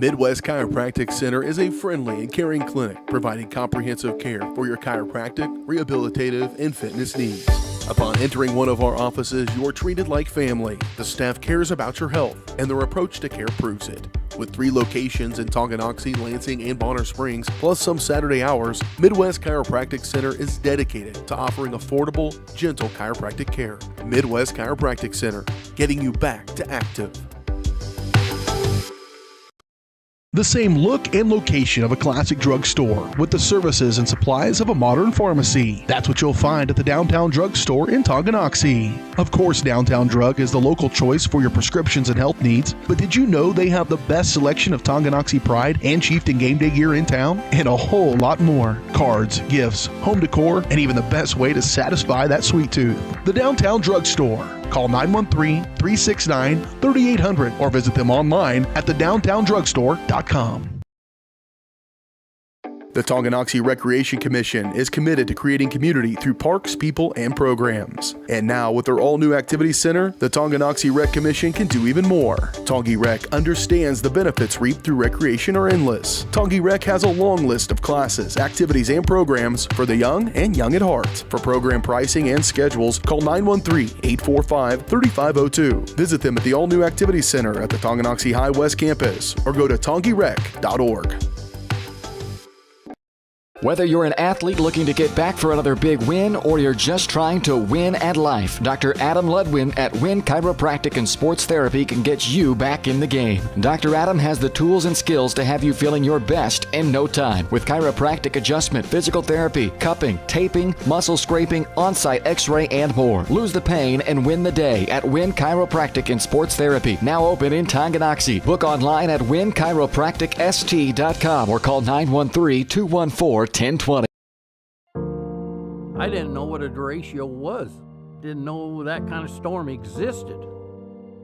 Midwest Chiropractic Center is a friendly and caring clinic providing comprehensive care for your chiropractic, rehabilitative, and fitness needs. Upon entering one of our offices, you are treated like family. The staff cares about your health, and their approach to care proves it. With 3 locations in Tonganoxie, Lansing, and Bonner Springs, plus some Saturday hours, Midwest Chiropractic Center is dedicated to offering affordable, gentle chiropractic care. Midwest Chiropractic Center, getting you back to active. The same look and location of a classic drugstore with the services and supplies of a modern pharmacy. That's what you'll find at the Downtown Drug Store in Tonganoxie. Of course, Downtown Drug is the local choice for your prescriptions and health needs, but did you know they have the best selection of Tonganoxie Pride and Chieftain game day gear in town? And a whole lot more. Cards, gifts, home decor, and even the best way to satisfy that sweet tooth. The Downtown Drug Store. Call 913-369-3800 or visit them online at thedowntowndrugstore.com. The Tonganoxie Recreation Commission is committed to creating community through parks, people, and programs. And now, with their all-new activity center, the Tonganoxie Rec Commission can do even more. Tongi Rec understands the benefits reaped through recreation are endless. Tongi Rec has a long list of classes, activities, and programs for the young and young at heart. For program pricing and schedules, call 913-845-3502. Visit them at the all-new activity center at the Tonganoxie High West campus or go to tongirec.org. Whether you're an athlete looking to get back for another big win or you're just trying to win at life, Dr. Adam Ludwin at Win Chiropractic and Sports Therapy can get you back in the game. Dr. Adam has the tools and skills to have you feeling your best in no time with chiropractic adjustment, physical therapy, cupping, taping, muscle scraping, on-site x-ray, and more. Lose the pain and win the day at Win Chiropractic and Sports Therapy, now open in Tonganoxie. Book online at winchiropracticst.com or call 913-214-1020. I didn't know what a derecho was. Didn't know that kind of storm existed.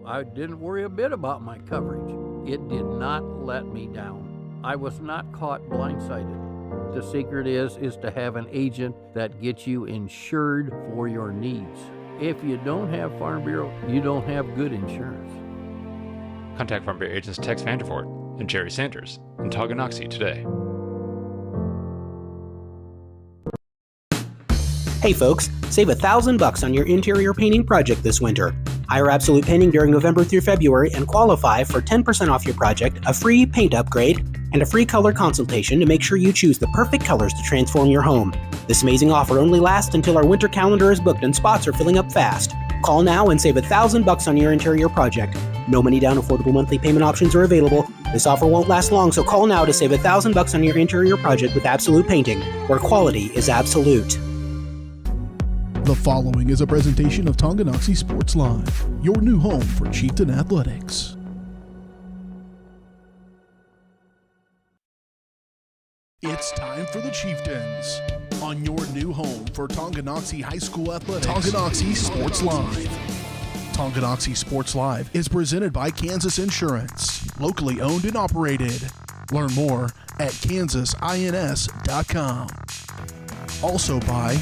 I didn't worry a bit about my coverage. It did not let me down. I was not caught blindsided. The secret is to have an agent that gets you insured for your needs. If you don't have Farm Bureau, you don't have good insurance. Contact Farm Bureau agents Tex Vandervoort and Jerry Sanders in Tonganoxie today. Hey folks, save $1,000 on your interior painting project this winter. Hire Absolute Painting during November through February and qualify for 10% off your project, a free paint upgrade, and a free color consultation to make sure you choose the perfect colors to transform your home. This amazing offer only lasts until our winter calendar is booked and spots are filling up fast. Call now and save $1,000 on your interior project. No money down, affordable monthly payment options are available. This offer won't last long, so call now to save $1,000 on your interior project with Absolute Painting, where quality is absolute. The following is a presentation of Tonganoxie Sports Live, your new home for Chieftain Athletics. It's time for the Chieftains on your new home for Tonganoxie High School Athletics. Tonganoxie Sports Live. Tonganoxie Sports Live is presented by Kansas Insurance, locally owned and operated. Learn more at kansasins.com. Also by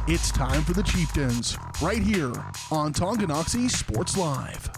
It's time for the Chieftains, right here on Tonganoxie Sports Live.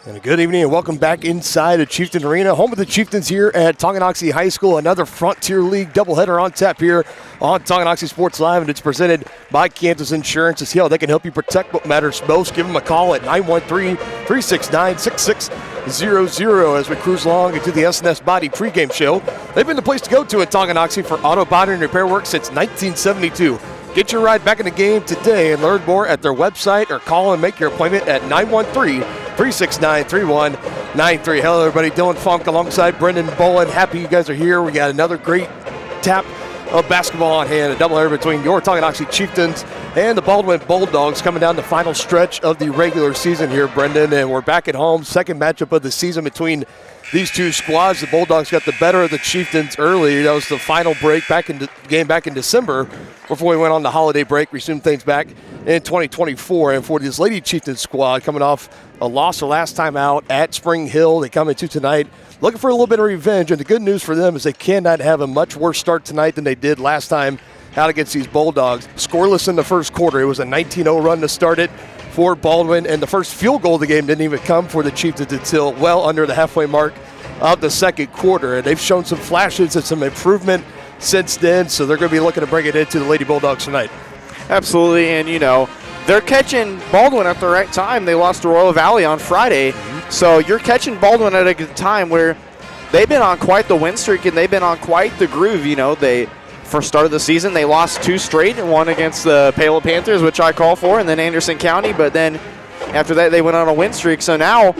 And a good evening and welcome back inside of Chieftain Arena, home of the Chieftains here at Tonganoxie High School. Another Frontier League doubleheader on tap here on Tonganoxie Sports Live, and it's presented by Kansas Insurance. To see how they can help you protect what matters most, give them a call at 913-369-6600 as we cruise along into the S&S Body pregame show. They've been the place to go to at Tonganoxie for auto body and repair work since 1972. Get your ride back in the game today and learn more at their website or call and make your appointment at 913-369-3193. Hello, everybody. Dylan Funk alongside Brendan Bolin. Happy you guys are here. We got another great tap of basketball on hand. A doubleheader between your Tonganoxie Chieftains and the Baldwin Bulldogs coming down the final stretch of the regular season here, Brendan. And we're back at home. Second matchup of the season between these two squads. The Bulldogs got the better of the Chieftains early. That was the final break back in the game back in December before we went on the holiday break. Resumed things back in 2024. And for this Lady Chieftains squad, coming off a loss the last time out at Spring Hill, they come into tonight looking for a little bit of revenge. And the good news for them is they cannot have a much worse start tonight than they did last time out against these Bulldogs. Scoreless in the first quarter. It was a 19-0 run to start it for Baldwin, and the first field goal of the game didn't even come for the Chieftains until well under the halfway mark of the second quarter. And they've shown some flashes and some improvement since then, so they're going to be looking to bring it into the Lady Bulldogs tonight. Absolutely, and they're catching Baldwin at the right time. They lost to Royal Valley on Friday, so you're catching Baldwin at a good time where they've been on quite the win streak and they've been on quite the groove. First start of the season, they lost 2 straight and one against the Palo Panthers, which I call for, and then Anderson County. But then after that, they went on a win streak. So now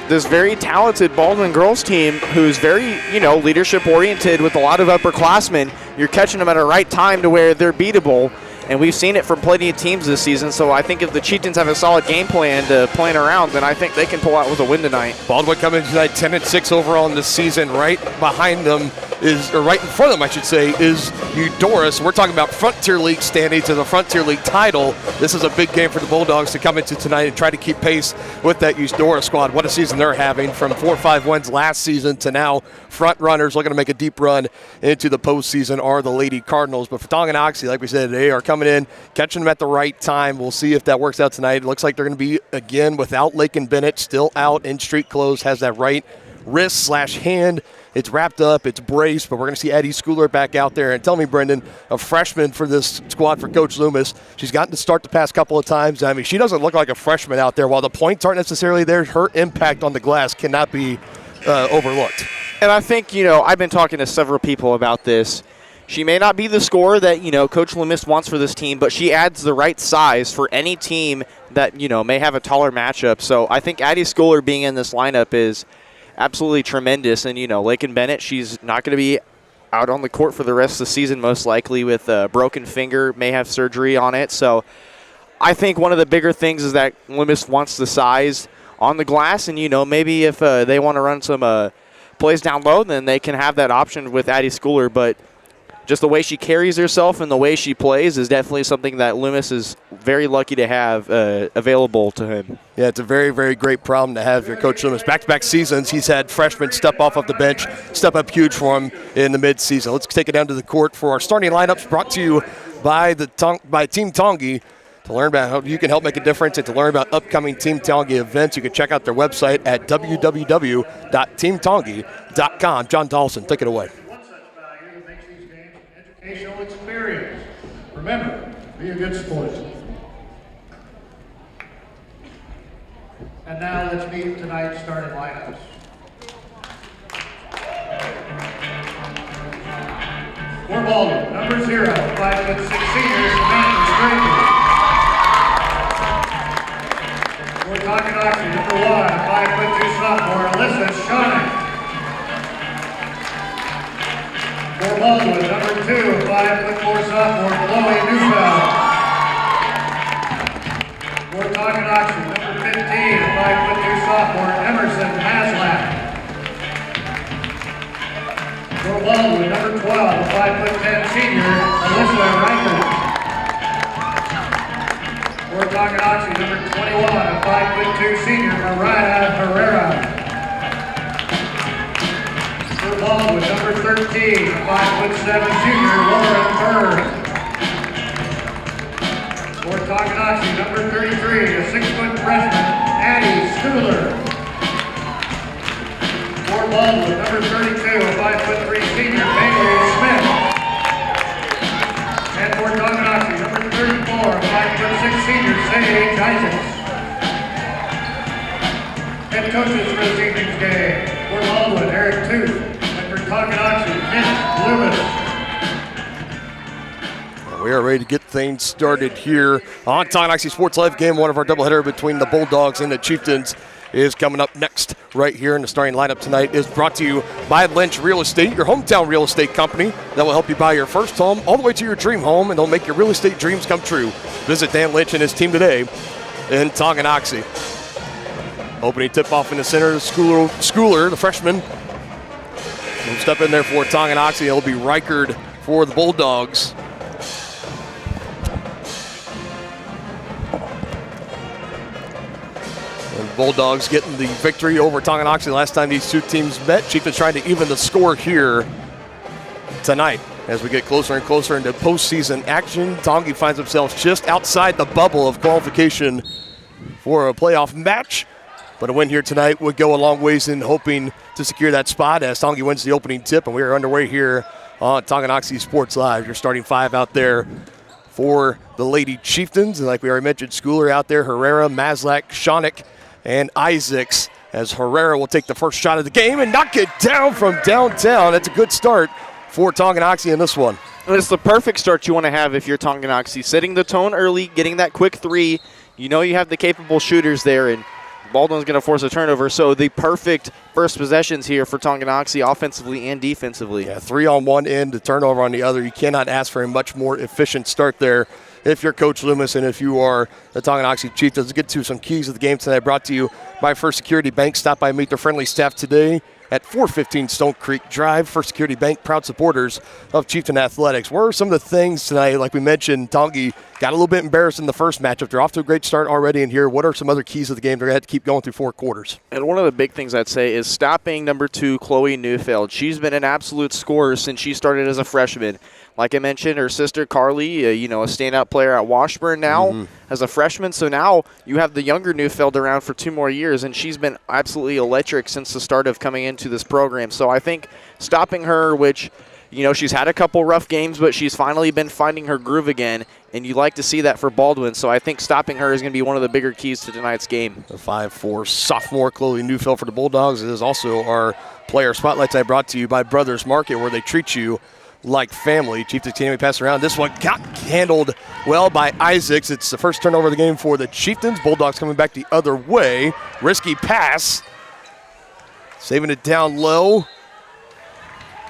this very talented Baldwin girls team who's very, leadership-oriented with a lot of upperclassmen, you're catching them at a right time to where they're beatable. And we've seen it from plenty of teams this season. So I think if the Chieftains have a solid game plan to plan around, then I think they can pull out with a win tonight. Baldwin coming in tonight 10-6 overall in this season. Right behind them right in front of them, I should say, is Eudora. We're talking about Frontier League standing to the Frontier League title. This is a big game for the Bulldogs to come into tonight and try to keep pace with that Eudora squad. What a season they're having, from 4 or 5 wins last season to now front runners looking to make a deep run into the postseason are the Lady Cardinals. But for Tonganoxie, like we said, they are coming in, catching them at the right time. We'll see if that works out tonight. It looks like they're going to be, again, without Lakin Bennett, still out in street clothes, has that right wrist/hand. It's wrapped up, it's braced, but we're going to see Addie Schooler back out there. And tell me, Brendan, a freshman for this squad for Coach Loomis, she's gotten to start the past couple of times. I mean, she doesn't look like a freshman out there. While the points aren't necessarily there, her impact on the glass cannot be overlooked. And I think, I've been talking to several people about this. She may not be the scorer that, Coach Loomis wants for this team, but she adds the right size for any team that, may have a taller matchup. So I think Addie Schooler being in this lineup is absolutely tremendous. And, Lakin Bennett, she's not going to be out on the court for the rest of the season, most likely with a broken finger, may have surgery on it. So I think one of the bigger things is that Loomis wants the size on the glass. And, maybe if they want to run some plays down low, then they can have that option with Addie Schooler. But just the way she carries herself and the way she plays is definitely something that Loomis is very lucky to have available to him. Yeah, it's a very, very great problem to have your Coach Loomis. Back-to-back seasons, he's had freshmen step off the bench, step up huge for him in the midseason. Let's take it down to the court for our starting lineups, brought to you by Team Tongi. To learn about how you can help make a difference and to learn about upcoming Team Tongi events, you can check out their website at www.teamtongi.com. John Dawson, take it away. Educational experience. Remember, be a good sport. And now let's meet tonight's starting lineups. For Baldwin, number 0, 5'6" senior, Samantha Straker. For Tonganoxie, number 1, 5'2" sophomore, Alyssa Shonick. For Baldwin, number 2, 5'4" sophomore, Chloe Neufeld. For Tonganoxie, number 15, 5'2" sophomore, Emerson Maslach. For Baldwin, number 12, 5'10" senior, Alyssa Reichert. For Tonganoxie, number 21, 5'2" senior, Mariah Herrera. For Baldwin, number 13, 5'7" junior, Lauren Bird. For Tonganoxie, number 33, a 6-foot freshman, Addie Schooler. Baldwin, number 32, a 5'3" senior, Bailey Smith. And for Tonganoxie, number 34, a 5'6" senior, Sage Isaacs. Head coaches for this evening's game, for Baldwin, Eric Tooth, and for Tonganoxie, Nick Loomis. We are ready to get things started here on Tonganoxie Sports Live. Game one of our doubleheader between the Bulldogs and the Chieftains is coming up next right here. And the starting lineup tonight is brought to you by Lynch Real Estate, your hometown real estate company that will help you buy your first home all the way to your dream home, and they'll make your real estate dreams come true. Visit Dan Lynch and his team today in Tonganoxie. Opening tip-off in the center, Schooler, the freshman, will step in there for Tonganoxie. It'll be Reichard for the Bulldogs. And Bulldogs getting the victory over Tonganoxie last time these two teams met. Chieftains trying to even the score here tonight. As we get closer and closer into postseason action, Tongi finds themselves just outside the bubble of qualification for a playoff match. But a win here tonight would go a long ways in hoping to secure that spot as Tongi wins the opening tip. And we are underway here on Tonganoxie Sports Live. Your starting five out there for the Lady Chieftains. And like we already mentioned, Schooler out there, Herrera, Maslak, Schonik, and Isaacs, as Herrera will take the first shot of the game and knock it down from downtown. That's a good start for Tonganoxie in this one. It's the perfect start you want to have if you're Tonganoxie. Setting the tone early, getting that quick three. You know you have the capable shooters there, and Baldwin's going to force a turnover. So the perfect first possessions here for Tonganoxie offensively and defensively. Yeah, 3 on one end, the turnover on the other. You cannot ask for a much more efficient start there if you're Coach Loomis and if you are the Tonganoxie Chiefs. Let's get to some keys of the game tonight, brought to you by First Security Bank. Stop by and meet their friendly staff today at 415 Stone Creek Drive. First Security Bank, proud supporters of Chieftain Athletics. What are some of the things tonight? Like we mentioned, Tongi got a little bit embarrassed in the first matchup. They're off to a great start already in here. What are some other keys of the game? They're going to have to keep going through 4 quarters. And one of the big things I'd say is stopping number 2, Chloe Neufeld. She's been an absolute scorer since she started as a freshman. Like I mentioned, her sister Carly, a standout player at Washburn now as a freshman. So now you have the younger Neufeld around for 2 more years, and she's been absolutely electric since the start of coming into this program. So I think stopping her, which, she's had a couple rough games, but she's finally been finding her groove again, and you like to see that for Baldwin. So I think stopping her is going to be one of the bigger keys to tonight's game. The 5'4" sophomore Chloe Neufeld for the Bulldogs is also our player spotlights I brought to you by Brothers Market, where they treat you like family. Chieftains can't pass around. This one got handled well by Isaacs. It's the first turnover of the game for the Chieftains. Bulldogs coming back the other way. Risky pass. Saving it down low.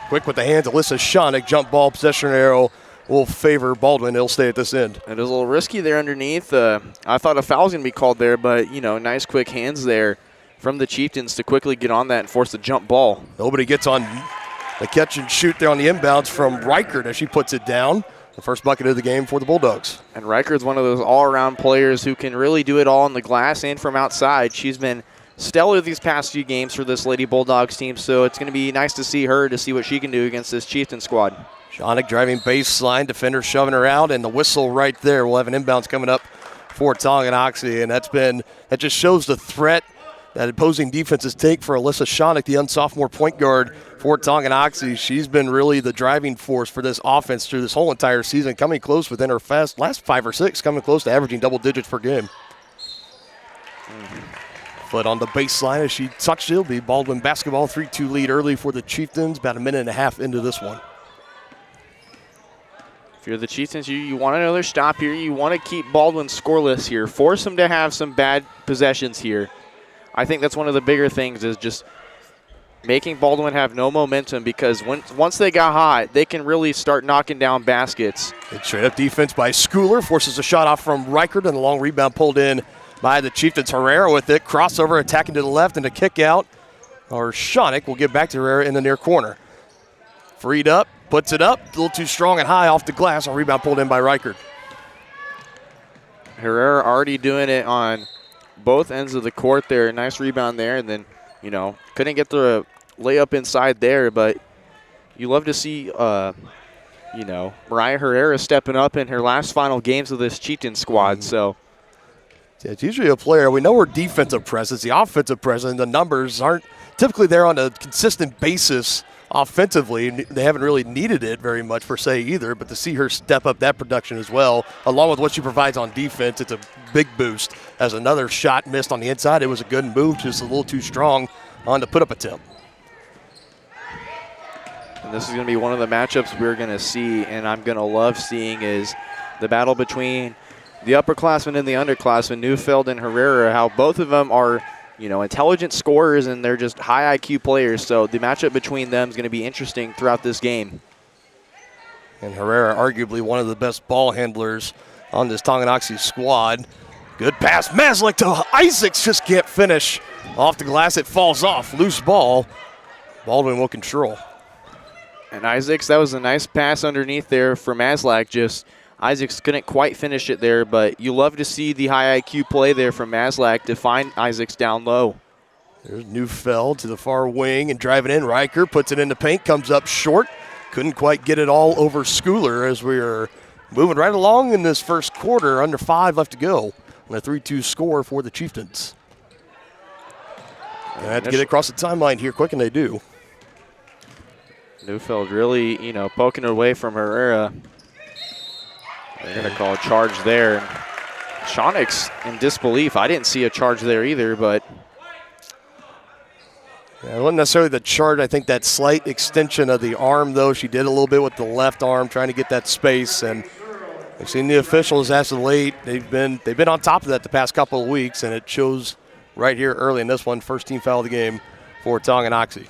Quick with the hands. Alyssa Schonik. Jump ball. Possession arrow will favor Baldwin. It'll stay at this end. It was a little risky there underneath. I thought a foul was going to be called there, but, nice quick hands there from the Chieftains to quickly get on that and force the jump ball. Nobody gets on the catch and shoot there on the inbounds from Reichard as she puts it down. The first bucket of the game for the Bulldogs. And Reichard's one of those all-around players who can really do it all on the glass and from outside. She's been stellar these past few games for this Lady Bulldogs team, so it's going to be nice to see her, to see what she can do against this Chieftain squad. Schonik driving baseline, defender shoving her out, and the whistle right there. We'll have an inbounds coming up for Tonganoxie, and that just shows the threat that opposing defenses take for Alyssa Schonik, the unsophomore point guard for Tonganoxie. She's been really the driving force for this offense through this whole entire season, coming close within her last 5 or 6, coming close to averaging double digits per game. Foot on the baseline as she touched it. It'll be Baldwin basketball, 3-2 lead early for the Chieftains, about a minute and a half into this one. If you're the Chieftains, you want another stop here. You want to keep Baldwin scoreless here. Force them to have some bad possessions here. I think that's one of the bigger things, is just making Baldwin have no momentum, because once they got hot, they can really start knocking down baskets. Good straight-up defense by Schooler. Forces a shot off from Reichard, and a long rebound pulled in by the Chieftains. Herrera with it. Crossover, attacking to the left, and a kick out. Or Schonik will get back to Herrera in the near corner. Freed up, puts it up. A little too strong and high off the glass. A rebound pulled in by Reichard. Herrera already doing it on both ends of the court there. Nice rebound there, and then, couldn't get the layup inside there, but you love to see, Mariah Herrera stepping up in her last final games of this Chieftain squad. So yeah, it's usually a player. We know her defensive presence, the offensive presence, the numbers aren't typically they're on a consistent basis offensively. They haven't really needed it very much per se either, but to see her step up that production as well, along with what she provides on defense, it's a big boost. As another shot missed on the inside, it was a good move, just a little too strong on the put-up attempt. And this is going to be one of the matchups we're going to see, and I'm going to love seeing is the battle between the upperclassmen and the underclassmen, Neufeld and Herrera, how both of them are, you know, intelligent scorers and they're just high IQ players. So the matchup between them is going to be interesting throughout this game. And Herrera, arguably one of the best ball handlers on this Tonganoxie squad. Good pass, Maslick to Isaacs, just can't finish. Off the glass, it falls off. Loose ball. Baldwin will control. And Isaacs, that was a nice pass underneath there for Maslak. Just Isaacs couldn't quite finish it there, but you love to see the high IQ play there from Maslak to find Isaacs down low. There's Neufeld to the far wing and driving in. Riker puts it in the paint, comes up short. Couldn't quite get it all over Schooler as we are moving right along in this first quarter. Under 5 left to go. And a 3-2 score for the Chieftains. They have to get it across the timeline here quick, and they do. Neufeld really, you know, poking away from Herrera. They're going to call a charge there. Shawnick's in disbelief. I didn't see a charge there either, but. Yeah, it wasn't necessarily the charge. I think that slight extension of the arm, though. She did a little bit with the left arm, trying to get that space. And we've seen the officials as of late. They've been on top of that the past couple of weeks, and it shows right here early in this one. First team foul of the game for Tonganoxie.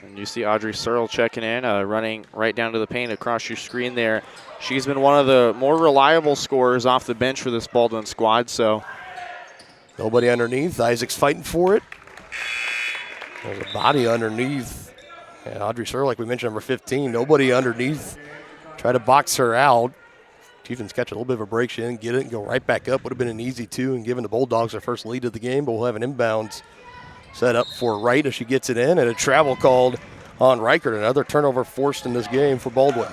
And you see Audrey Searle checking in, running right down to the paint across your screen there. She's been one of the more reliable scorers off the bench for this Baldwin squad. So nobody underneath. Isaac's fighting for it. There's a body underneath. And Audrey Searle, like we mentioned, number 15. Nobody underneath. Try to box her out. Chieftains catch a little bit of a break. She didn't get it and go right back up. Would have been an easy 2 and given the Bulldogs their first lead of the game, but we'll have an inbounds set up for Wright as she gets it in, and a travel called on Reichert. Another turnover forced in this game for Baldwin.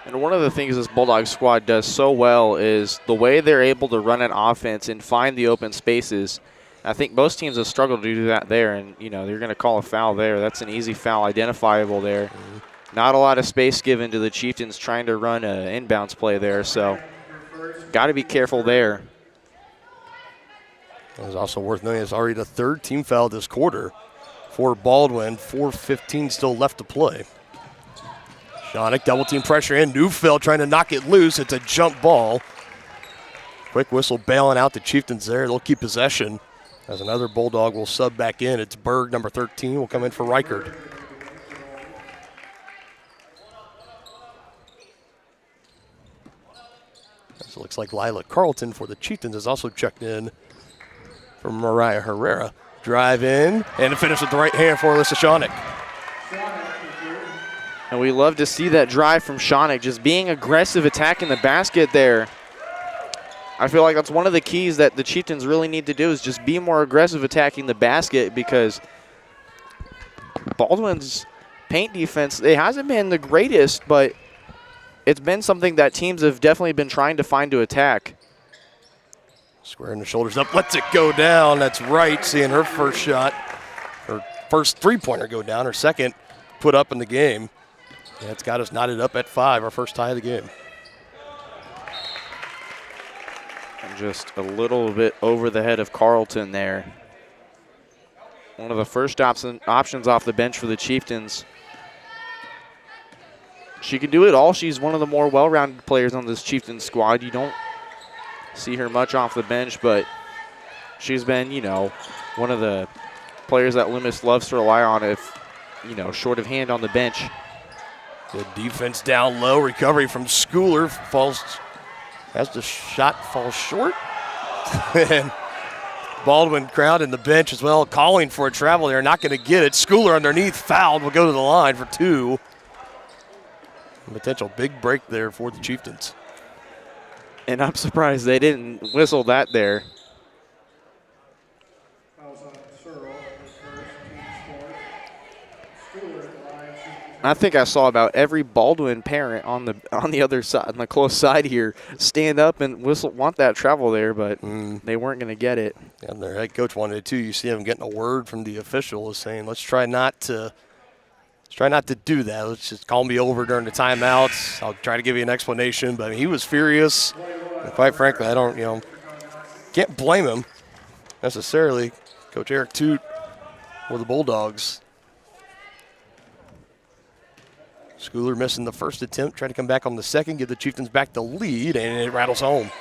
And one of the things this Bulldog squad does so well is the way they're able to run an offense and find the open spaces. I think most teams have struggled to do that there, and, you know, they're going to call a foul there. That's an easy foul, identifiable there. Mm-hmm. Not a lot of space given to the Chieftains trying to run an inbounds play there, so got to be careful there. It's also worth noting it's already the 3rd team foul this quarter for Baldwin. 4:15 still left to play. Shawnick double team pressure in. Neufeld trying to knock it loose. It's a jump ball. Quick whistle bailing out the Chieftains there. They'll keep possession as another Bulldog will sub back in. It's Berg, number 13, will come in for Reichert. So it looks like Lila Carlton for the Chieftains has also checked in for Mariah Herrera. Drive in and finish with the right hand for Alyssa Shawnick. And we love to see that drive from Shawnick, just being aggressive, attacking the basket there. I feel like that's one of the keys that the Chieftains really need to do is just be more aggressive attacking the basket, because Baldwin's paint defense, it hasn't been the greatest, but it's been something that teams have definitely been trying to find to attack. Squaring the shoulders up, lets it go down. That's right, seeing her first shot, her first three-pointer go down, her second put up in the game. Yeah, it's got us knotted up at 5, our first tie of the game. And just a little bit over the head of Carlton there. One of the first options off the bench for the Chieftains. She can do it all. She's one of the more well-rounded players on this Chieftains squad. You don't see her much off the bench, but she's been, you know, one of the players that Loomis loves to rely on if, you know, short of hand on the bench. Good defense down low. Recovery from Schooler. Falls, as the shot falls short. And Baldwin crowd and the bench as well, calling for a travel there. Not going to get it. Schooler underneath, fouled, will go to the line for 2. Potential big break there for the Chieftains. And I'm surprised they didn't whistle that there. I think I saw about every Baldwin parent on the other side, on the close side here, stand up and want that travel there, but they weren't going to get it. And their head coach wanted it too. You see him getting a word from the official saying, let's try not to do that. Let's just call me over during the timeouts. I'll try to give you an explanation. But he was furious. And quite frankly, I don't, can't blame him necessarily. Coach Eric Toot for the Bulldogs. Schooler missing the first attempt, trying to come back on the second, give the Chieftains back the lead, and it rattles home.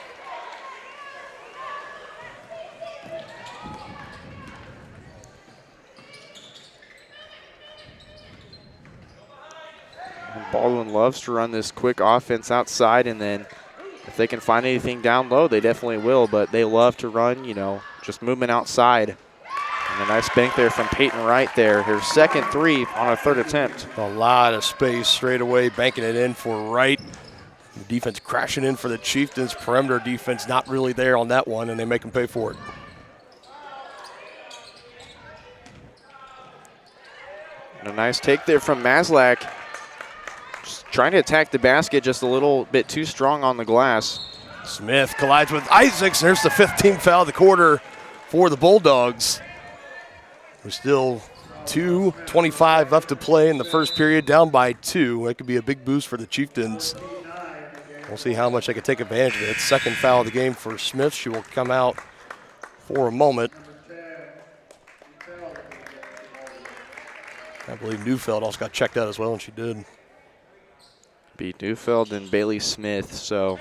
Baldwin loves to run this quick offense outside, and then if they can find anything down low, they definitely will, but they love to run, just movement outside. And a nice bank there from Peyton Wright there. Her second three on a third attempt. A lot of space straight away, banking it in for Wright. The defense crashing in for the Chieftains. Perimeter defense not really there on that one, and they make them pay for it. And a nice take there from Maslak. Just trying to attack the basket just a little bit too strong on the glass. Smith collides with Isaacs. There's the 15th foul of the quarter for the Bulldogs. We're still 2:25 left to play in the first period, down by 2. That could be a big boost for the Chieftains. We'll see how much they can take advantage of it. Second foul of the game for Smith. She will come out for a moment. I believe Neufeld also got checked out as well, and she did. Beat Neufeld and Bailey Smith, so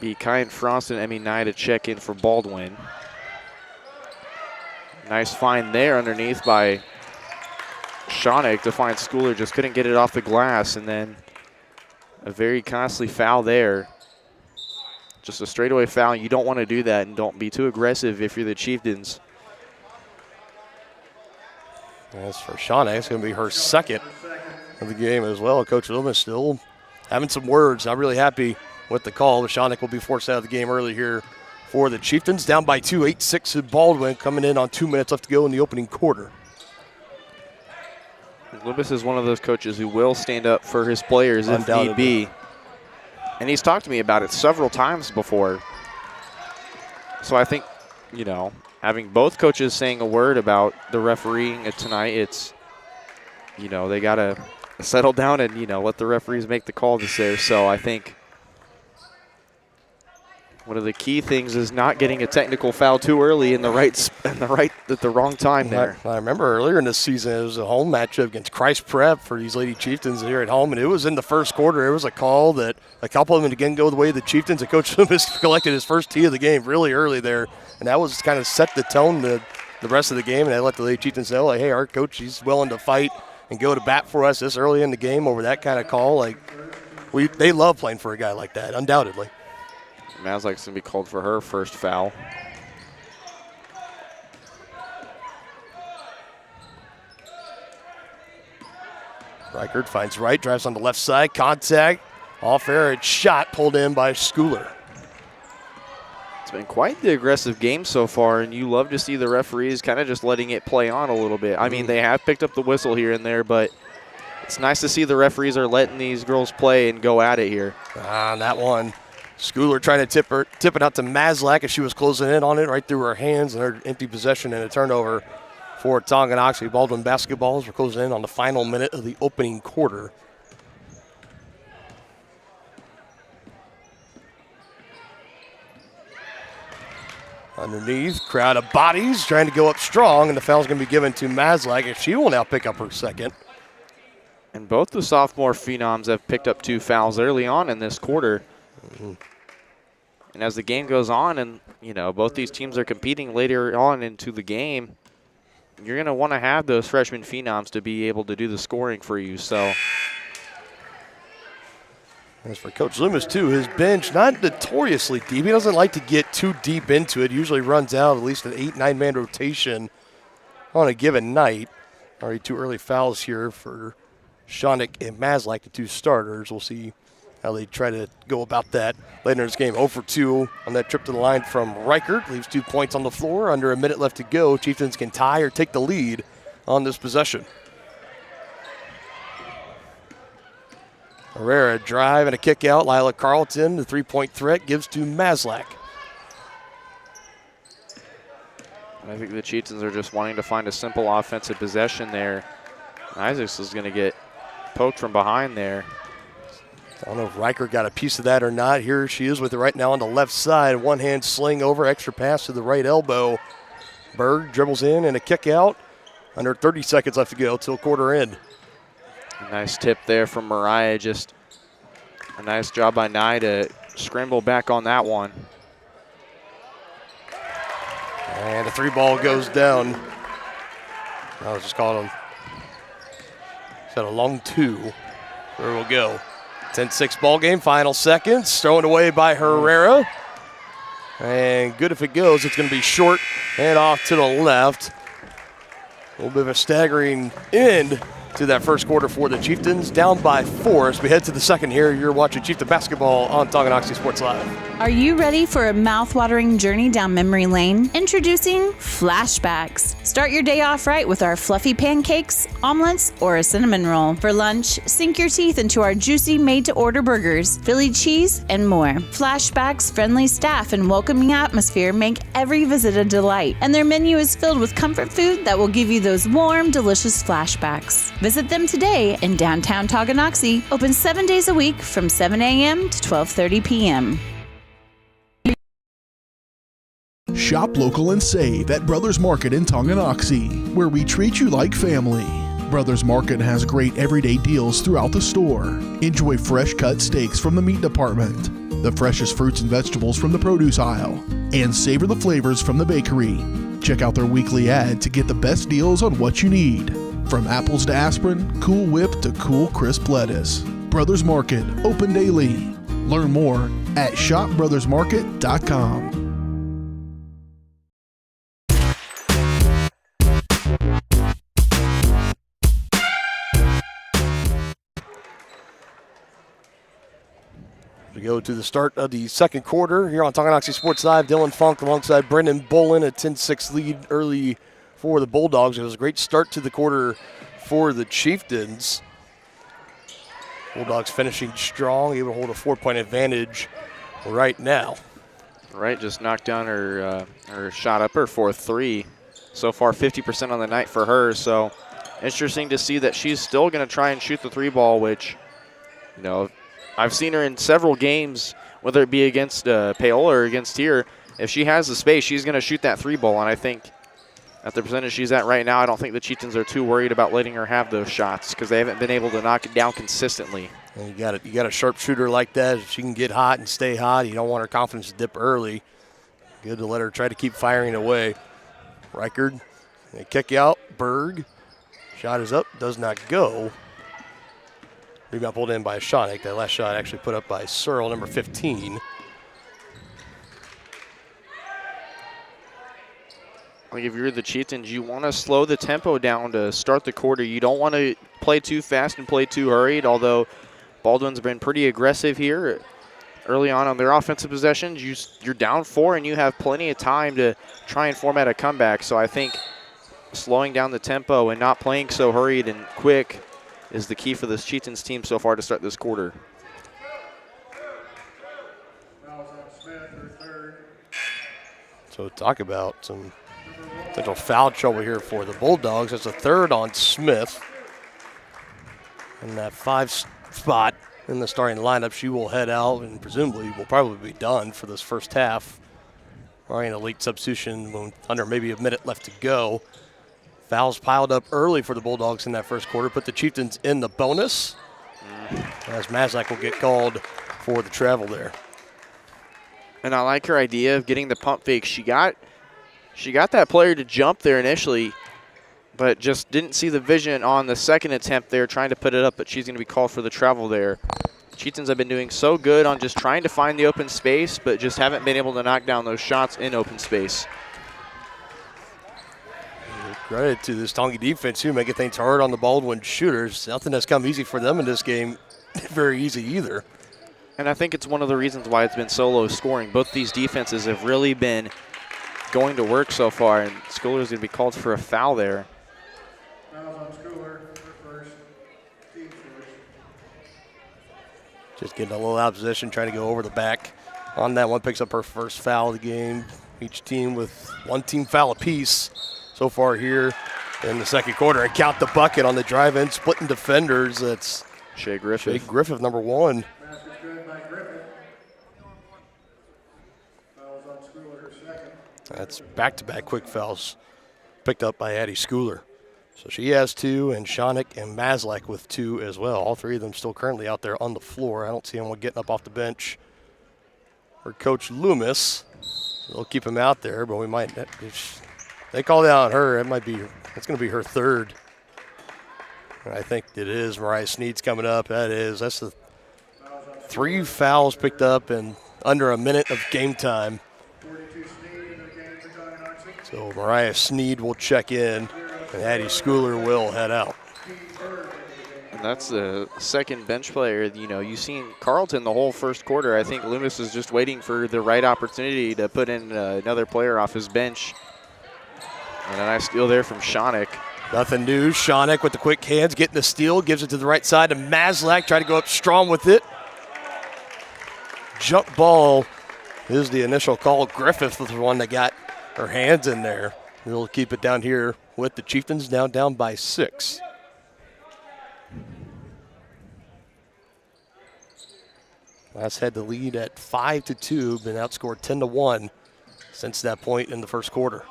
be Kyan Frost and Emmy Nye to check in for Baldwin. Nice find there underneath by Shawnick to find Schooler. Just couldn't get it off the glass, and then a very costly foul there. Just a straightaway foul. You don't want to do that, and don't be too aggressive if you're the Chieftains. As for Shawnick, it's going to be her second of the game as well. Coach Loomis still having some words. Not really happy with the call. Shawnick will be forced out of the game early here for the Chieftains. Down by 2, 8-6 at Baldwin, coming in on 2 minutes left to go in the opening quarter. Loomis is one of those coaches who will stand up for his players if need be. And he's talked to me about it several times before. So I think, having both coaches saying a word about the refereeing tonight, it's, they got to settle down and, let the referees make the call this there. So I think one of the key things is not getting a technical foul too early at the wrong time there. I remember earlier in this season, it was a home matchup against Christ Prep for these Lady Chieftains here at home, and it was in the first quarter. It was a call that a couple of them again go the way of the Chieftains, and Coach Loomis collected his first tee of the game really early there, and that was kind of set the tone the rest of the game, and I let the Lady Chieftains know, hey, our coach, he's willing to fight and go to bat for us this early in the game over that kind of call. They love playing for a guy like that, undoubtedly. Maslak's going to be called for her first foul. Reichert finds Wright, drives on the left side, contact, off air, it's shot, pulled in by Schooler. It's been quite the aggressive game so far, and you love to see the referees kind of just letting it play on a little bit. I mean, they have picked up the whistle here and there, but it's nice to see the referees are letting these girls play and go at it here. On that one, Schooler trying to tip it out to Maslak as she was closing in on it right through her hands, and her empty possession and a turnover for Tonganoxie. Baldwin basketballs. We're closing in on the final minute of the opening quarter. Underneath, crowd of bodies trying to go up strong, and the foul's going to be given to Maslak, and she will now pick up her second. And both the sophomore phenoms have picked up 2 fouls early on in this quarter. And as the game goes on and, both these teams are competing later on into the game, you're going to want to have those freshman phenoms to be able to do the scoring for you. So, as for Coach Loomis, too, his bench not notoriously deep. He doesn't like to get too deep into it. He usually runs out at least an 8-9-man rotation on a given night. Already 2 early fouls here for Shawnick and Maslak, the 2 starters. We'll see how they try to go about that later in this game. 0 for 2 on that trip to the line from Reichert. Leaves 2 points on the floor. Under a minute left to go. Chieftains can tie or take the lead on this possession. Herrera drive and a kick out. Lila Carlton, the 3-point threat, gives to Maslak. I think the Chieftains are just wanting to find a simple offensive possession there. Isaacs is going to get poked from behind there. I don't know if Reichert got a piece of that or not. Here she is with it right now on the left side. One hand sling over, extra pass to the right elbow. Berg dribbles in and a kick out. Under 30 seconds left to go till quarter end. Nice tip there from Mariah. Just a nice job by Nye to scramble back on that one. And the 3 ball goes down. I was just calling him. It's got a long 2. Where we'll go. 10-6 ball game, final seconds. Thrown away by Herrera. And good if it goes. It's going to be short and off to the left. A little bit of a staggering end to that first quarter for the Chieftains. Down by 4 as we head to the second here. You're watching Chieftain basketball on Tonganoxie Sports Live. Are you ready for a mouth-watering journey down memory lane? Introducing Flashbacks. Start your day off right with our fluffy pancakes, omelets, or a cinnamon roll. For lunch, sink your teeth into our juicy made-to-order burgers, Philly cheese, and more. Flashbacks' friendly staff and welcoming atmosphere make every visit a delight, and their menu is filled with comfort food that will give you those warm, delicious flashbacks. Visit them today in downtown Tonganoxie, open 7 days a week from 7 a.m. to 12:30 p.m. Shop local and save at Brothers Market in Tonganoxie, where we treat you like family. Brothers Market has great everyday deals throughout the store. Enjoy fresh cut steaks from the meat department, the freshest fruits and vegetables from the produce aisle, and savor the flavors from the bakery. Check out their weekly ad to get the best deals on what you need. From apples to aspirin, Cool Whip to cool crisp lettuce. Brothers Market, open daily. Learn more at shopbrothersmarket.com. We go to the start of the second quarter here on Tonganoxie Sports Live. Dylan Funk alongside Brendan Bolin, a 10-6 lead early for the Bulldogs. It was a great start to the quarter for the Chieftains. Bulldogs finishing strong, able to hold a 4-point advantage right now. Right, just knocked down her shot upper for 3. So far, 50% on the night for her. So interesting to see that she's still going to try and shoot the 3 ball, which, you know, I've seen her in several games, whether it be against Paola or against here. If she has the space, she's going to shoot that 3 ball. And I think at the percentage she's at right now, I don't think the Chieftains are too worried about letting her have those shots because they haven't been able to knock it down consistently. And you got a sharpshooter like that. If she can get hot and stay hot, you don't want her confidence to dip early. Good to let her try to keep firing away. Reichert, they kick out. Berg, shot is up, does not go. Rebound pulled in by Shanik. That last shot actually put up by Searle, number 15. Like if you're the Chieftains, you want to slow the tempo down to start the quarter. You don't want to play too fast and play too hurried, although Baldwin's been pretty aggressive here early on their offensive possessions. You're down 4 and you have plenty of time to try and format a comeback. So I think slowing down the tempo and not playing so hurried and quick is the key for this Chieftains team so far to start this quarter. So talk about some potential foul trouble here for the Bulldogs. That's a 3rd on Smith. In that 5 spot in the starting lineup, she will head out and presumably will probably be done for this first half. Probably an elite substitution when under maybe a minute left to go. Fouls piled up early for the Bulldogs in that first quarter. Put the Chieftains in the bonus. As Maslak will get called for the travel there. And I like her idea of getting the pump fake. She got that player to jump there initially, but just didn't see the vision on the second attempt there trying to put it up, but she's going to be called for the travel there. Chieftains have been doing so good on just trying to find the open space, but just haven't been able to knock down those shots in open space. Credit to this Tongi defense, too, making things hard on the Baldwin shooters. Nothing has come easy for them in this game. Very easy either. And I think it's one of the reasons why it's been so low scoring. Both these defenses have really been going to work so far, and Schooler's going to be called for a foul there. Fouls on Schooler for first. Team first. Just getting a little out of position, trying to go over the back. On that one, picks up her first foul of the game. Each team with one team foul apiece so far here in the second quarter. And count the bucket on the drive-in, splitting defenders. That's Shea Griffith. Shea Griffith, number 1. Basket good by Griffith. Fouls on Schooler, her second. That's back-to-back quick fouls picked up by Addie Schooler. So she has 2, and Shonik and Maslak with 2 as well. All 3 of them still currently out there on the floor. I don't see anyone getting up off the bench. Or Coach Loomis. They'll keep him out there, but we might, if they call it out on her, it's going to be her third. And I think it is. Mariah Sneed's coming up. That's the 3 fouls picked up in under a minute of game time. 42 Sneed in the game for Tonganoxie. So Mariah Sneed will check in, and Addie Schooler will head out. And that's the second bench player. You know, you've seen Carleton the whole first quarter. I think Loomis is just waiting for the right opportunity to put in another player off his bench. And a nice steal there from Shonik. Nothing new. Shonik with the quick hands, getting the steal, gives it to the right side to Maslak, trying to go up strong with it. Jump ball is the initial call. Griffith was the one that got her hands in there. They'll keep it down here with the Chieftains now down by 6. Last had the lead at 5-2, been outscored 10-1 since that point in the first quarter.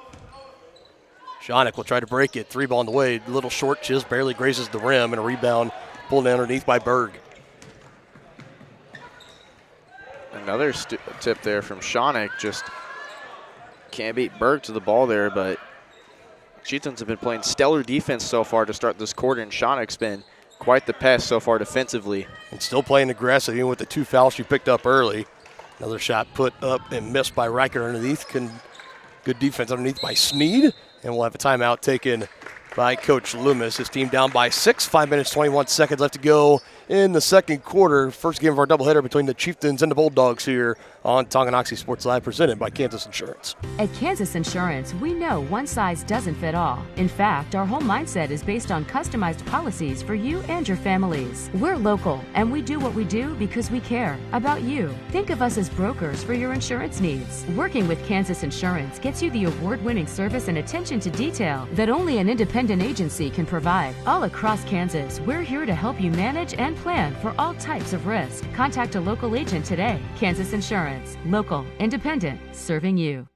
Shonik will try to break it. 3 ball in the way. A little short, just barely grazes the rim, and a rebound pulled underneath by Berg. Another tip there from Shonik. Just can't beat Berg to the ball there, but Chieftains have been playing stellar defense so far to start this quarter, and Shonik's been quite the pest so far defensively. And still playing aggressive, even with the 2 fouls she picked up early. Another shot put up and missed by Riker underneath. Good defense underneath by Sneed. And we'll have a timeout taken by Coach Loomis. His team down by 6, 5 minutes, 21 seconds left to go in the second quarter. First game of our doubleheader between the Chieftains and the Bulldogs here on Tonganoxie Sports Live, presented by Kansas Insurance. At Kansas Insurance, we know one size doesn't fit all. In fact, our whole mindset is based on customized policies for you and your families. We're local, and we do what we do because we care about you. Think of us as brokers for your insurance needs. Working with Kansas Insurance gets you the award-winning service and attention to detail that only an independent agency can provide. All across Kansas, we're here to help you manage and plan for all types of risk. Contact a local agent today. Kansas Insurance. Local, independent, serving you.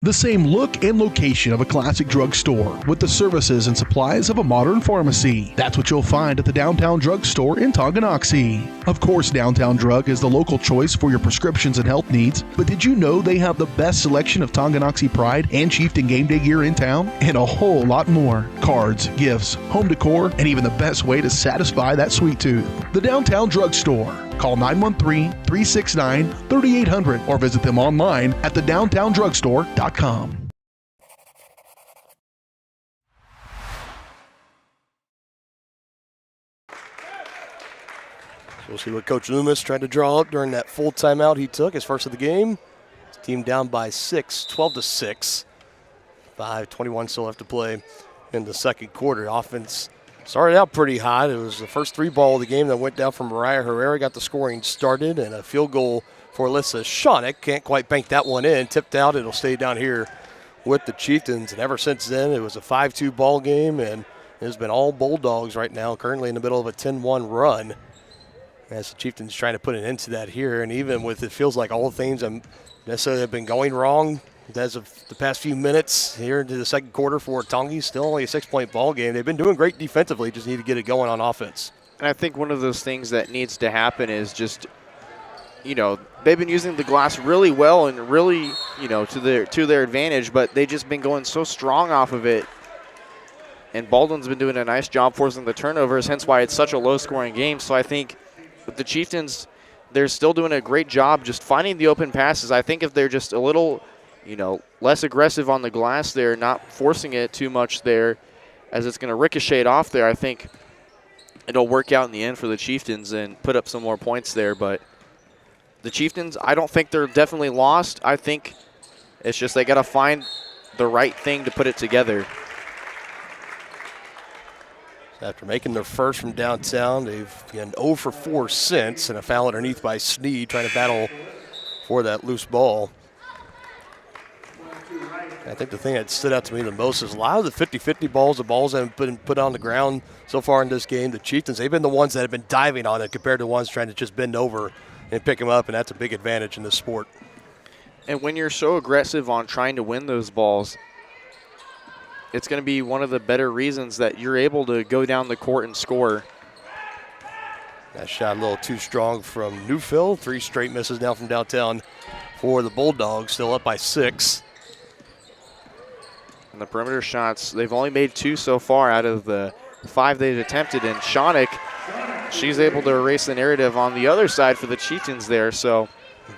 The same look and location of a classic drugstore with the services and supplies of a modern pharmacy. That's what you'll find at the Downtown Drug Store in Tonganoxie. Of course, Downtown Drug is the local choice for your prescriptions and health needs, but did you know they have the best selection of Tonganoxie Pride and Chieftain game day gear in town? And a whole lot more. Cards, gifts, home decor, and even the best way to satisfy that sweet tooth. The Downtown Drug Store. Call 913-369-3800 or visit them online at thedowntowndrugstore.com. We'll see what Coach Loomis tried to draw up during that full timeout he took, his first of the game. His team down by 6, 12-6. 5:21 still have to play in the second quarter. Offense started out pretty hot. It was the first 3 ball of the game that went down from Mariah Herrera, got the scoring started, and a field goal for Alyssa Shonik. Can't quite bank that one in. Tipped out. It'll stay down here with the Chieftains. And ever since then, it was a 5-2 ball game, and it has been all Bulldogs right now, currently in the middle of a 10-1 run. As the Chieftains trying to put an end to that here, and even with it feels like all things necessarily have been going wrong as of the past few minutes here into the second quarter for Tongi. Still only a 6-point ball game. They've been doing great defensively, just need to get it going on offense. And I think one of those things that needs to happen is just, you know, they've been using the glass really well and really, you know, to their advantage, but they've just been going so strong off of it. And Baldwin's been doing a nice job forcing the turnovers, hence why it's such a low-scoring game. So I think with the Chieftains, they're still doing a great job just finding the open passes. I think if they're just a little, you know, less aggressive on the glass there, not forcing it too much there, as it's going to ricochet off there, I think it'll work out in the end for the Chieftains and put up some more points there. But the Chieftains, I don't think they're definitely lost. I think it's just they got to find the right thing to put it together. After making their first from downtown, they've been 0 for 4 since, and a foul underneath by Sneed trying to battle for that loose ball. I think the thing that stood out to me the most is a lot of the 50-50 balls, the balls that have been put on the ground so far in this game. The Chieftains, they've been the ones that have been diving on it compared to the ones trying to just bend over and pick them up, and that's a big advantage in this sport. And when you're so aggressive on trying to win those balls, it's going to be one of the better reasons that you're able to go down the court and score. That shot a little too strong from Newfield. 3 straight misses now from downtown for the Bulldogs, still up by 6. And the perimeter shots, they've only made 2 so far out of the 5 they've attempted. And Shonick, she's able to erase the narrative on the other side for the Chieftains there. So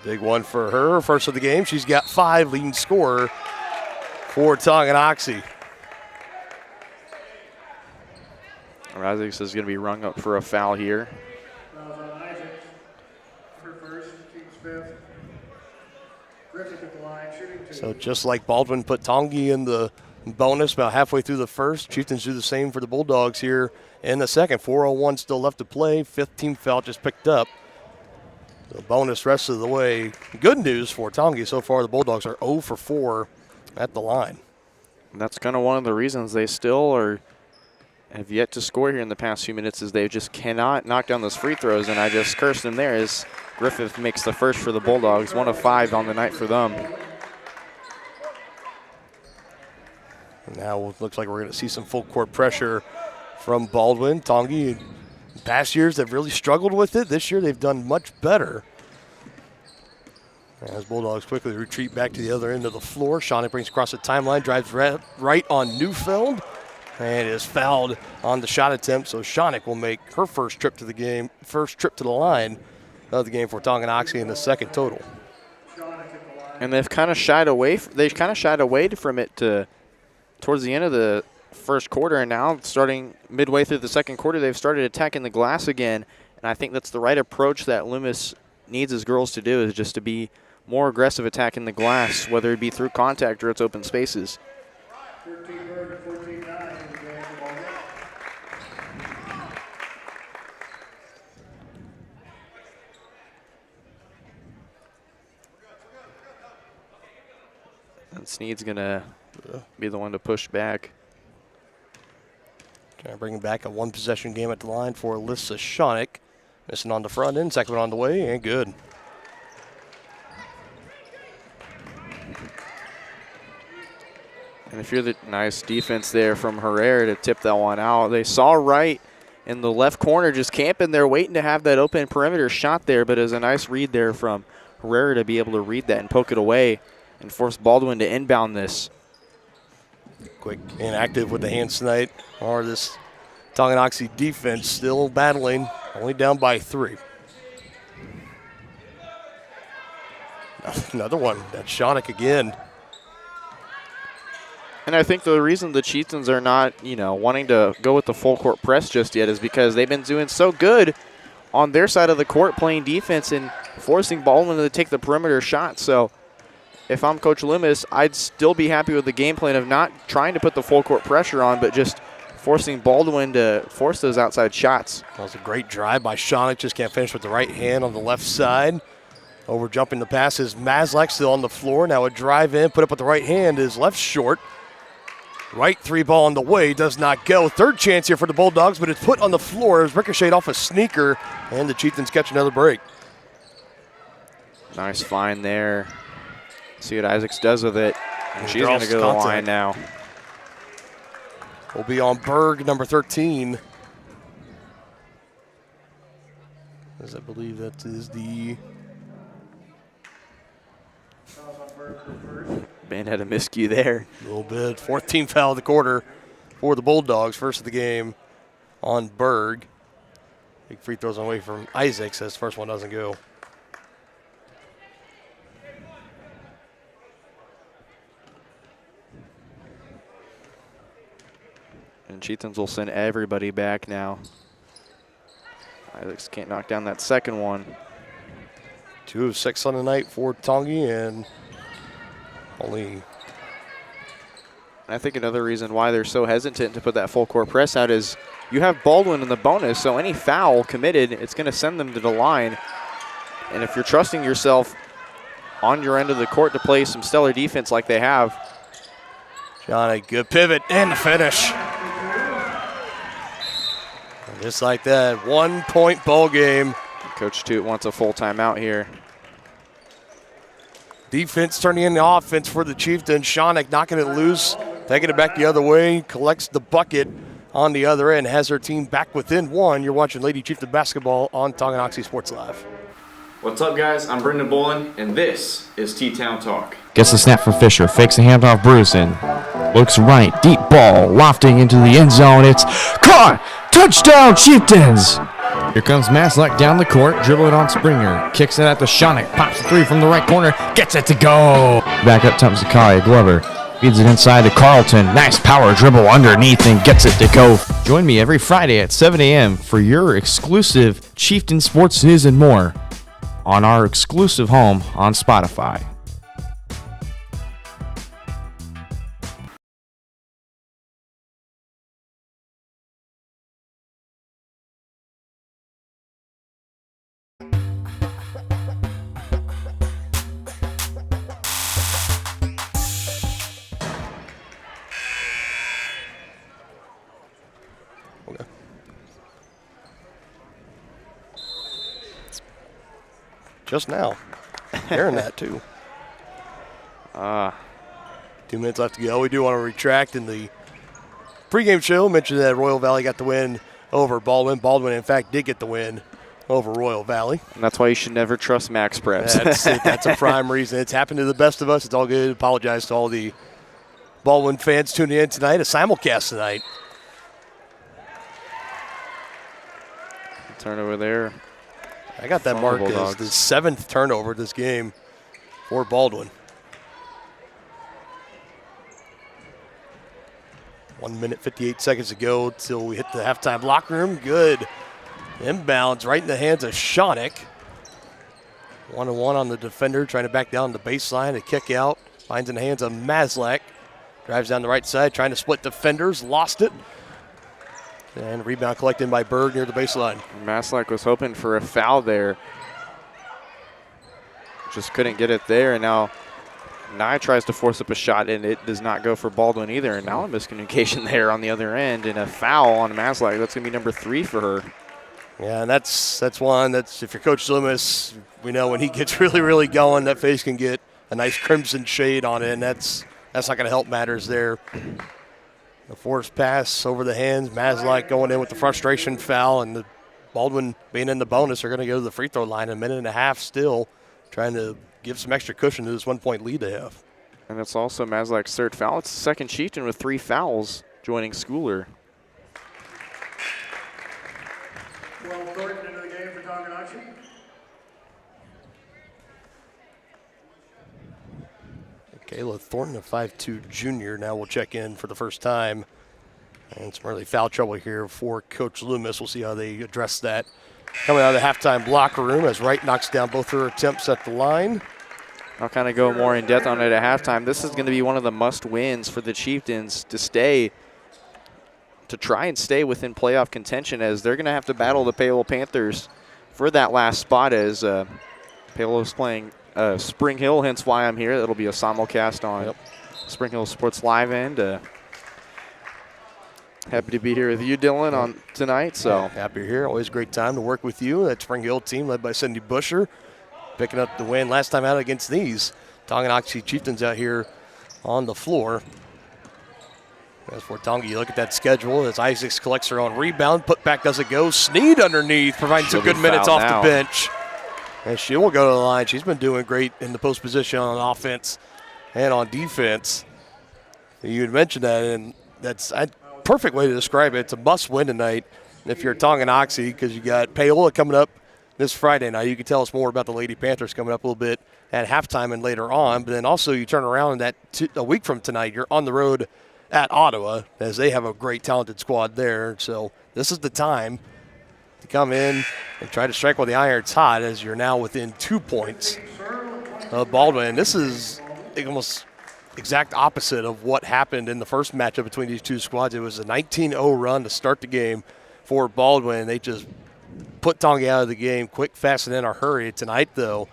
big one for her, first of the game. She's got 5, leading scorer for Tonganoxie. Isaacs is going to be rung up for a foul here. So just like Baldwin put Tongi in the bonus about halfway through the first, Chieftains do the same for the Bulldogs here in the second. 4:01 still left to play. 5th team foul just picked up. The bonus rest of the way. Good news for Tongi so far. The Bulldogs are 0 for 4 at the line. And that's kind of one of the reasons they still have yet to score here in the past few minutes, is they just cannot knock down those free throws. And I just cursed them there as Griffith makes the first for the Bulldogs, 1 of 5 on the night for them. Now it looks like we're going to see some full court pressure from Baldwin. Tongi, in past years, they've really struggled with it. This year they've done much better. As Bulldogs quickly retreat back to the other end of the floor. Shonick brings across the timeline, drives right on Newfield, and is fouled on the shot attempt. So Shonick will make her first trip to the line of the game for Tonganoxie in the second total. And they've kind of shied away. From it towards the end of the first quarter, and now starting midway through the second quarter, they've started attacking the glass again. And I think that's the right approach that Loomis needs his girls to do, is just to be more aggressive attacking the glass, whether it be through contact or its open spaces. And Sneed's going to be the one to push back. Trying to bring back a 1-possession game at the line for Alyssa Shonick. Missing on the front end, second one on the way, and good. And if you're the nice defense there from Herrera to tip that one out. They saw Wright in the left corner just camping there, waiting to have that open perimeter shot there, but it was a nice read there from Herrera to be able to read that and poke it away and force Baldwin to inbound this. Quick inactive with the hands tonight, or this Tonganoxie defense still battling, only down by 3. Another one, that's Shonick again. And I think the reason the Chieftains are not, wanting to go with the full court press just yet is because they've been doing so good on their side of the court playing defense and forcing Baldwin to take the perimeter shot. So if I'm Coach Loomis, I'd still be happy with the game plan of not trying to put the full court pressure on, but just forcing Baldwin to force those outside shots. That was a great drive by Shonick. Just can't finish with the right hand on the left side. Over jumping the pass is Mazlak, still on the floor. Now a drive in, put up with the right hand is left short. Right 3 ball on the way, does not go. Third chance here for the Bulldogs, but it's put on the floor. It's ricocheted off a sneaker, and the Chieftains catch another break. Nice find there. See what Isaacs does with it. She's going to go to the line now. Will be on Berg, number 13. As I believe that is the... Ben had a miscue there. A little bit. 4th team foul of the quarter for the Bulldogs. First of the game on Berg. Big free throws away from Isaacs as first one doesn't go. And Chieftains will send everybody back now. Isaacs can't knock down that second one. 2 of 6 on the night for Tongi, and only. I think another reason why they're so hesitant to put that full court press out is you have Baldwin in the bonus, so any foul committed, it's going to send them to the line. And if you're trusting yourself on your end of the court to play some stellar defense like they have. Johnny, good pivot and the finish. And just like that, 1-point ball game. Coach Toot wants a full timeout here. Defense turning into offense for the Chieftains. Shawnick knocking it loose, taking it back the other way, collects the bucket on the other end, has her team back within 1. You're watching Lady Chieftain basketball on Tonganoxie Sports Live. What's up, guys? I'm Brendan Bolin, and this is T-Town Talk. Gets the snap from Fisher, fakes the handoff Bruce, and looks right, deep ball, lofting into the end zone. It's caught! Touchdown, Chieftains! Here comes Maslak down the court, dribbling on Springer, kicks it at the Shawnick, pops the 3 from the right corner, gets it to go! Back up top to Zakai Glover, feeds it inside to Carlton, nice power dribble underneath and gets it to go. Join me every Friday at 7 a.m. for your exclusive Chieftain sports news and more on our exclusive home on Spotify. Just now. Hearing that, too. 2 minutes left to go. We do want to retract in the pregame show. Mentioned that Royal Valley got the win over Baldwin. Baldwin, in fact, did get the win over Royal Valley. And that's why you should never trust Max Preps. That's a prime reason. It's happened to the best of us. It's all good. Apologize to all the Baldwin fans tuning in tonight. A simulcast tonight. Turnover there. I got that mark as the 7th turnover this game for Baldwin. 1 minute, 58 seconds to go till we hit the halftime locker room. Good inbounds right in the hands of Shawnick. 1-on-1 on the defender, trying to back down the baseline. A kick out, finds in the hands of Maslak. Drives down the right side, trying to split defenders, lost it. And a rebound collected by Berg near the baseline. Maslak was hoping for a foul there. Just couldn't get it there, and now Nye tries to force up a shot, and it does not go for Baldwin either. And now a miscommunication there on the other end, and a foul on Maslak. That's going to be number 3 for her. Yeah, and that's one. That's if you're Coach Loomis, we know when he gets really, really going, that face can get a nice crimson shade on it, and that's not going to help matters there. The forced pass over the hands. Maslak going in with the frustration foul, and the Baldwin being in the bonus are going to go to the free throw line. A minute and a half still, trying to give some extra cushion to this 1-point lead they have. And that's also Maslak's 3rd foul. It's the second Chieftain with 3 fouls, joining Schooler. Well, Thornton into the game for Tonganoxie. Kayla Thornton, a 5'2 junior, now will check in for the first time. And some early foul trouble here for Coach Loomis. We'll see how they address that. Coming out of the halftime locker room as Wright knocks down both her attempts at the line. I'll kind of go more in depth on it at halftime. This is going to be one of the must-wins for the Chieftains to try and stay within playoff contention, as they're going to have to battle the Palo Panthers for that last spot, as Palo's playing Spring Hill, hence why I'm here. It'll be a simulcast on Spring Hill Sports Live end. Happy to be here with you, Dylan, on tonight. So happy you're here. Always a great time to work with you. That Spring Hill team led by Cindy Busher, picking up the win last time out against these Tonganoxie Chieftains out here on the floor. As for Tonga, you look at that schedule as Isaacs collects her own rebound. Put back doesn't go. Sneed underneath, providing some good minutes off the bench. And she will go to the line. She's been doing great in the post position on offense and on defense. You had mentioned that, and that's a perfect way to describe it. It's a must-win tonight if you're Tonganoxie, because you got Paola coming up this Friday night. You can tell us more about the Lady Panthers coming up a little bit at halftime and later on. But then also you turn around and a week from tonight, you're on the road at Ottawa, as they have a great talented squad there. So this is the time to come in and try to strike while the iron's hot, as you're now within 2 points of Baldwin. This is almost exact opposite of what happened in the first matchup between these two squads. It was a 19-0 run to start the game for Baldwin. They just put Tonga out of the game quick, fast, and in a hurry. Tonight, though,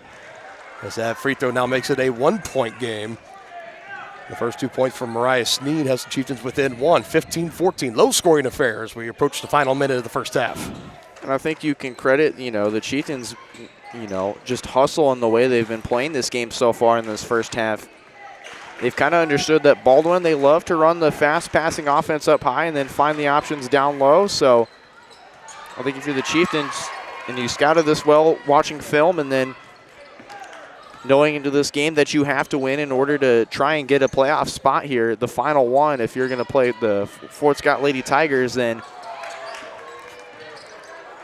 as that free throw now makes it a 1-point game. The first 2 points from Mariah Sneed has the Chieftains within 15-14. Low-scoring affair as we approach the final minute of the first half. And I think you can credit, the Chieftains, just hustle in the way they've been playing this game so far in this first half. They've kind of understood that Baldwin, they love to run the fast-passing offense up high and then find the options down low. So I think if you're the Chieftains and you scouted this well watching film and then knowing into this game that you have to win in order to try and get a playoff spot here, the final one, if you're going to play the Fort Scott Lady Tigers, then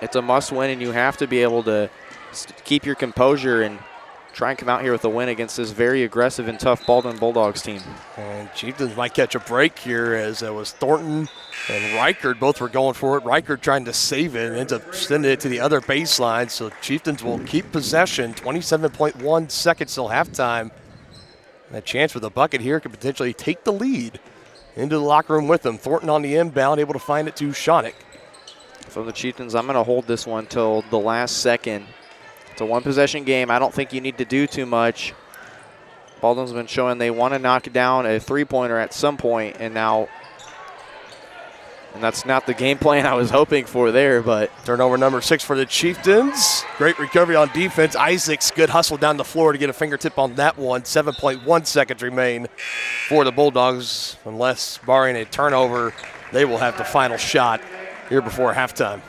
it's a must-win, and you have to be able to keep your composure and try and come out here with a win against this very aggressive and tough Baldwin Bulldogs team. And Chieftains might catch a break here, as it was Thornton and Reichert both were going for it. Reichert trying to save it and ends up sending it to the other baseline. So Chieftains will keep possession. 27.1 seconds till halftime. That chance for the bucket here could potentially take the lead into the locker room with them. Thornton on the inbound, able to find it to Shonick. From the Chieftains, I'm going to hold this one till the last second. It's a one-possession game. I don't think you need to do too much. Baldwin's been showing they want to knock down a three-pointer at some point, and that's not the game plan I was hoping for there, but. Turnover number 6 for the Chieftains. Great recovery on defense. Isaacs, good hustle down the floor to get a fingertip on that one. 7.1 seconds remain for the Bulldogs. Unless, barring a turnover, they will have the final shot here before halftime.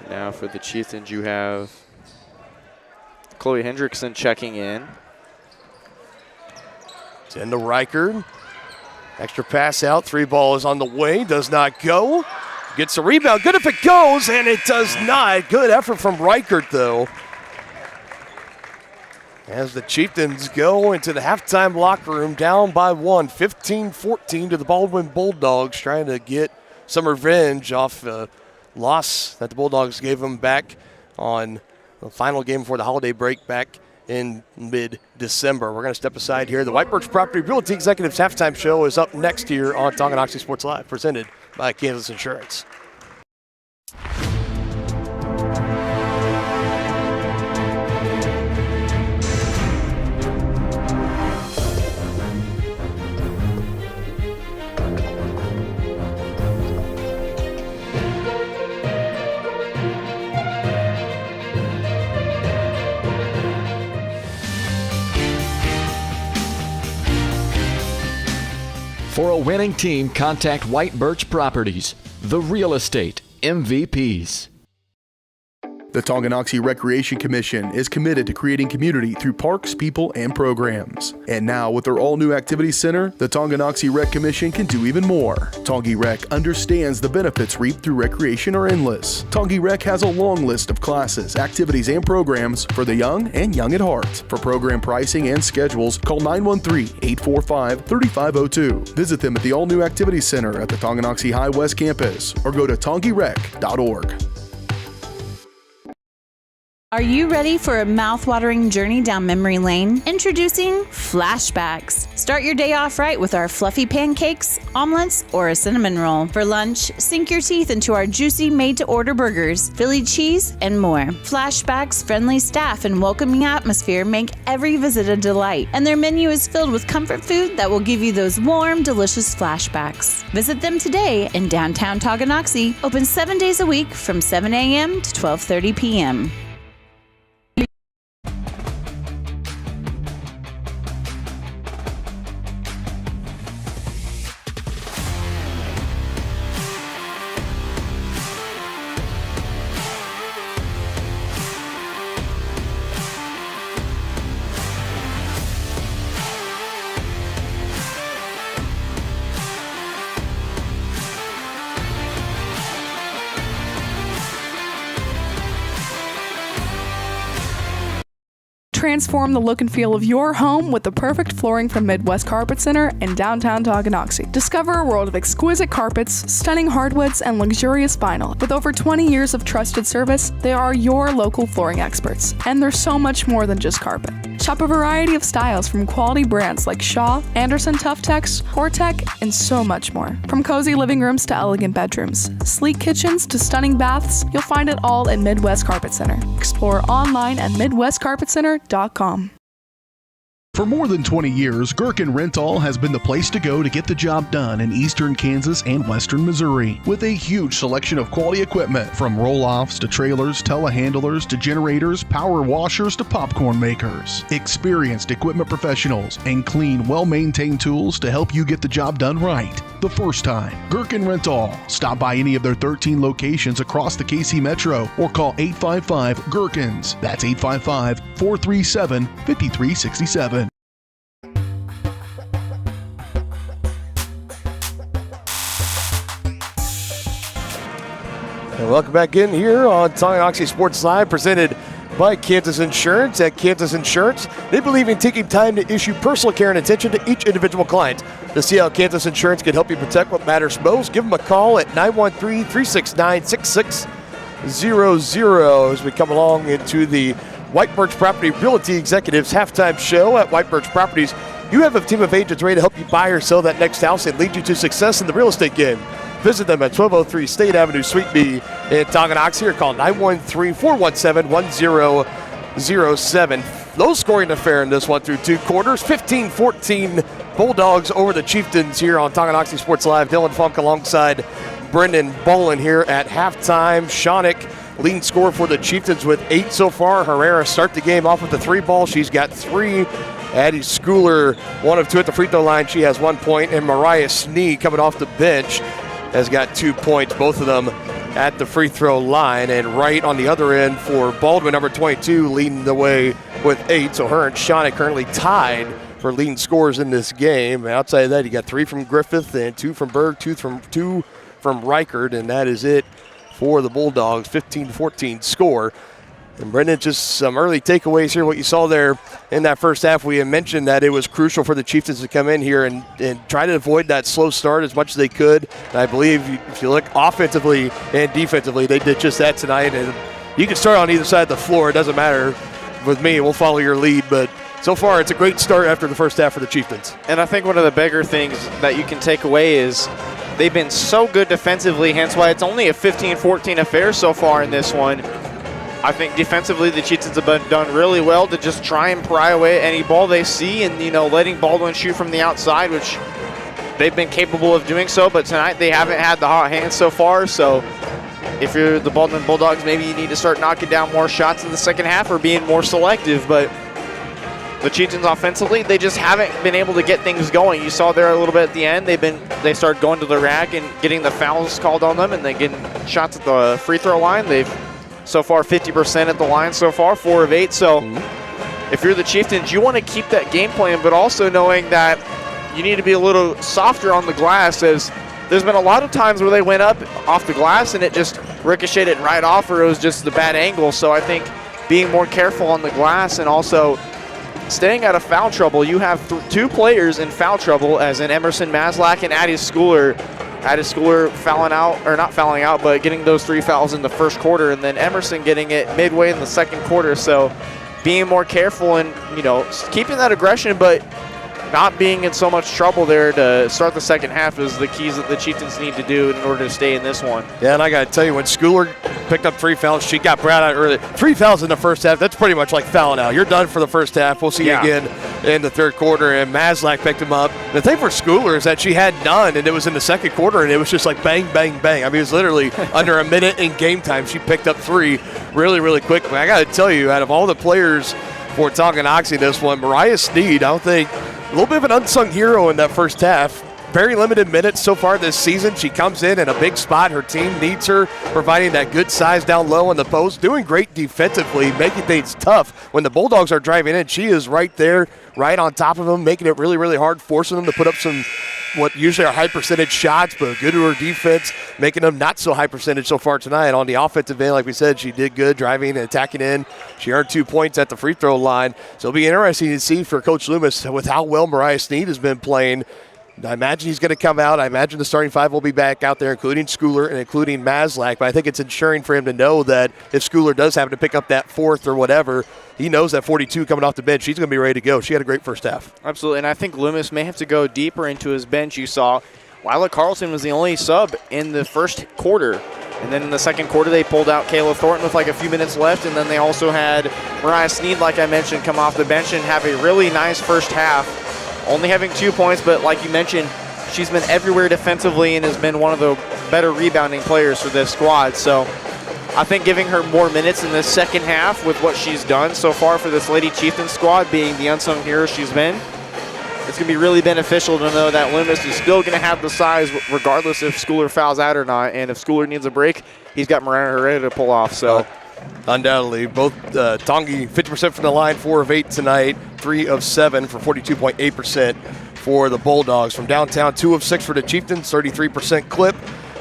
Now for the Chieftains, you have Chloe Hendrickson checking in. It's into Reichert. Extra pass out. 3 ball is on the way. Does not go. Gets a rebound. Good if it goes, and it does not. Good effort from Reichert, though. As the Chieftains go into the halftime locker room down by 1, 15-14 to the Baldwin Bulldogs, trying to get some revenge off a loss that the Bulldogs gave them back on the final game before the holiday break back in mid-December. We're going to step aside here. The White Birch Property Realty Executives halftime show is up next here on Tonganoxie Sports Live, presented by Kansas Insurance. For a winning team, contact White Birch Properties, the real estate MVPs. The Tonganoxie Recreation Commission is committed to creating community through parks, people, and programs. And now, with their all-new activity center, the Tonganoxie Rec Commission can do even more. Tongi Rec understands the benefits reaped through recreation are endless. Tongi Rec has a long list of classes, activities, and programs for the young and young at heart. For program pricing and schedules, call 913-845-3502. Visit them at the all-new activity center at the Tonganoxie High West Campus or go to tongirec.org. Are you ready for a mouth-watering journey down memory lane? Introducing Flashbacks. Start your day off right with our fluffy pancakes, omelets, or a cinnamon roll. For lunch, sink your teeth into our juicy made-to-order burgers, Philly cheese, and more. Flashbacks' friendly staff and welcoming atmosphere make every visit a delight, and their menu is filled with comfort food that will give you those warm, delicious flashbacks. Visit them today in downtown Tonganoxie, open 7 days a week from 7 a.m. to 12:30 p.m. Transform the look and feel of your home with the perfect flooring from Midwest Carpet Center in downtown Tonganoxie. Discover a world of exquisite carpets, stunning hardwoods, and luxurious vinyl. With over 20 years of trusted service, they are your local flooring experts. And they're so much more than just carpet. Shop a variety of styles from quality brands like Shaw, Anderson Tuftex, Hortec, and so much more. From cozy living rooms to elegant bedrooms, sleek kitchens to stunning baths, you'll find it all at Midwest Carpet Center. Explore online at MidwestCarpetCenter.com. For more than 20 years, Gherkin Rental has been the place to go to get the job done in eastern Kansas and western Missouri. With a huge selection of quality equipment, from roll-offs to trailers, telehandlers to generators, power washers to popcorn makers. Experienced equipment professionals and clean, well-maintained tools to help you get the job done right the first time. Gherkin Rental. Stop by any of their 13 locations across the KC Metro or call 855-GHERKINS. That's 855-437-5367. And welcome back in here on Tonganoxie Sports Live, presented by Kansas Insurance. At Kansas Insurance, they believe in taking time to issue personal care and attention to each individual client. To see how Kansas Insurance can help you protect what matters most, give them a call at 913-369-6600 as we come along into the White Birch Property Realty Executives halftime show. At White Birch Properties, you have a team of agents ready to help you buy or sell that next house and lead you to success in the real estate game. Visit them at 1203 State Avenue, Suite B in Tonganoxie, or call 913-417-1007. Low scoring affair in this one through two quarters. 15-14 Bulldogs over the Chieftains here on Tonganoxie Sports Live. Dylan Funk alongside Brendan Bolin here at halftime. Shawnick leading scorer for the Chieftains with 8 so far. Herrera start the game off with the 3 ball. She's got 3. Addie Schooler, 1 of 2 at the free throw line. She has 1 point. And Mariah Snee coming off the bench has got 2 points, both of them at the free throw line. And right on the other end for Baldwin, number 22, leading the way with 8. So her and Shawnee currently tied for leading scorers in this game. And outside of that, you got 3 from Griffith and 2 from Berg, 2 from Reichert, and that is it for the Bulldogs. 15-14 score. And Brendan, just some early takeaways here. What you saw there in that first half, we had mentioned that it was crucial for the Chieftains to come in here and try to avoid that slow start as much as they could. And I believe if you look offensively and defensively, they did just that tonight. And you can start on either side of the floor. It doesn't matter with me. We'll follow your lead. But so far, it's a great start after the first half for the Chieftains. And I think one of the bigger things that you can take away is they've been so good defensively, hence why it's only a 15-14 affair so far in this one. I think defensively the Chieftains have been done really well to just try and pry away any ball they see and, letting Baldwin shoot from the outside, which they've been capable of doing so, but tonight they haven't had the hot hands so far. So if you're the Baldwin Bulldogs, maybe you need to start knocking down more shots in the second half or being more selective. But the Chieftains offensively, they just haven't been able to get things going. You saw there a little bit at the end, they started going to the rack and getting the fouls called on them and then getting shots at the free throw line. They've so far 50% at the line so far, 4 of 8. So if you're the Chieftains, you want to keep that game plan, but also knowing that you need to be a little softer on the glass, as there's been a lot of times where they went up off the glass and it just ricocheted right off, or it was just the bad angle. So I think being more careful on the glass and also staying out of foul trouble. You have 2 players in foul trouble, as in Emerson Maslak and Addie Schooler. Addie Schooler fouling out, or not fouling out, but getting those 3 fouls in the first quarter, and then Emerson getting it midway in the second quarter. So being more careful and, keeping that aggression, but not being in so much trouble there to start the second half is the keys that the Chieftains need to do in order to stay in this one. Yeah, and I got to tell you, when Schooler picked up 3 fouls, she got brought out early. 3 fouls in the first half, that's pretty much like fouling out. You're done for the first half. We'll see you again in the third quarter, and Maslak picked him up. The thing for Schooler is that she had none, and it was in the second quarter, and it was just like bang, bang, bang. I mean, it was literally under a minute in game time. She picked up 3 really, really quickly. I got to tell you, out of all the players for Tonganoxie this one, Mariah Sneed, I don't think, a little bit of an unsung hero in that first half. Very limited minutes so far this season. She comes in a big spot. Her team needs her, providing that good size down low on the post, doing great defensively, making things tough. When the Bulldogs are driving in, she is right there, right on top of them, making it really, really hard, forcing them to put up some what usually are high percentage shots, but good to her defense, making them not so high percentage so far tonight. On the offensive end, like we said, she did good driving and attacking in. She earned 2 points at the free throw line. So it'll be interesting to see for Coach Loomis with how well Mariah Sneed has been playing. I imagine he's going to come out. I imagine the starting five will be back out there, including Schooler and including Maslak. But I think it's ensuring for him to know that if Schooler does happen to pick up that fourth or whatever, he knows that 42 coming off the bench, she's going to be ready to go. She had a great first half. Absolutely, and I think Loomis may have to go deeper into his bench. You saw Lila Carlson was the only sub in the first quarter. And then in the second quarter, they pulled out Kayla Thornton with like a few minutes left. And then they also had Mariah Sneed, like I mentioned, come off the bench and have a really nice first half. Only having 2 points, but like you mentioned, she's been everywhere defensively and has been one of the better rebounding players for this squad. So I think giving her more minutes in the second half with what she's done so far for this Lady Chieftains squad, being the unsung hero she's been, it's going to be really beneficial to know that Loomis is still going to have the size regardless if Schooler fouls out or not. And if Schooler needs a break, he's got Mariah Herrera to pull off. So. Undoubtedly, both Tongi 50% from the line, 4 of 8 tonight, 3 of 7 for 42.8% for the Bulldogs. From downtown, 2 of 6 for the Chieftains, 33% clip.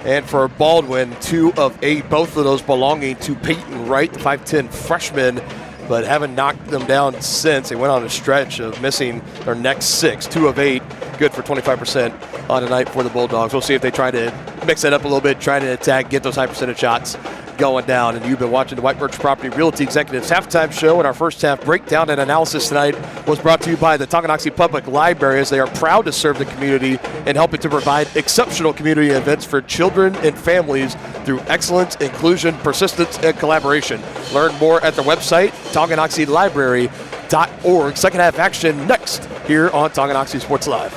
And for Baldwin, 2 of 8, both of those belonging to Peyton Wright, the 5'10 freshman, but haven't knocked them down since. They went on a stretch of missing their next 6, 2 of 8, good for 25% on the night for the Bulldogs. We'll see if they try to mix it up a little bit, try to attack, get those high percentage shots going down. And you've been watching the White Birch Property Realty Executives halftime show, and our first half breakdown and analysis tonight was brought to you by the Tonganoxie Public Library, as they are proud to serve the community and helping to provide exceptional community events for children and families through excellence, inclusion, persistence, and collaboration. Learn more at their website, TonganoxieLibrary.org. Second half action next here on Tonganoxie Sports Live.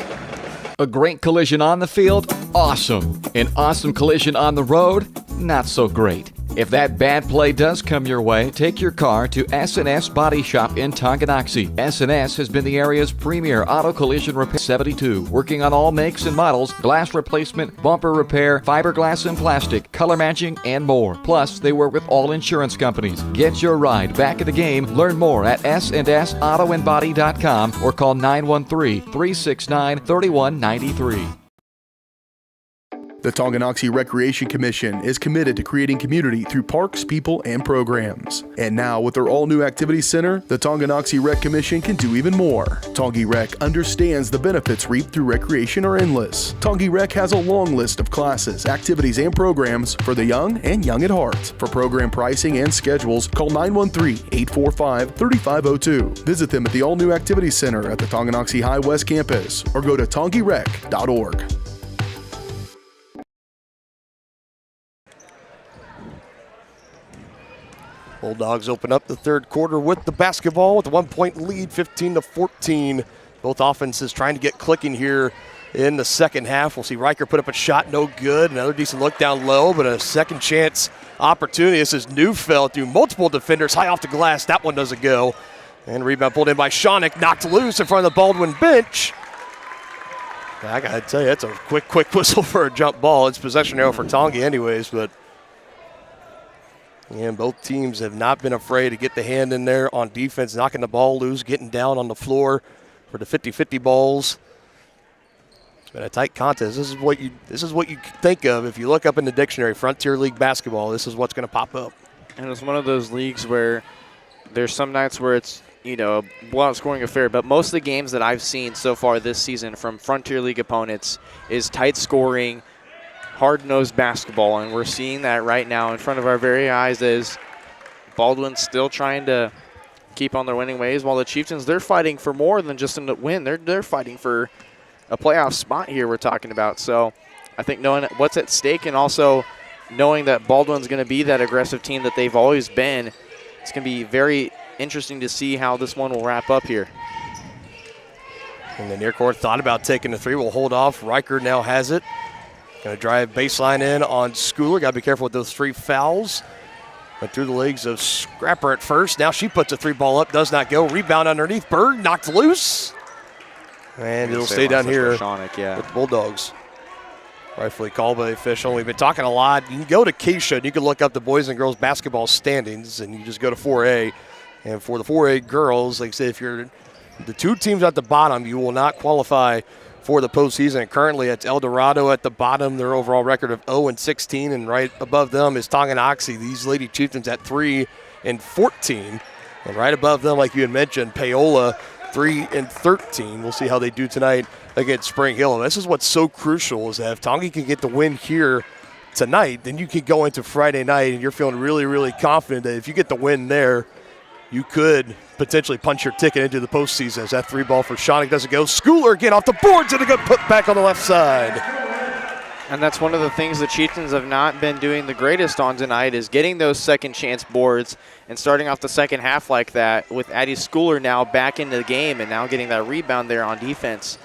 A great collision on the field? Awesome. An awesome collision on the road? Not so great. If that bad play does come your way, take your car to S&S Body Shop in Tonganoxie. S&S has been the area's premier auto collision repair 72, working on all makes and models, glass replacement, bumper repair, fiberglass and plastic, color matching, and more. Plus, they work with all insurance companies. Get your ride back in the game. Learn more at snsautoandbody.com or call 913-369-3193. The Tonganoxie Recreation Commission is committed to creating community through parks, people, and programs. And now, with their all-new activity center, the Tonganoxie Rec Commission can do even more. Tongi Rec understands the benefits reaped through recreation are endless. Tongi Rec has a long list of classes, activities, and programs for the young and young at heart. For program pricing and schedules, call 913-845-3502. Visit them at the all-new activity center at the Tonganoxie High West Campus or go to tongirec.org. Bulldogs open up the third quarter with the basketball with a 1-point lead, 15-14. Both offenses trying to get clicking here in the second half. We'll see Riker put up a shot, no good. Another decent look down low, but a second chance opportunity. This is Neufeld through multiple defenders, high off the glass. That one doesn't go. And rebound pulled in by Shawnick, knocked loose in front of the Baldwin bench. I got to tell you, that's a quick whistle for a jump ball. It's possession arrow for Tongi anyways, but and both teams have not been afraid to get the hand in there on defense, knocking the ball loose, getting down on the floor for the 50-50 balls. It's been a tight contest. This is what you think of if you look up in the dictionary, Frontier League basketball. This is what's going to pop up. And it's one of those leagues where there's some nights where it's, a blowout scoring affair, but most of the games that I've seen so far this season from Frontier League opponents is tight scoring, hard-nosed basketball, and we're seeing that right now in front of our very eyes as Baldwin's still trying to keep on their winning ways, while the Chieftains, they're fighting for more than just a win. They're fighting for a playoff spot here we're talking about. So I think knowing what's at stake and also knowing that Baldwin's going to be that aggressive team that they've always been, it's going to be very interesting to see how this one will wrap up here. And the near court thought about taking the three. Will hold off. Riker now has it. Going to drive baseline in on Schooler. Got to be careful with those 3 fouls. Went through the legs of Scrapper at first. Now she puts a 3 ball up. Does not go. Rebound underneath. Berg knocked loose. And it'll stay down here with the Bulldogs. Rightfully called by the official. We've been talking a lot. You can go to Keisha and you can look up the boys and girls basketball standings, and you just go to 4A. And for the 4A girls, like I said, if you're the 2 teams at the bottom, you will not qualify for the postseason. Currently, it's El Dorado at the bottom, their overall record of 0-16, and right above them is Tonganoxie. These Lady Chieftains at 3-14, and right above them, like you had mentioned, Paola 3-13. We'll see how they do tonight against Spring Hill. And this is what's so crucial, is that if Tongi can get the win here tonight, then you could go into Friday night and you're feeling really, really confident that if you get the win there, you could potentially punch your ticket into the postseason. As that 3 ball for Shawnick doesn't go. Schooler again off the boards and a good put back on the left side. And that's one of the things the Chieftains have not been doing the greatest on tonight, is getting those second chance boards and starting off the second half like that, with Addie Schooler now back into the game and now getting that rebound there on defense.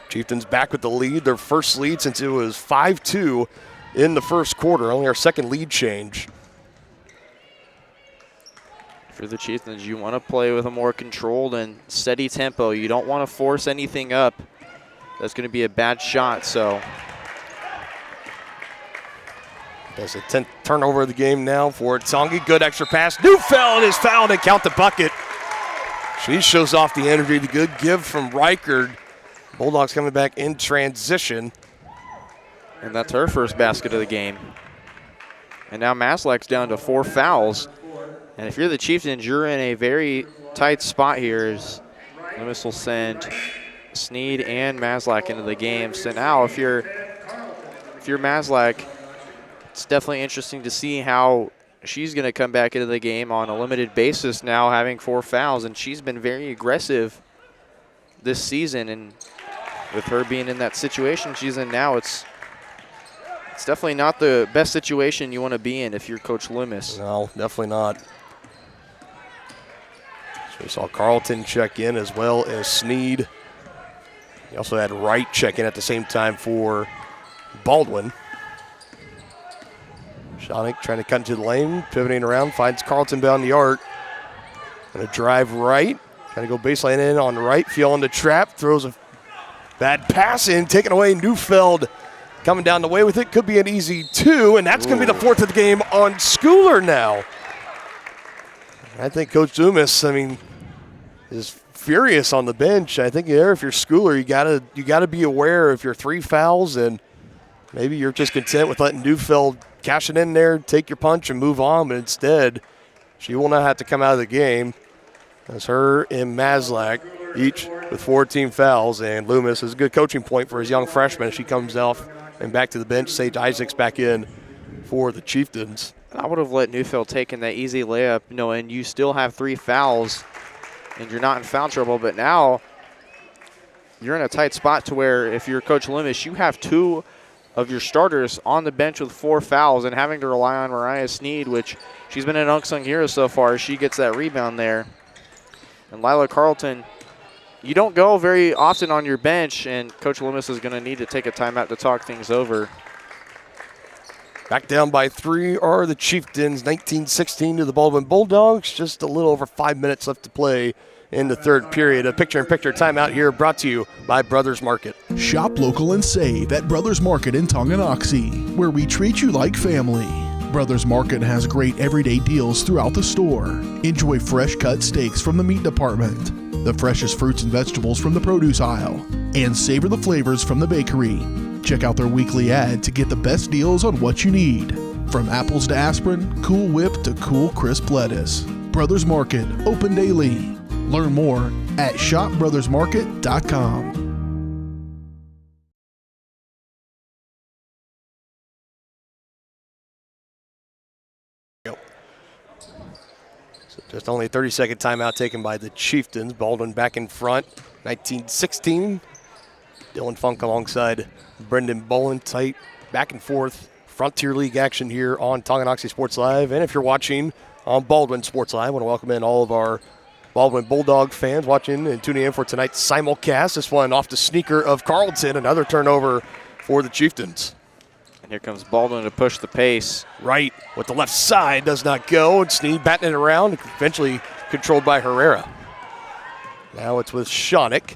Chieftains back with the lead, their first lead since it was 5-2 in the first quarter, only our second lead change. For the Chieftains, you want to play with a more controlled and steady tempo. You don't want to force anything up. That's going to be a bad shot, so. That's the 10th turnover of the game now for Tongi. Good extra pass. Neufeld is fouled and count the bucket. She shows off the energy. The good give from Reichard. Bulldogs coming back in transition. And that's her first basket of the game. And now Maslak's down to 4 fouls. And if you're the Chieftains, you're in a very tight spot here. Loomis will send Sneed and Maslak into the game. So now if you're Maslak, it's definitely interesting to see how she's going to come back into the game on a limited basis now, having 4 fouls. And she's been very aggressive this season. And with her being in that situation she's in now, it's definitely not the best situation you want to be in if you're Coach Loomis. No, definitely not. So we saw Carlton check in as well as Sneed. He also had Wright check in at the same time for Baldwin. Shawnick trying to cut into the lane, pivoting around, finds Carlton down the arc. Going to drive right, trying to go baseline in on right, feeling the trap, throws a bad pass in, taken away. Neufeld coming down the way with it. Could be an easy 2, and that's going to be the 4th of the game on Schooler now. I think Coach Loomis, is furious on the bench. I think there, if you're Schooler, you gotta be aware if you're 3 fouls, and maybe you're just content with letting Neufeld cash it in there, take your punch, and move on. But instead, she will not have to come out of the game. That's her and Maslak, each with 14 fouls, and Loomis is a good coaching point for his young freshman. She comes off and back to the bench. Sage Isaacs back in for the Chieftains. I would have let Neufeld take in that easy layup, knowing you still have 3 fouls and you're not in foul trouble. But now you're in a tight spot to where if you're Coach Loomis, you have 2 of your starters on the bench with 4 fouls and having to rely on Mariah Sneed, which she's been an unsung hero so far. She gets that rebound there. And Lila Carlton, you don't go very often on your bench, and Coach Loomis is going to need to take a timeout to talk things over. Back down by 3 are the Chieftains, 19-16 to the Baldwin Bulldogs. Just a little over 5 minutes left to play in the third period. A picture-in-picture timeout here brought to you by Brothers Market. Shop local and save at Brothers Market in Tonganoxie, where we treat you like family. Brothers Market has great everyday deals throughout the store. Enjoy fresh cut steaks from the meat department, the freshest fruits and vegetables from the produce aisle, and savor the flavors from the bakery. Check out their weekly ad to get the best deals on what you need. From apples to aspirin, Cool Whip to cool crisp lettuce. Brothers Market, open daily. Learn more at shopbrothersmarket.com. Just only a 30-second timeout taken by the Chieftains. Baldwin back in front, 19-16. Dylan Funk alongside Brendan Bolin, tight back and forth. Frontier League action here on Tonganoxie Sports Live. And if you're watching on Baldwin Sports Live, I want to welcome in all of our Baldwin Bulldog fans watching and tuning in for tonight's simulcast. This one off the sneaker of Carlton. Another turnover for the Chieftains. And here comes Baldwin to push the pace. Right with the left side, does not go. And Sneed batting it around, eventually controlled by Herrera. Now it's with Shawnick.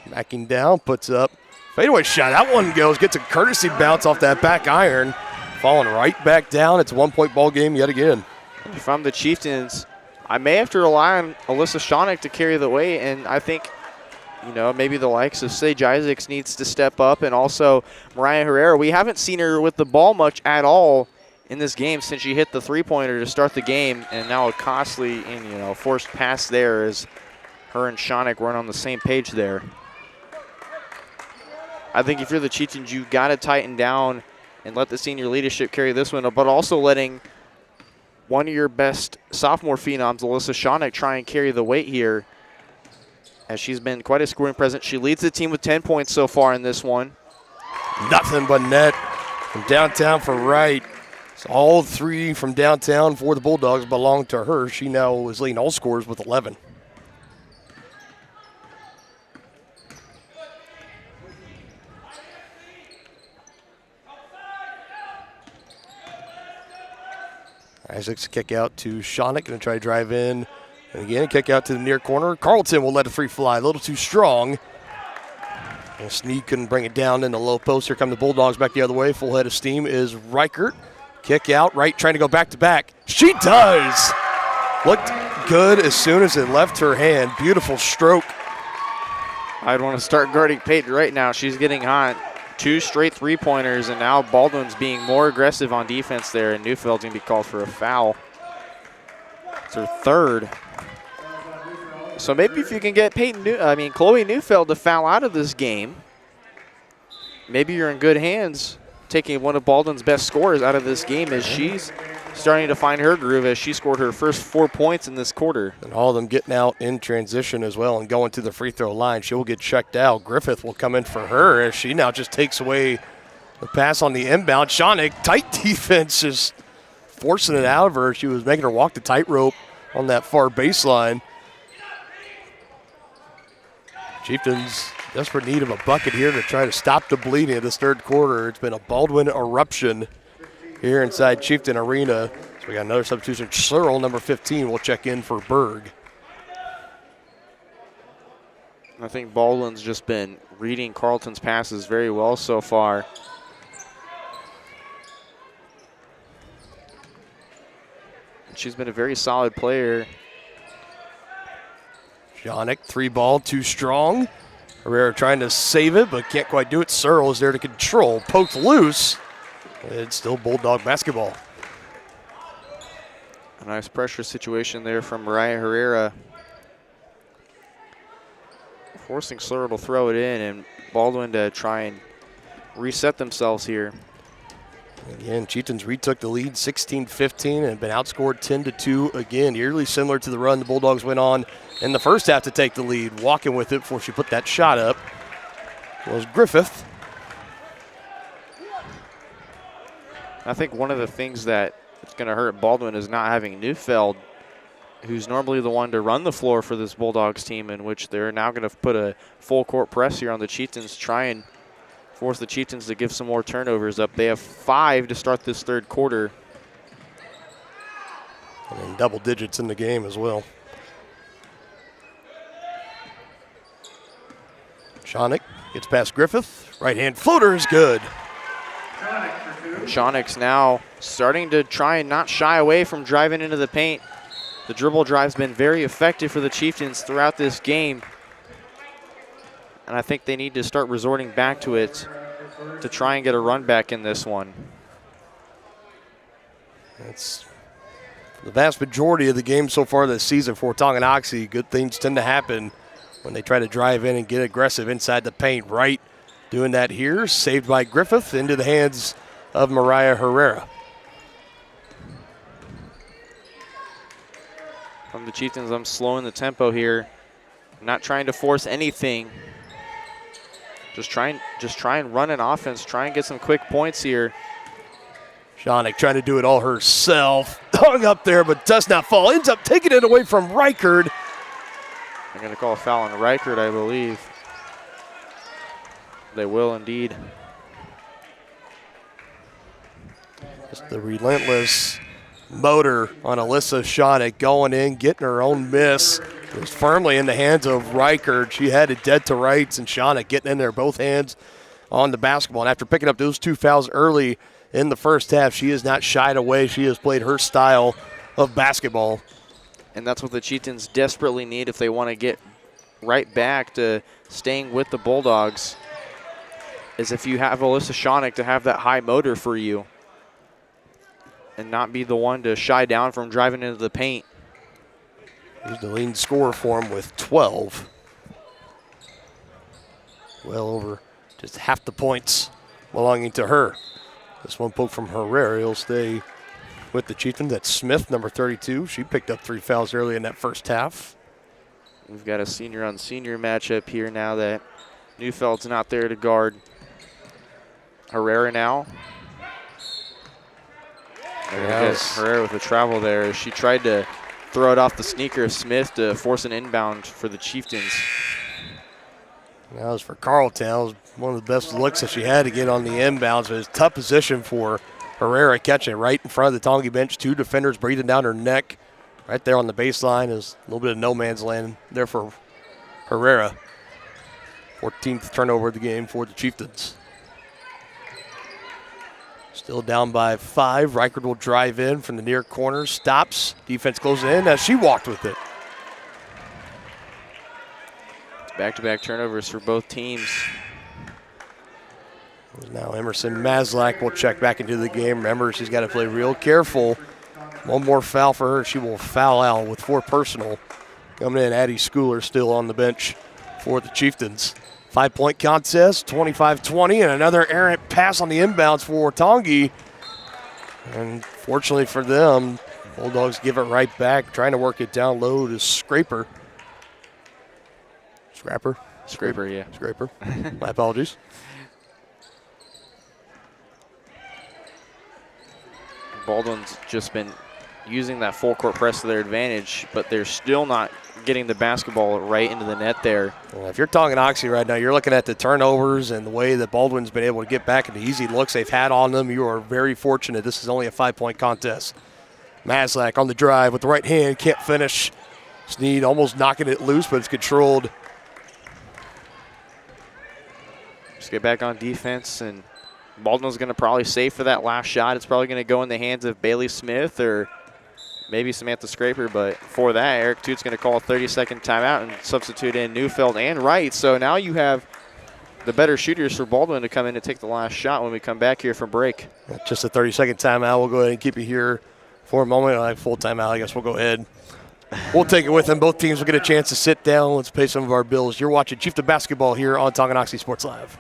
Backing down, puts up fadeaway shot. That one goes, gets a courtesy bounce off that back iron. Falling right back down. It's a 1-point ball game yet again. If I'm the Chieftains, I may have to rely on Alyssa Shawnick to carry the weight, and I think You know, maybe the likes of Sage Isaacs needs to step up, and also Mariah Herrera. We haven't seen her with the ball much at all in this game since she hit the three-pointer to start the game, and now a costly and, forced pass there as her and Shonik weren't on the same page there. I think if you're the Chieftains, you've got to tighten down and let the senior leadership carry this one, but also letting one of your best sophomore phenoms, Alyssa Shonik, try and carry the weight here, as she's been quite a scoring presence. She leads the team with 10 points so far in this one. Nothing but net from downtown for Wright. So all three from downtown for the Bulldogs belong to her. She now is leading all scorers with 11. Isaacs kick out to Shonik, going to try to drive in. And again, kick out to the near corner. Carlton will let a free fly, a little too strong. And Sneed couldn't bring it down in the low post. Here come the Bulldogs back the other way. Full head of steam is Reichert. Kick out, Wright trying to go back to back. She does! Looked good as soon as it left her hand. Beautiful stroke. I'd want to start guarding Peyton right now. She's getting hot. 2 straight three-pointers, and now Baldwin's being more aggressive on defense there, and Neufeld's going to be called for a foul. It's her third. So maybe if you can get Chloe Neufeld to foul out of this game, maybe you're in good hands taking one of Baldwin's best scorers out of this game, as she's starting to find her groove as she scored her first 4 points in this quarter. And all of them getting out in transition as well and going to the free throw line. She will get checked out. Griffith will come in for her as she now just takes away the pass on the inbound. Shonik, tight defense, is forcing it out of her. She was making her walk the tightrope on that far baseline. Chieftains desperate need of a bucket here to try to stop the bleeding of this third quarter. It's been a Baldwin eruption here inside Chieftain Arena. So we got another substitution. Searle, number 15, will check in for Berg. I think Baldwin's just been reading Carlton's passes very well so far. She's been a very solid player. Shonik, 3-ball, too strong. Herrera trying to save it, but can't quite do it. Searle is there to control. Poked loose. It's still Bulldog basketball. A nice pressure situation there from Mariah Herrera. Forcing Searle to throw it in, and Baldwin to try and reset themselves here. Again, Chieftains retook the lead 16-15 and have been outscored 10-2 again. Eerily similar to the run the Bulldogs went on in the first half to take the lead. Walking with it before she put that shot up was Griffith. I think one of the things that is going to hurt Baldwin is not having Neufeld, who's normally the one to run the floor for this Bulldogs team, in which they're now going to put a full court press here on the Chieftains, try and force the Chieftains to give some more turnovers up. They have 5 to start this third quarter. And in double digits in the game as well. Shonik gets past Griffith. Right hand floater is good. Shonik's now starting to try and not shy away from driving into the paint. The dribble drive's been very effective for the Chieftains throughout this game. And I think they need to start resorting back to it to try and get a run back in this one. That's the vast majority of the game so far this season for Tonganoxie. Good things tend to happen when they try to drive in and get aggressive inside the paint. Right doing that here, saved by Griffith into the hands of Mariah Herrera. From the Chieftains, I'm slowing the tempo here. Not trying to force anything. Just try and run an offense. Try and get some quick points here. Shonik trying to do it all herself. Hung up there, but does not fall. Ends up taking it away from Reichert. They're going to call a foul on Reichert, I believe. They will indeed. Just the relentless motor on Alyssa Shonik going in, getting her own miss. It was firmly in the hands of Reichert. She had it dead to rights, and Shonik getting in there, both hands on the basketball. And after picking up those 2 fouls early in the first half, she has not shied away. She has played her style of basketball. And that's what the Chieftains desperately need if they want to get right back to staying with the Bulldogs is if you have Alyssa Shonick to have that high motor for you and not be the one to shy down from driving into the paint. He's the leading scorer for him with 12. Well over just half the points belonging to her. This one poke from Herrera. He'll stay with the Chieftains. That's Smith, number 32. She picked up 3 fouls early in that first half. We've got a senior-on-senior matchup here now that Neufeld's not there to guard Herrera now. Yes. Herrera with the travel there. She tried to throw it off the sneaker of Smith to force an inbound for the Chieftains. That was for Carlton. That was one of the best looks that she had to get on the inbounds. But it's a tough position for Herrera, catching it right in front of the Tongi bench. 2 defenders breathing down her neck. Right there on the baseline is a little bit of no man's land there for Herrera. 14th turnover of the game for the Chieftains. Still down by 5. Reichert will drive in from the near corner. Stops. Defense closes in as she walked with it. Back-to-back turnovers for both teams. Now Emerson Maslak will check back into the game. Remember, she's got to play real careful. One more foul for her. She will foul out with 4 personal. Coming in, Addie Schooler still on the bench for the Chieftains. 5-point contest, 25-20, and another errant pass on the inbounds for Tongi. And fortunately for them, Bulldogs give it right back, trying to work it down low to Scraper. Scraper, yeah. Scraper. My apologies. Baldwin's just been using that full court press to their advantage, but they're still not getting the basketball right into the net there. Well, if you're Tonganoxie right now, you're looking at the turnovers and the way that Baldwin's been able to get back and the easy looks they've had on them. You are very fortunate. This is only a 5-point contest. Maslak on the drive with the right hand, can't finish. Sneed almost knocking it loose, but it's controlled. Just get back on defense, and Baldwin's going to probably save for that last shot. It's probably going to go in the hands of Bailey Smith or maybe Samantha Scraper, but for that, Eric Toots going to call a 30-second timeout and substitute in Neufeld and Wright. So now you have the better shooters for Baldwin to come in and take the last shot when we come back here from break. Just a 30-second timeout. We'll go ahead and keep you here for a moment. Like full timeout, I guess we'll go ahead. We'll take it with them. Both teams will get a chance to sit down. Let's pay some of our bills. You're watching Chieftain Basketball here on Tonganoxie Sports Live.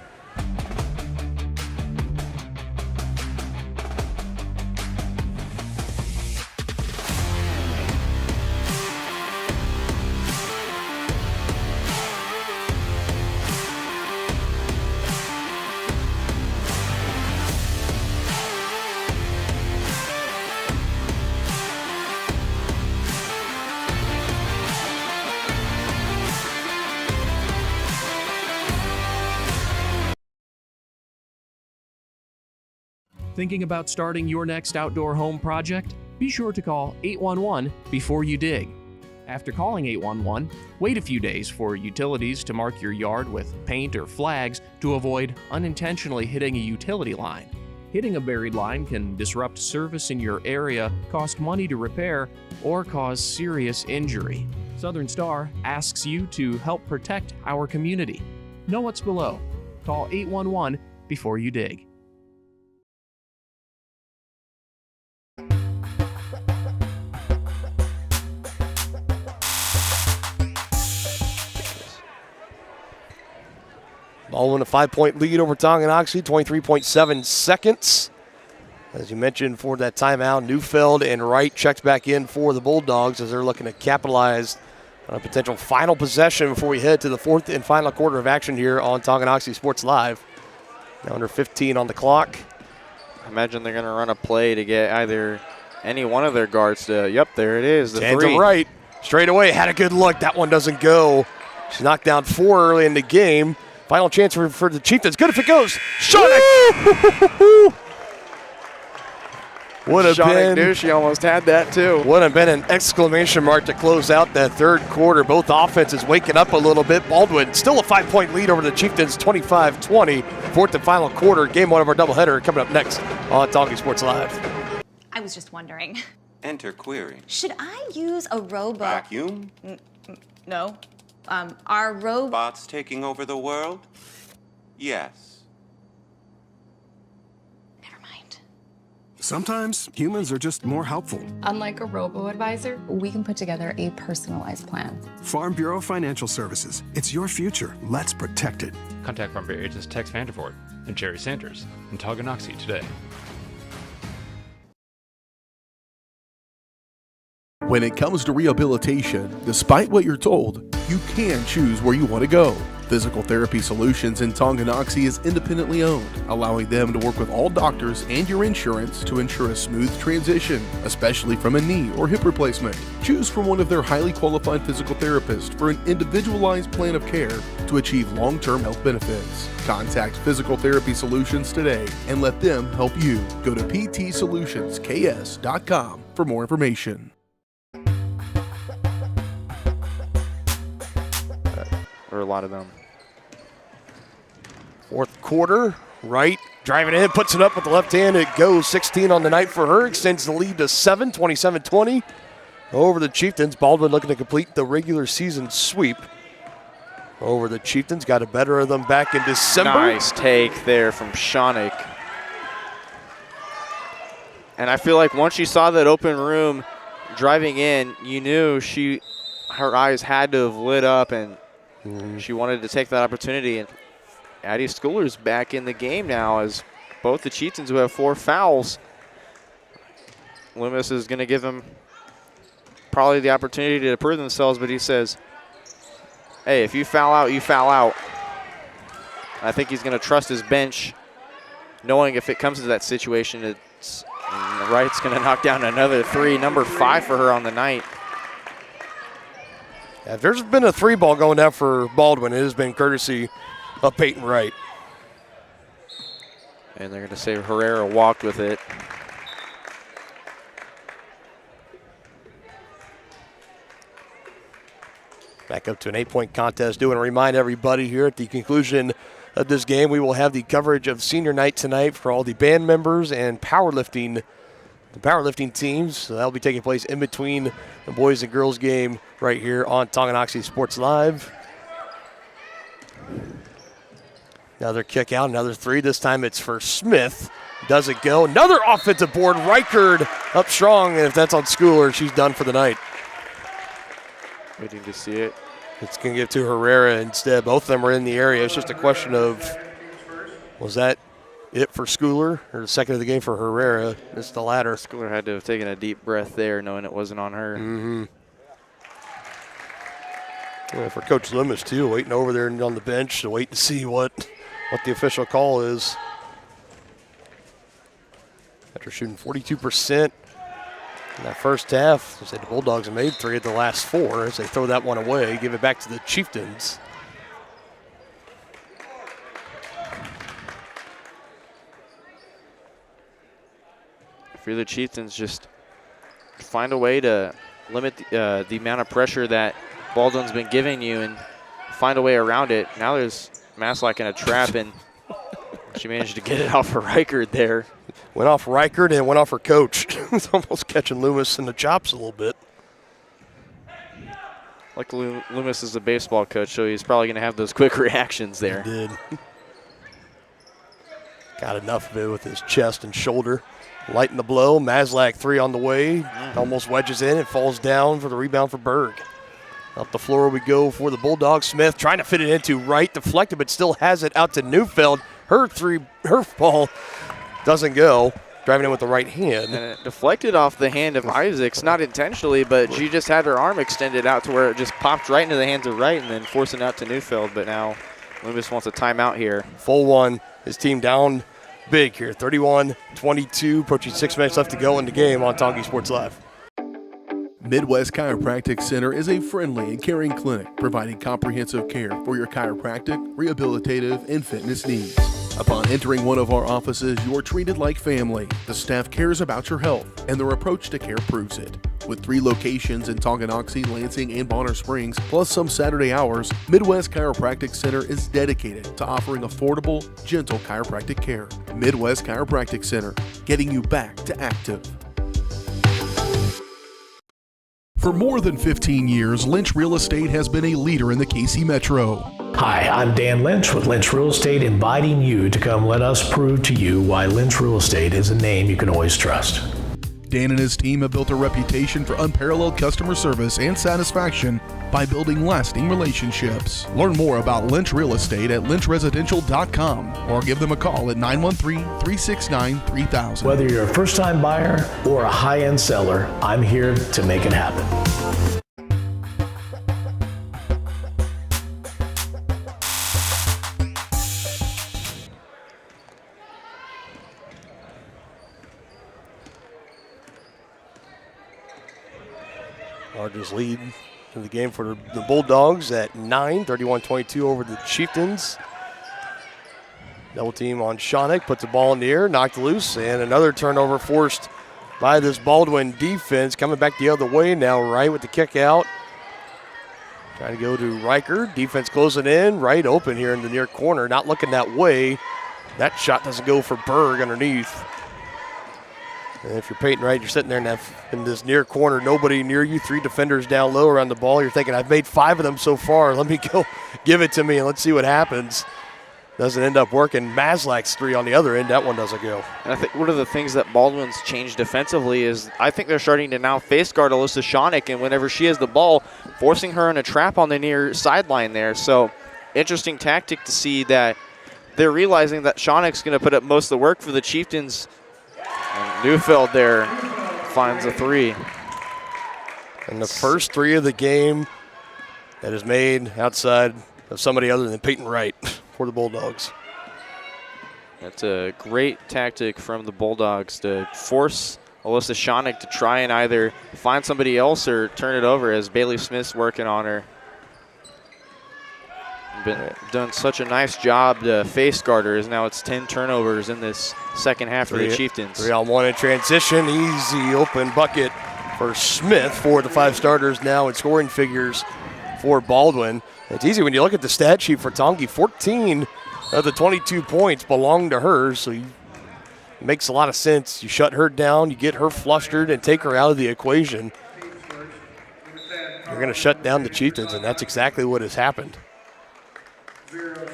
Thinking about starting your next outdoor home project? Be sure to call 811 before you dig. After calling 811, wait a few days for utilities to mark your yard with paint or flags to avoid unintentionally hitting a utility line. Hitting a buried line can disrupt service in your area, cost money to repair, or cause serious injury. Southern Star asks you to help protect our community. Know what's below. Call 811 before you dig. Baldwin a 5-point lead over Tonganoxie, 23.7 seconds. As you mentioned, for that timeout, Neufeld and Wright checked back in for the Bulldogs as they're looking to capitalize on a potential final possession before we head to the 4th and final quarter of action here on Tonganoxie Sports Live. Now under 15 on the clock. I imagine they're going to run a play to get either any one of their guards to, yep, there it is, the 3. To Wright, straight away, had a good look. That one doesn't go. She knocked down 4 early in the game. Final chance for the Chieftains. Good if it goes. Shonick! Would have been. Knew she almost had that too. Would have been an exclamation mark to close out that third quarter. Both offenses waking up a little bit. Baldwin still a 5-point lead over the Chieftains, 25-20. 4th and final quarter. Game 1 of our doubleheader coming up next on Tongi Sports Live. I was just wondering. Enter query. Should I use a robot? Vacuum? No. Our robots taking over the world? Yes. Sometimes humans are just more helpful. Unlike a robo-advisor, we can put together a personalized plan. Farm Bureau Financial Services. It's your future. Let's protect it. Contact Farm Bureau agents Tex Vandervoort and Jerry Sanders in Tonganoxie today. When it comes to rehabilitation, despite what you're told, you can choose where you want to go. Physical Therapy Solutions in Tonganoxie is independently owned, allowing them to work with all doctors and your insurance to ensure a smooth transition, especially from a knee or hip replacement. Choose from one of their highly qualified physical therapists for an individualized plan of care to achieve long-term health benefits. Contact Physical Therapy Solutions today and let them help you. Go to ptsolutionsks.com for more information. Or a lot of them. Fourth quarter, Wright driving in, puts it up with the left hand. It goes 16 on the night for her, extends the lead to 7, 27-20. Over the Chieftains, Baldwin looking to complete the regular season sweep. Over the Chieftains, got a better of them back in December. Nice take there from Shonik. And I feel like once she saw that open room driving in, you knew her eyes had to have lit up, and she wanted to take that opportunity. And Addie Schooler's back in the game now, as both the Chieftains, who have 4 fouls, Loomis is going to give them probably the opportunity to prove themselves, but he says, hey, if you foul out, you foul out. I think he's going to trust his bench, knowing if it comes to that situation, Wright's going to knock down another 3, number 5 for her on the night. Yeah, if there's been a 3 ball going down for Baldwin, it has been courtesy of Peyton Wright. And they're going to say Herrera walked with it. Back up to an 8-point contest. Do want to remind everybody here at the conclusion of this game, we will have the coverage of senior night tonight for all the band members and powerlifting teams. So that'll be taking place in between the boys and girls game right here on Tonganoxie Sports Live. Another kick out, another 3. This time it's for Smith. Does it go? Another offensive board. Reichard up strong, and if that's on Schooler, she's done for the night. Waiting to see it. It's going to give to Herrera instead. Both of them are in the area. It's just a question of, was that it for Schooler or the second of the game for Herrera? It's the latter. Schooler had to have taken a deep breath there, knowing it wasn't on her. Mm-hmm. Yeah, for Coach Loomis, too, waiting over there on the bench to wait to see what the official call is. After shooting 42% in that first half, the Bulldogs have made 3 of the last 4 as they throw that one away, give it back to the Chieftains. If you're the Chieftains, just find a way to limit the amount of pressure that Baldwin's been giving you and find a way around it. Now there's Maslack in a trap, and she managed to get it off of Reichard there. Went off Reichard and went off her coach. It's almost catching Loomis in the chops a little bit. Like Loomis is a baseball coach, so he's probably going to have those quick reactions there. He did. Got enough of it with his chest and shoulder. Lighten the blow. Maslack 3 on the way. Almost wedges in. It falls down for the rebound for Berg. Up the floor we go for the Bulldogs. Smith trying to fit it into Wright. Deflected, but still has it out to Neufeld. Her ball doesn't go. Driving in with the right hand. And it deflected off the hand of Isaacs, not intentionally, but she just had her arm extended out to where it just popped right into the hands of Wright and then forcing it out to Neufeld. But now Loomis wants a timeout here. Full one. His team down big here. 31-22, approaching 6 minutes left to go in the game on Tongi Sports Live. Midwest Chiropractic Center is a friendly and caring clinic providing comprehensive care for your chiropractic, rehabilitative, and fitness needs. Upon entering one of our offices, you are treated like family. The staff cares about your health, and their approach to care proves it. With 3 locations in Tonganoxie, Lansing, and Bonner Springs, plus some Saturday hours, Midwest Chiropractic Center is dedicated to offering affordable, gentle chiropractic care. Midwest Chiropractic Center, getting you back to active. For more than 15 years, Lynch Real Estate has been a leader in the KC Metro. Hi, I'm Dan Lynch with Lynch Real Estate, inviting you to come let us prove to you why Lynch Real Estate is a name you can always trust. Dan and his team have built a reputation for unparalleled customer service and satisfaction by building lasting relationships. Learn more about Lynch Real Estate at lynchresidential.com or give them a call at 913-369-3000. Whether you're a first-time buyer or a high-end seller, I'm here to make it happen. Largest lead in the game for the Bulldogs at 9, 31-22 over the Chieftains. Double team on Shawnick, puts the ball in the air, knocked loose, and another turnover forced by this Baldwin defense. Coming back the other way now, Wright with the kick out. Trying to go to Riker, defense closing in, Wright open here in the near corner, not looking that way. That shot doesn't go for Berg underneath. And if you're Peyton Wright, you're sitting there in this near corner, nobody near you, 3 defenders down low around the ball. You're thinking, I've made 5 of them so far. Let me go, give it to me, and let's see what happens. Doesn't end up working. Maslak's 3 on the other end. That one doesn't go. And I think one of the things that Baldwin's changed defensively is I think they're starting to now face guard Alyssa Shawnick, and whenever she has the ball, forcing her in a trap on the near sideline there. So interesting tactic to see that they're realizing that Shawnick's going to put up most of the work for the Chieftains. And Neufeld there finds a 3. And the first 3 of the game that is made outside of somebody other than Peyton Wright for the Bulldogs. That's a great tactic from the Bulldogs to force Alyssa Shawnick to try and either find somebody else or turn it over as Bailey Smith's working on her. Done such a nice job to face guard her, as now it's 10 turnovers in this second half for the Chieftains. 3-on-1 in transition, easy open bucket for Smith. 4 of the 5 starters now in scoring figures for Baldwin. It's easy when you look at the stat sheet for Tongi. 14 of the 22 points belong to her, so it makes a lot of sense. You shut her down, you get her flustered, and take her out of the equation. You're going to shut down the Chieftains, and that's exactly what has happened.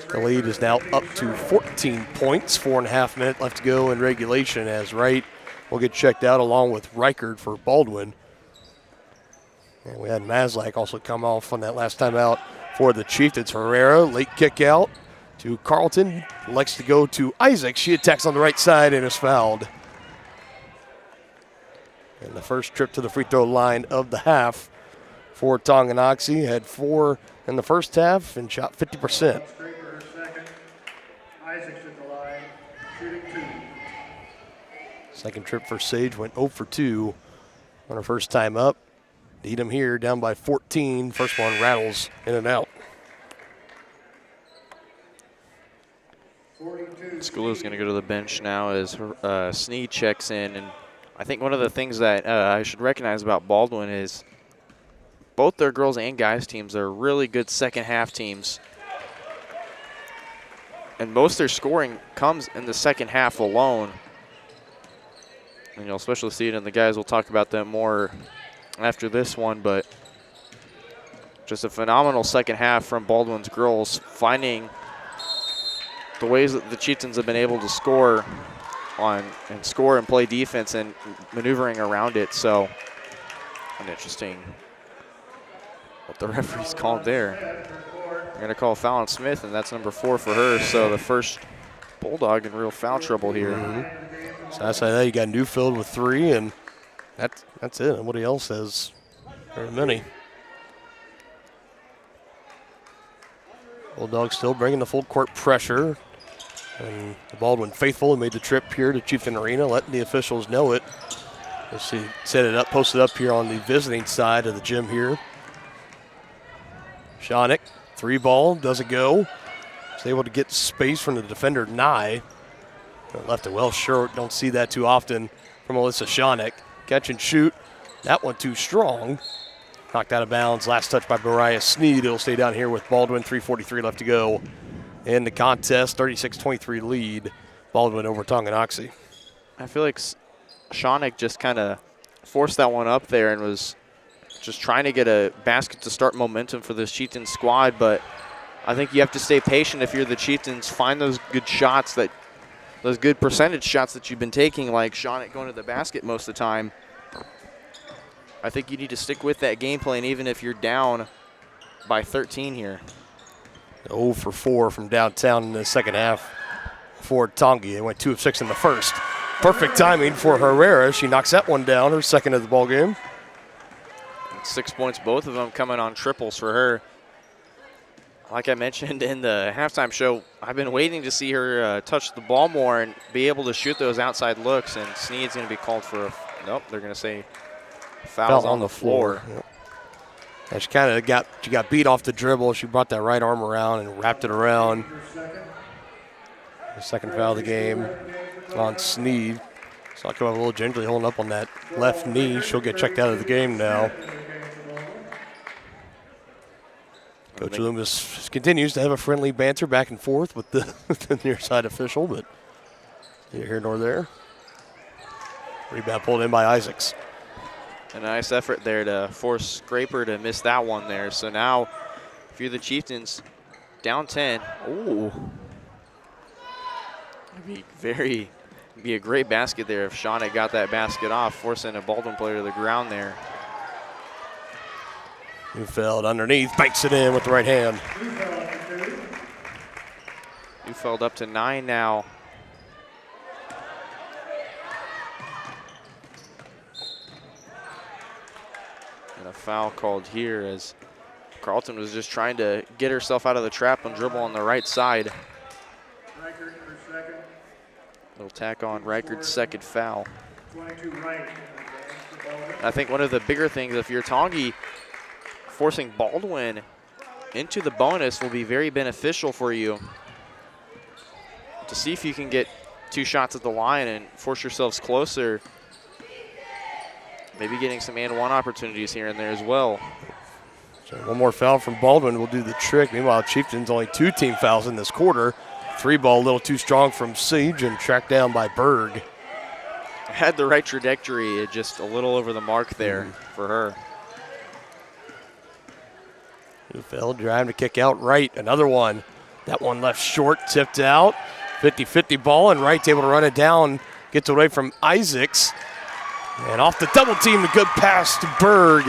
The lead is now up to 14 points, 4.5 minutes left to go in regulation as Wright will get checked out along with Reichard for Baldwin. And we had Maslak also come off on that last time out for the Chieftains. Herrera, late kick out to Carlton, likes to go to Isaac. She attacks on the right side and is fouled. And the first trip to the free throw line of the half for Tonganoxie. Had 4 in the first half and shot 50%. Second trip for Sage went 0 for 2 on her first time up. Needham here down by 14. First one rattles in and out. Skulu's going to go to the bench now as Sneed checks in. And I think one of the things that I should recognize about Baldwin is both their girls and guys teams are really good second half teams. And most of their scoring comes in the second half alone. And you'll especially see it in the guys. We'll talk about them more after this one, but just a phenomenal second half from Baldwin's girls, finding the ways that the Chieftains have been able to score and play defense and maneuvering around it. So an interesting what the referee's called there. They're going to call foul on Smith, and that's number 4 for her. So the first Bulldog in real foul trouble here. Mm-hmm. So outside that, you got Neufeld with 3, and that's it. Nobody else has very many. Bulldogs still bringing the full court pressure. And Baldwin faithful made the trip here to Chieftain Arena, letting the officials know it. Let's see, set it up, posted up here on the visiting side of the gym here. Shawnick, 3 ball, doesn't go. He's able to get space from the defender, Nye. Left it well short, don't see that too often from Alyssa Shawnick. Catch and shoot, that one too strong. Knocked out of bounds, last touch by Mariah Sneed. It'll stay down here with Baldwin, 3:43 left to go in the contest, 36-23 lead. Baldwin over Tonganoxie. I feel like Shawnick just kind of forced that one up there and was just trying to get a basket to start momentum for this Chieftains squad, but I think you have to stay patient if you're the Chieftains. Find those good shots, those good percentage shots that you've been taking, like Shawnick going to the basket most of the time. I think you need to stick with that game plan even if you're down by 13 here. 0 for 4 from downtown in the second half for Tongi. They went 2 of 6 in the first. Perfect timing for Herrera. She knocks that one down, her second of the ball game. 6 points, both of them coming on triples for her. Like I mentioned in the halftime show, I've been waiting to see her touch the ball more and be able to shoot those outside looks, and Sneed's going to be called for nope, they're going to say fouls on the floor. Yep. And she kind of got beat off the dribble. She brought that right arm around and wrapped it around. The second foul of the game on Sneed. So I'll come up a little gingerly holding up on that left knee. She'll get checked out of the game now. Coach Loomis continues to have a friendly banter back and forth with the near side official, but neither here nor there. Rebound pulled in by Isaacs. A nice effort there to force Scraper to miss that one there. So now, if you're the Chieftains, down 10. Ooh. It'd be a great basket there if Shawnick got that basket off, forcing a Baldwin player to the ground there. Neufeld underneath, banks it in with the right hand. Neufeld up to 9 now. And a foul called here as Carlton was just trying to get herself out of the trap and dribble on the right side. Little tack on Reichard's second foul. I think one of the bigger things, if you're Tongi, forcing Baldwin into the bonus will be very beneficial for you to see if you can get 2 shots at the line and force yourselves closer. Maybe getting some and one opportunities here and there as well. So one more foul from Baldwin will do the trick. Meanwhile, Chieftains only 2 team fouls in this quarter. 3 ball a little too strong from Siege and tracked down by Berg. Had the right trajectory, just a little over the mark there for her. Neufeld driving to kick out right. Another one. That one left short, tipped out. 50-50 ball, and Wright's able to run it down. Gets away from Isaacs. And off the double team, a good pass to Berg.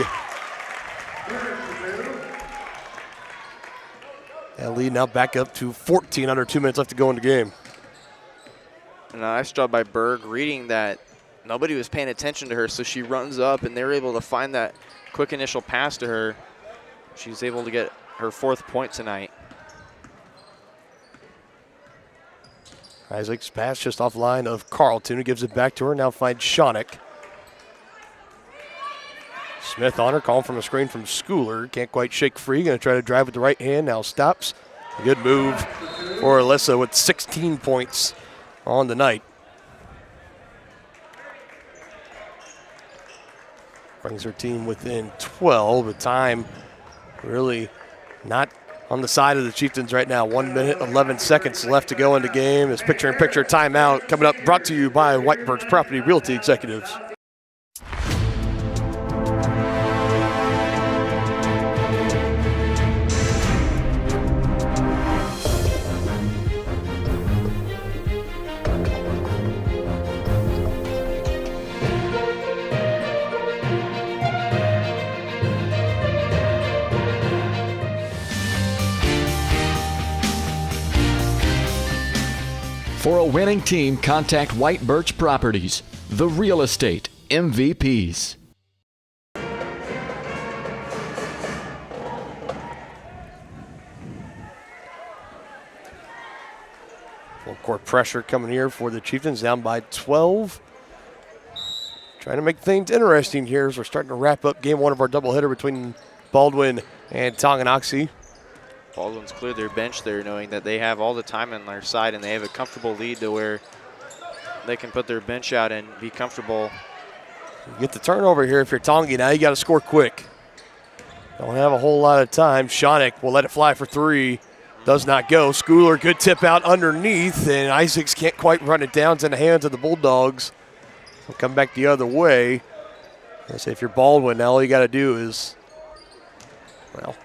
That lead now back up to 14, under 2 minutes left to go in the game. And a nice job by Berg reading that nobody was paying attention to her, so she runs up and they're able to find that quick initial pass to her. She's able to get her 4th point tonight. Isaacs pass just offline of Carlton, who gives it back to her. Now finds Shawnick. Smith on her, calling from a screen from Schooler. Can't quite shake free. Going to try to drive with the right hand. Now stops. A good move for Alyssa with 16 points on the night. Brings her team within 12. But time really not on the side of the Chieftains right now. 1 minute, 11 seconds left to go in the game. This picture-in-picture timeout coming up, brought to you by White Birch Property Realty Executives. For a winning team, contact White Birch Properties, the real estate MVPs. Full court pressure coming here for the Chieftains, down by 12. Trying to make things interesting here as we're starting to wrap up game 1 of our doubleheader between Baldwin and Tonganoxie. Baldwin's cleared their bench there, knowing that they have all the time on their side and they have a comfortable lead to where they can put their bench out and be comfortable. You get the turnover here if you're Tongi. Now you got to score quick. Don't have a whole lot of time. Shawnick will let it fly for 3. Does not go. Schooler, good tip out underneath, and Isaacs can't quite run it down. It's in the hands of the Bulldogs. We'll come back the other way. I say if you're Baldwin, now all you got to do is, well,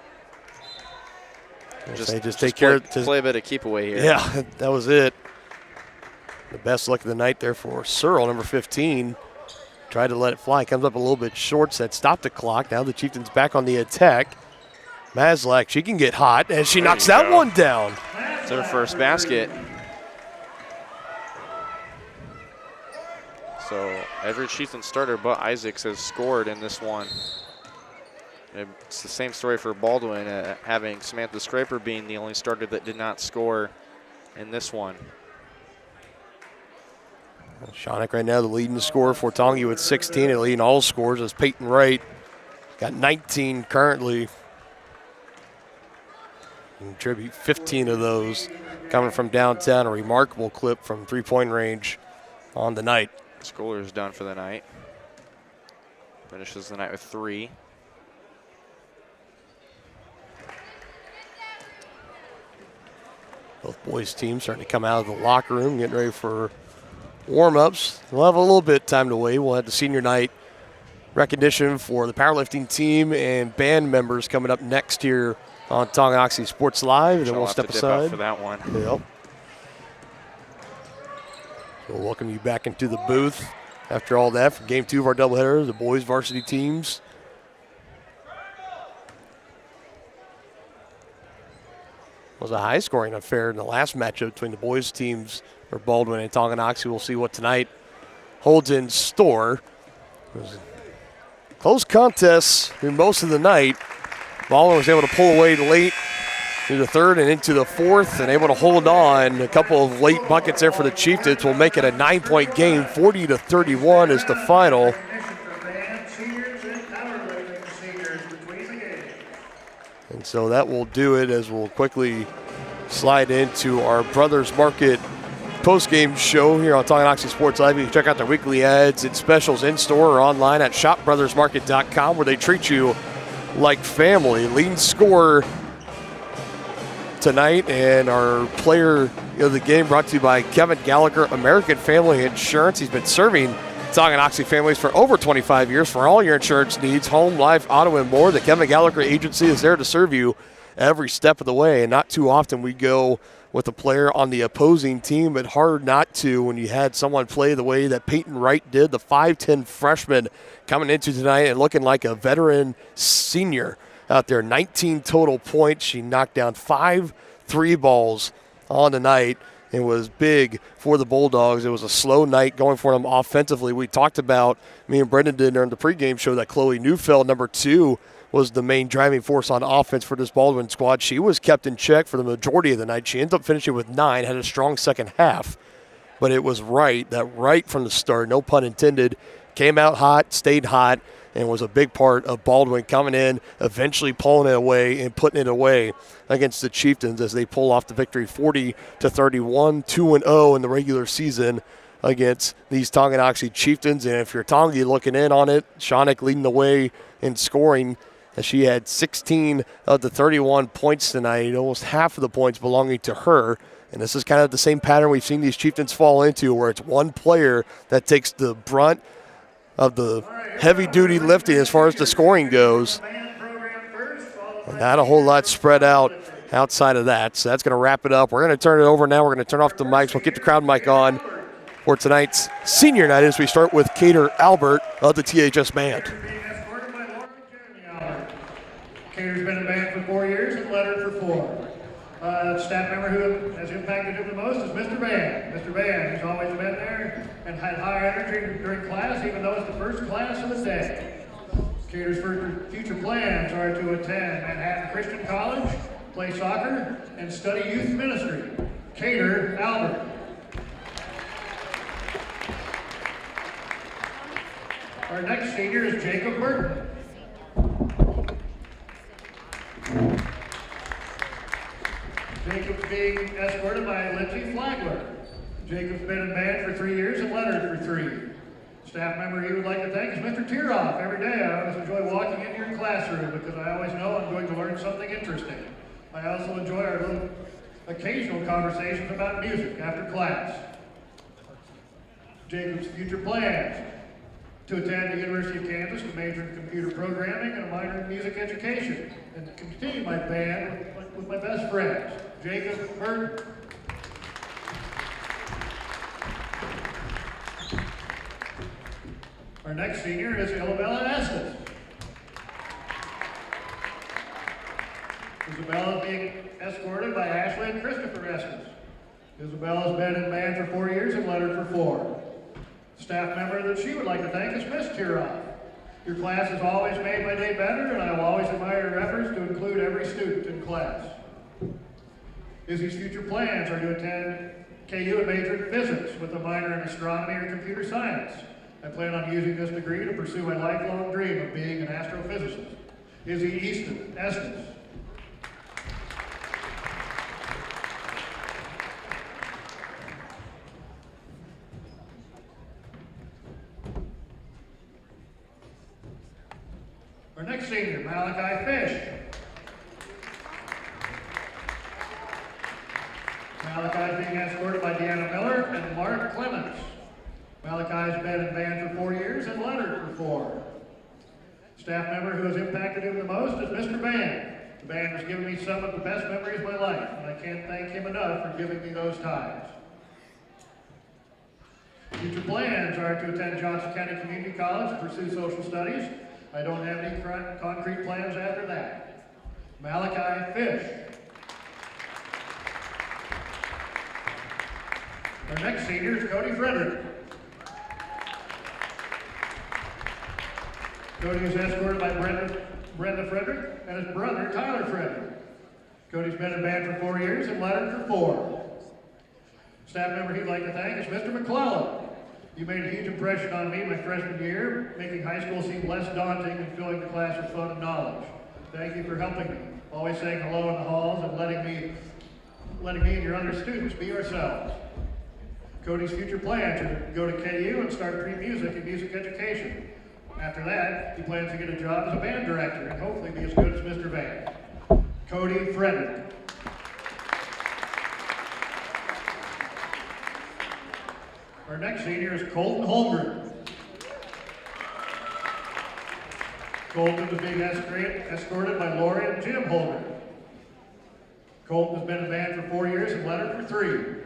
just take care of play a bit of keep away here. Yeah, that was it. The best luck of the night there for Searle, number 15. Tried to let it fly. Comes up a little bit short. That stopped the clock. Now the Chieftains back on the attack. Maslak, she can get hot, and she knocks that one down. It's her first basket. So every Chieftain starter but Isaacs has scored in this one. It's the same story for Baldwin, having Samantha Scraper being the only starter that did not score in this one. Shonick right now the leading scorer for Tongi with 16 and leading all scores as Peyton Wright got 19 currently. And contribute 15 of those coming from downtown. A remarkable clip from three-point range on the night. Schooler's done for the night. Finishes the night with 3. Both boys' teams starting to come out of the locker room, getting ready for warm-ups. We'll have a little bit of time to wait. We'll have the senior night recognition for the powerlifting team and band members coming up next here on Tonganoxie Sports Live. And then we'll step aside for that one. Yep. So we'll welcome you back into the booth after all that for Game 2 of our doubleheader, the boys varsity teams. It was a high-scoring affair in the last matchup between the boys teams for Baldwin and Tonganoxie. We'll see what tonight holds in store. It was a close contest through most of the night. Baldwin was able to pull away late through the third and into the fourth and able to hold on. A couple of late buckets there for the Chieftains will make it a 9-point game. 40-31 is the final. And so that will do it as we'll quickly slide into our Brothers Market post-game show here on Tonganoxie Sports Live. You can check out their weekly ads and specials in-store or online at shopbrothersmarket.com, where they treat you like family. Leading scorer tonight and our player of the game brought to you by Kevin Gallagher, American Family Insurance. He's been serving Tonganoxie families for over 25 years for all your insurance needs, home, life, auto, and more. The Kevin Gallagher Agency is there to serve you every step of the way, and not too often we go with a player on the opposing team, but hard not to when you had someone play the way that Peyton Wright did, the 5'10 freshman coming into tonight and looking like a veteran senior out there. 19 total points. She knocked down 5 3 balls on the night. It was big for the Bulldogs. It was a slow night going for them offensively. We talked about, me and Brendan did during the pregame show, that Chloe Neufeld, number 2, was the main driving force on offense for this Baldwin squad. She was kept in check for the majority of the night. She ended up finishing with 9, had a strong second half. But it was Wright, that right from the start, no pun intended, came out hot, stayed hot, and was a big part of Baldwin coming in, eventually pulling it away and putting it away against the Chieftains as they pull off the victory 40-31, 2-0 in the regular season against these Tonganoxie Chieftains. And if you're Tongi looking in on it, Shonick leading the way in scoring, as she had 16 of the 31 points tonight, almost half of the points belonging to her. And this is kind of the same pattern we've seen these Chieftains fall into, where it's one player that takes the brunt of the heavy-duty lifting as far as the scoring goes. And not a whole lot spread out outside of that. So that's going to wrap it up. We're going to turn it over now. We're going to turn off the mics. We'll get the crowd mic on for tonight's senior night as we start with Cater Albert of the THS Band. Cater's been in band for 4 years and lettered for 4. Staff member who has impacted him the most is Mr. Band. Mr. Band, who's always been there and had high energy during class, even though it's the first class of the day. Cater's future plans are to attend Manhattan Christian College, play soccer, and study youth ministry. Cater Albert. Our next senior is Jacob Burton. Jacob's being escorted by Lindsay Flagler. Jacob's been in band for 3 years and lettered for 3. Staff member he would like to thank is Mr. Tiroff. Every day I always enjoy walking in your classroom because I always know I'm going to learn something interesting. I also enjoy our little occasional conversations about music after class. Jacob's future plans: to attend the University of Kansas to major in computer programming and a minor in music education, and to continue my band with my best friends, Jacob Burton. Our next senior is Isabella Estes. Isabella is being escorted by Ashley and Christopher Estes. Isabella has been in band for 4 years and lettered for 4. Staff member that she would like to thank is Miss Tiroff. Your class has always made my day better, and I will always admire your efforts to include every student in class. Izzy's future plans are to attend KU and major in physics with a minor in astronomy or computer science. I plan on using this degree to pursue my lifelong dream of being an astrophysicist. Izzy Easton Estes. Our next senior, Malachi Fish. Malachi is being escorted by Deanna Miller and Mark Clements. Malachi has been in band for 4 years and lettered for 4. Staff member who has impacted him the most is Mr. Band. The band has given me some of the best memories of my life, and I can't thank him enough for giving me those times. Future plans are to attend Johnson County Community College and pursue social studies. I don't have any concrete plans after that. Malachi Fish. Our next senior is Cody Frederick. Cody is escorted by Brenda Frederick and his brother Tyler Frederick. Cody's been in band for 4 years and lettered for 4. Staff member he'd like to thank is Mr. McClellan. You made a huge impression on me my freshman year, making high school seem less daunting and filling the class with fun and knowledge. Thank you for helping me, always saying hello in the halls and letting me and your other students be ourselves. Cody's future plans are to go to KU and start pre-music and music education. After that, he plans to get a job as a band director and hopefully be as good as Mr. Van. Cody Frederick. Our next senior is Colton Holmgren. Colton is being escorted by Lori and Jim Holmgren. Colton has been in band for 4 years and lettered for 3.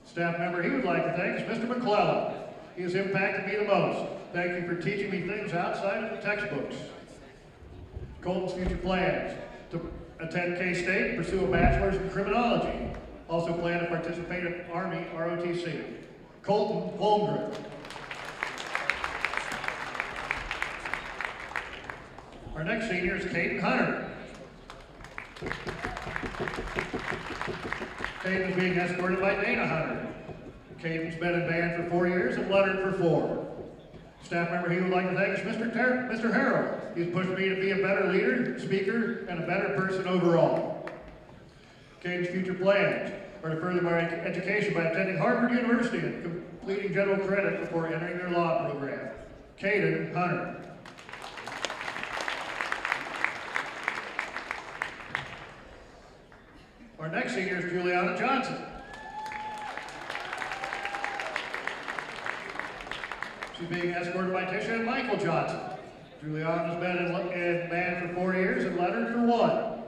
Staff member he would like to thank is Mr. McClellan. He has impacted me the most. Thank you for teaching me things outside of the textbooks. Colton's future plans: to attend K-State and pursue a bachelor's in criminology. Also plan to participate in Army ROTC. Colton Holmgren. Our next senior is Caden Hunter. Caden is being escorted by Dana Hunter. Caden's been in band for 4 years and lettered for 4. Staff member he would like to thank is Mr. Harrell. He's pushed me to be a better leader, speaker, and a better person overall. Caden's future plans are to further my education by attending Harvard University and completing general credit before entering their law program. Caden Hunter. Our next senior is Juliana Johnson. She's being escorted by Tisha and Michael Johnson. Juliana's been in band for 4 years and lettered for 1.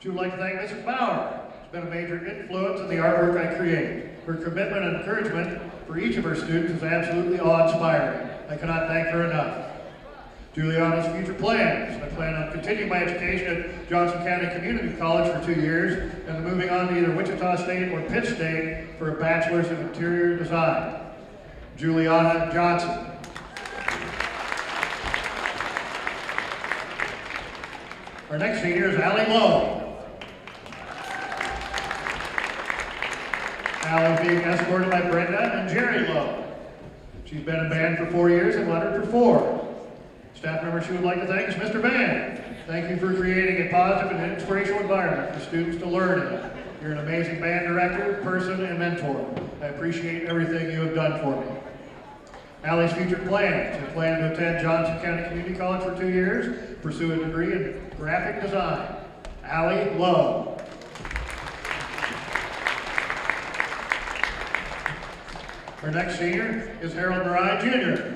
She would like to thank Mrs. Bauer. She's been a major influence in the artwork I create. Her commitment and encouragement for each of her students is absolutely awe-inspiring. I cannot thank her enough. Juliana's future plans: I plan on continuing my education at Johnson County Community College for 2 years and then moving on to either Wichita State or Pitt State for a bachelor's in interior design. Juliana Johnson. Our next senior is Allie Lowe. Allie is being escorted by Brenda and Jerry Lowe. She's been in band for 4 years and lettered for 4. Staff member she would like to thank is Mr. Band. Thank you for creating a positive and inspirational environment for students to learn in. You're an amazing band director, person, and mentor. I appreciate everything you have done for me. Allie's future plans: I plan to attend Johnson County Community College for 2 years, pursue a degree in graphic design. Allie Lowe. Our next senior is Harold Marai Jr.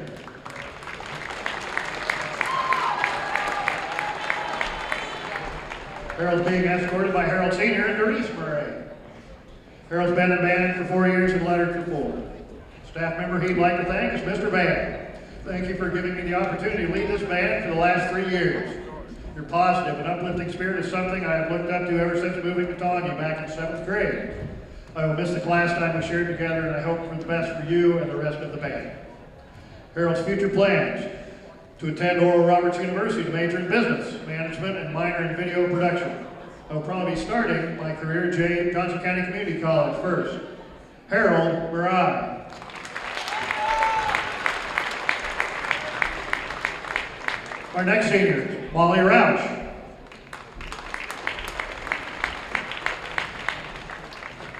Harold's being escorted by Harold Sr. and Doris Murray. Harold's been in band for 4 years and lettered for 4. Staff member he'd like to thank is Mr. Band. Thank you for giving me the opportunity to lead this band for the last 3 years. Your positive and uplifting spirit is something I have looked up to ever since moving to Tonganoxie back in 7th grade. I will miss the class time we shared together, and I hope for the best for you and the rest of the band. Harold's future plans: to attend Oral Roberts University to major in business, management, and minor in video production. I will probably be starting my career at Johnson County Community College first. Harold Murray. Our next senior, Molly Roush.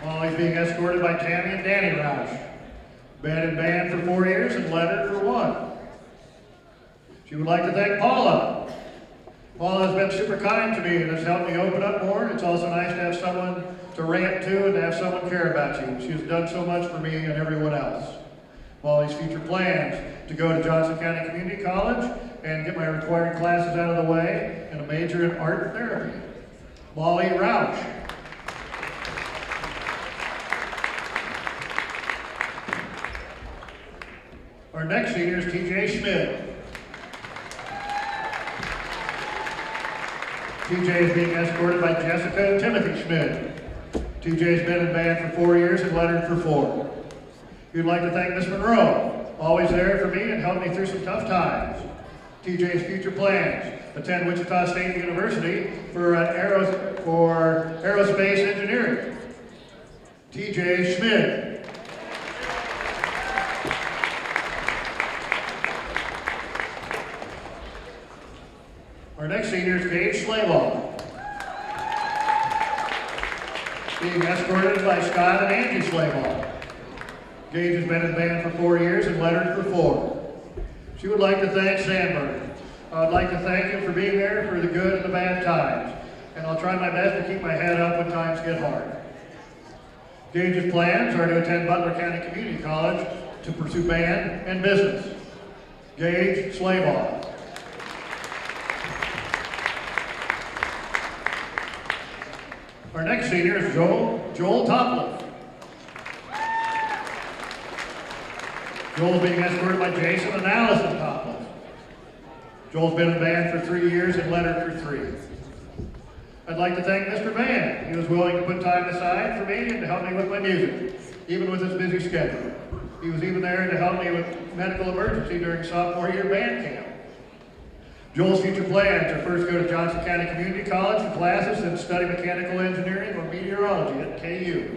Molly's being escorted by Tammy and Danny Roush. Been in band for 4 years and lettered for 1. She would like to thank Paula. Paula has been super kind to me and has helped me open up more. It's also nice to have someone to rant to and to have someone care about you. She has done so much for me and everyone else. Molly's future plans: to go to Johnson County Community College and get my required classes out of the way and a major in art therapy. Molly Roush. Our next senior is TJ Schmidt. TJ is being escorted by Jessica and Timothy Schmidt. TJ has been in band for 4 years and lettered for 4. We'd like to thank Miss Monroe, always there for me and helped me through some tough times. TJ's future plans: attend Wichita State University for aerospace engineering. TJ Schmidt. Our next senior is Gage Slayball. Being escorted by Scott and Angie Slayball. Gage has been in band for 4 years and lettered for 4. She would like to thank Sandberg. I would like to thank him for being there for the good and the bad times. And I'll try my best to keep my head up when times get hard. Gage's plans are to attend Butler County Community College to pursue band and business. Gage Slayball. Our next senior is Joel Topliff. Joel's being escorted by Jason and Allison Topliff. Joel's been in band for 3 years and lettered for 3. I'd like to thank Mr. Van. He was willing to put time aside for me and to help me with my music, even with his busy schedule. He was even there to help me with medical emergency during sophomore year band camp. Joel's future plans are: first go to Johnson County Community College for classes and study mechanical engineering or meteorology at KU.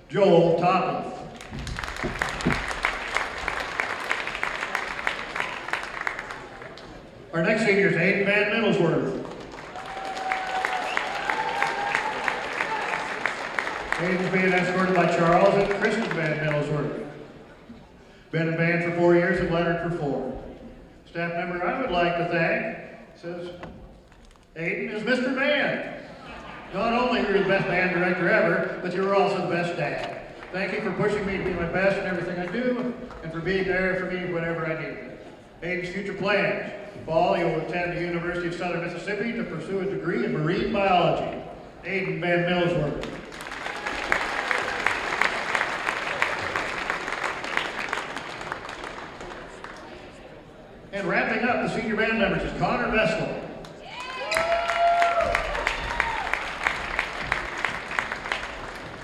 Joel Topliff. Our next senior is Aiden Van Middlesworth. Aiden's being escorted by Charles and Kristen Van Middlesworth. Been in band for 4 years and lettered for 4. Staff member I would like to thank says Aiden is Mr. Van. Not only were you the best band director ever, but you were also the best dad. Thank you for pushing me to be my best in everything I do and for being there for me whenever I need it. Aiden's future plans: fall, he will attend the University of Southern Mississippi to pursue a degree in marine biology. Aiden Van Middlesworth. And wrapping up the senior band members is Connor Vestal.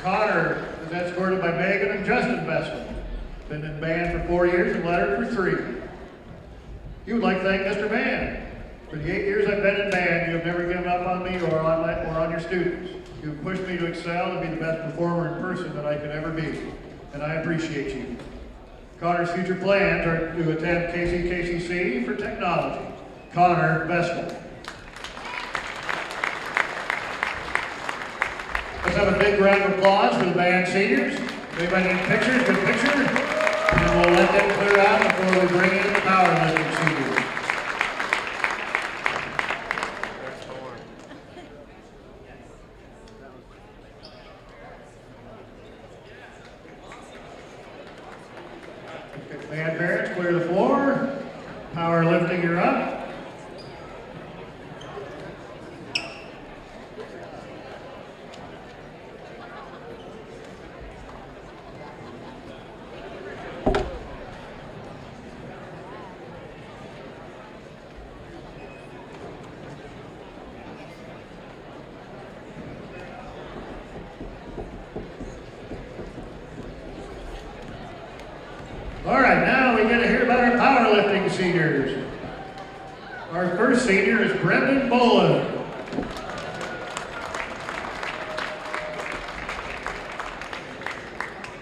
Connor is escorted by Megan and Justin Vestal. Been in band for 4 years and lettered for 3. You would like to thank Mr. Band. For the 8 years I've been in band, you have never given up on me or on your students. You have pushed me to excel and be the best performer in person that I could ever be. And I appreciate you. Connor's future plans are to attend KCKCC for technology. Connor Vestal. Let's have a big round of applause for the band seniors. Anybody need pictures? Good picture. And we'll let them clear out before we bring in the powerlifting seniors. Band parents, clear the floor. Powerlifting, you're up. All right, now we get to hear about our powerlifting seniors. Our first senior is Brendan Baldwin.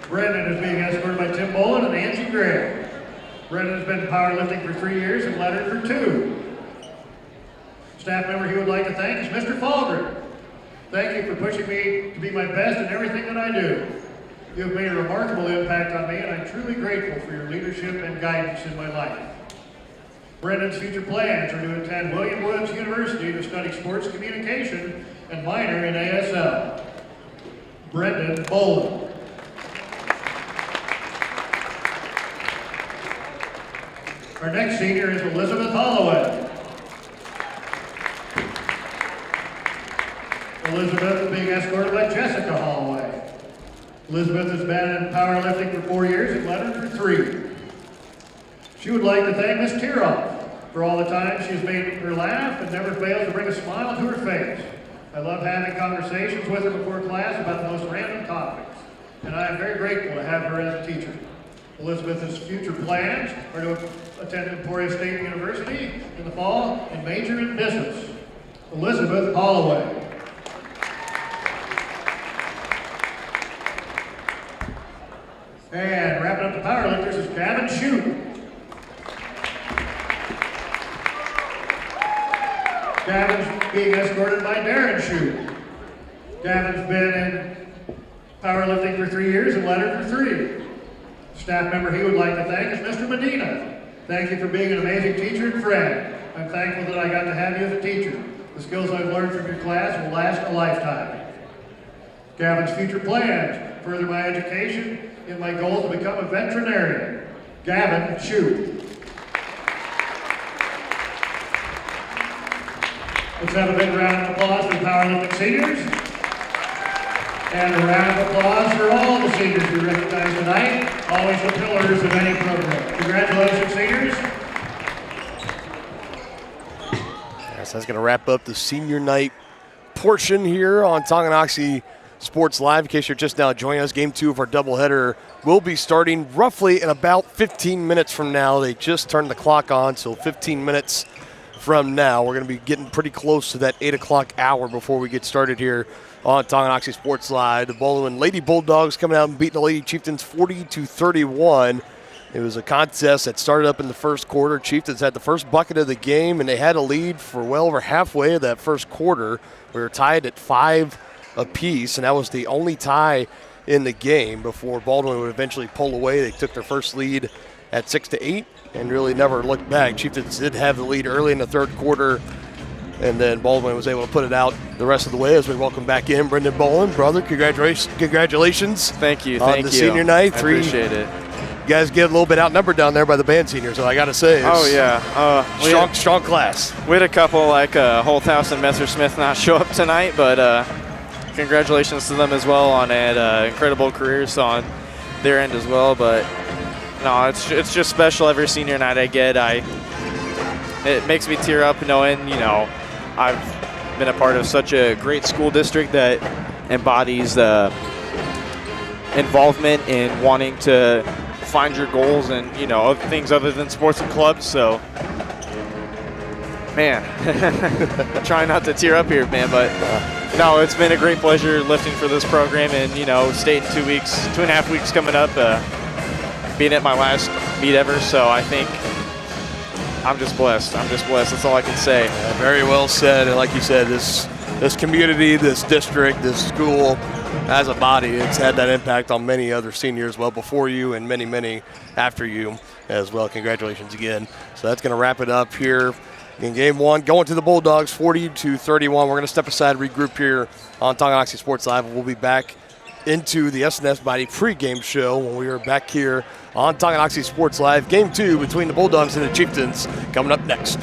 Brendan is being escorted by Tim Bolin and Angie Gray. Brendan has been powerlifting for 3 years and lettered for 2. Staff member he would like to thank is Mr. Falgren. Thank you for pushing me to be my best in everything that I do. You have made a remarkable impact on me, and I'm truly grateful for your leadership and guidance in my life. Brendan's future plans are to attend William Woods University to study sports communication and minor in ASL. Brendan Bolin. Our next senior is Elizabeth Holloway. Elizabeth is being escorted by Jessica Holloway. Elizabeth has been in powerlifting for 4 years and lettered for 3. She would like to thank Ms. Tiroff for all the time she has made her laugh and never fails to bring a smile to her face. I love having conversations with her before class about the most random topics, and I am very grateful to have her as a teacher. Elizabeth's future plans are to attend Emporia State University in the fall and major in business. Elizabeth Holloway. And wrapping up the powerlifters is Gavin Shute. Gavin's being escorted by Darren Shute. Gavin's been in powerlifting for 3 years and lettered for 3. Staff member he would like to thank is Mr. Medina. Thank you for being an amazing teacher and friend. I'm thankful that I got to have you as a teacher. The skills I've learned from your class will last a lifetime. Gavin's future plans: further my education in my goal to become a veterinarian. Gavin Shute. Let's have a big round of applause for the powerlifting seniors. And a round of applause for all the seniors we recognize tonight, always the pillars of any program. Congratulations, seniors. Yes, that's going to wrap up the senior night portion here on Tonganoxie Sports Live. In case you're just now joining us, Game 2 of our doubleheader will be starting roughly in about 15 minutes from now. They just turned the clock on, so 15 minutes from now. We're going to be getting pretty close to that 8 o'clock hour before we get started here on Tonganoxie Sports Live. The Baldwin Lady Bulldogs coming out and beating the Lady Chieftains 40-31. It was a contest that started up in the first quarter. Chieftains had the first bucket of the game, and they had a lead for well over halfway of that first quarter. We were tied at 5 apiece, and that was the only tie in the game before Baldwin would eventually pull away. They took their first lead at 6-8 and really never looked back. Chieftains did have the lead early in the third quarter, and then Baldwin was able to put it out the rest of the way as we welcome back in Brendan Baldwin. Brother, congratulations. Thank you. On the senior night. I appreciate it. You guys get a little bit outnumbered down there by the band seniors, so I got to say. Oh, yeah. Strong class. We had a couple like Holthouse and Messersmith not show up tonight, but congratulations to them as well on incredible careers on their end as well. But no, it's just special every senior night I get. It makes me tear up knowing, I've been a part of such a great school district that embodies the involvement in wanting to find your goals and, things other than sports and clubs. So, man, trying not to tear up here, man, but no, it's been a great pleasure lifting for this program, and, state in 2 weeks, 2.5 weeks coming up, being at my last meet ever. So I think I'm just blessed. That's all I can say. Yeah, very well said. And like you said, this community, this district, this school, as a body, it's had that impact on many other seniors well before you and many, many after you as well. Congratulations again. So that's going to wrap it up here in Game 1. Going to the Bulldogs, 40-31. We're going to step aside, regroup here on Tonganoxie Sports Live. We'll be back into the SNS Mighty pregame show when we are back here on Tonganoxie Sports Live. Game 2 between the Bulldogs and the Chieftains coming up next.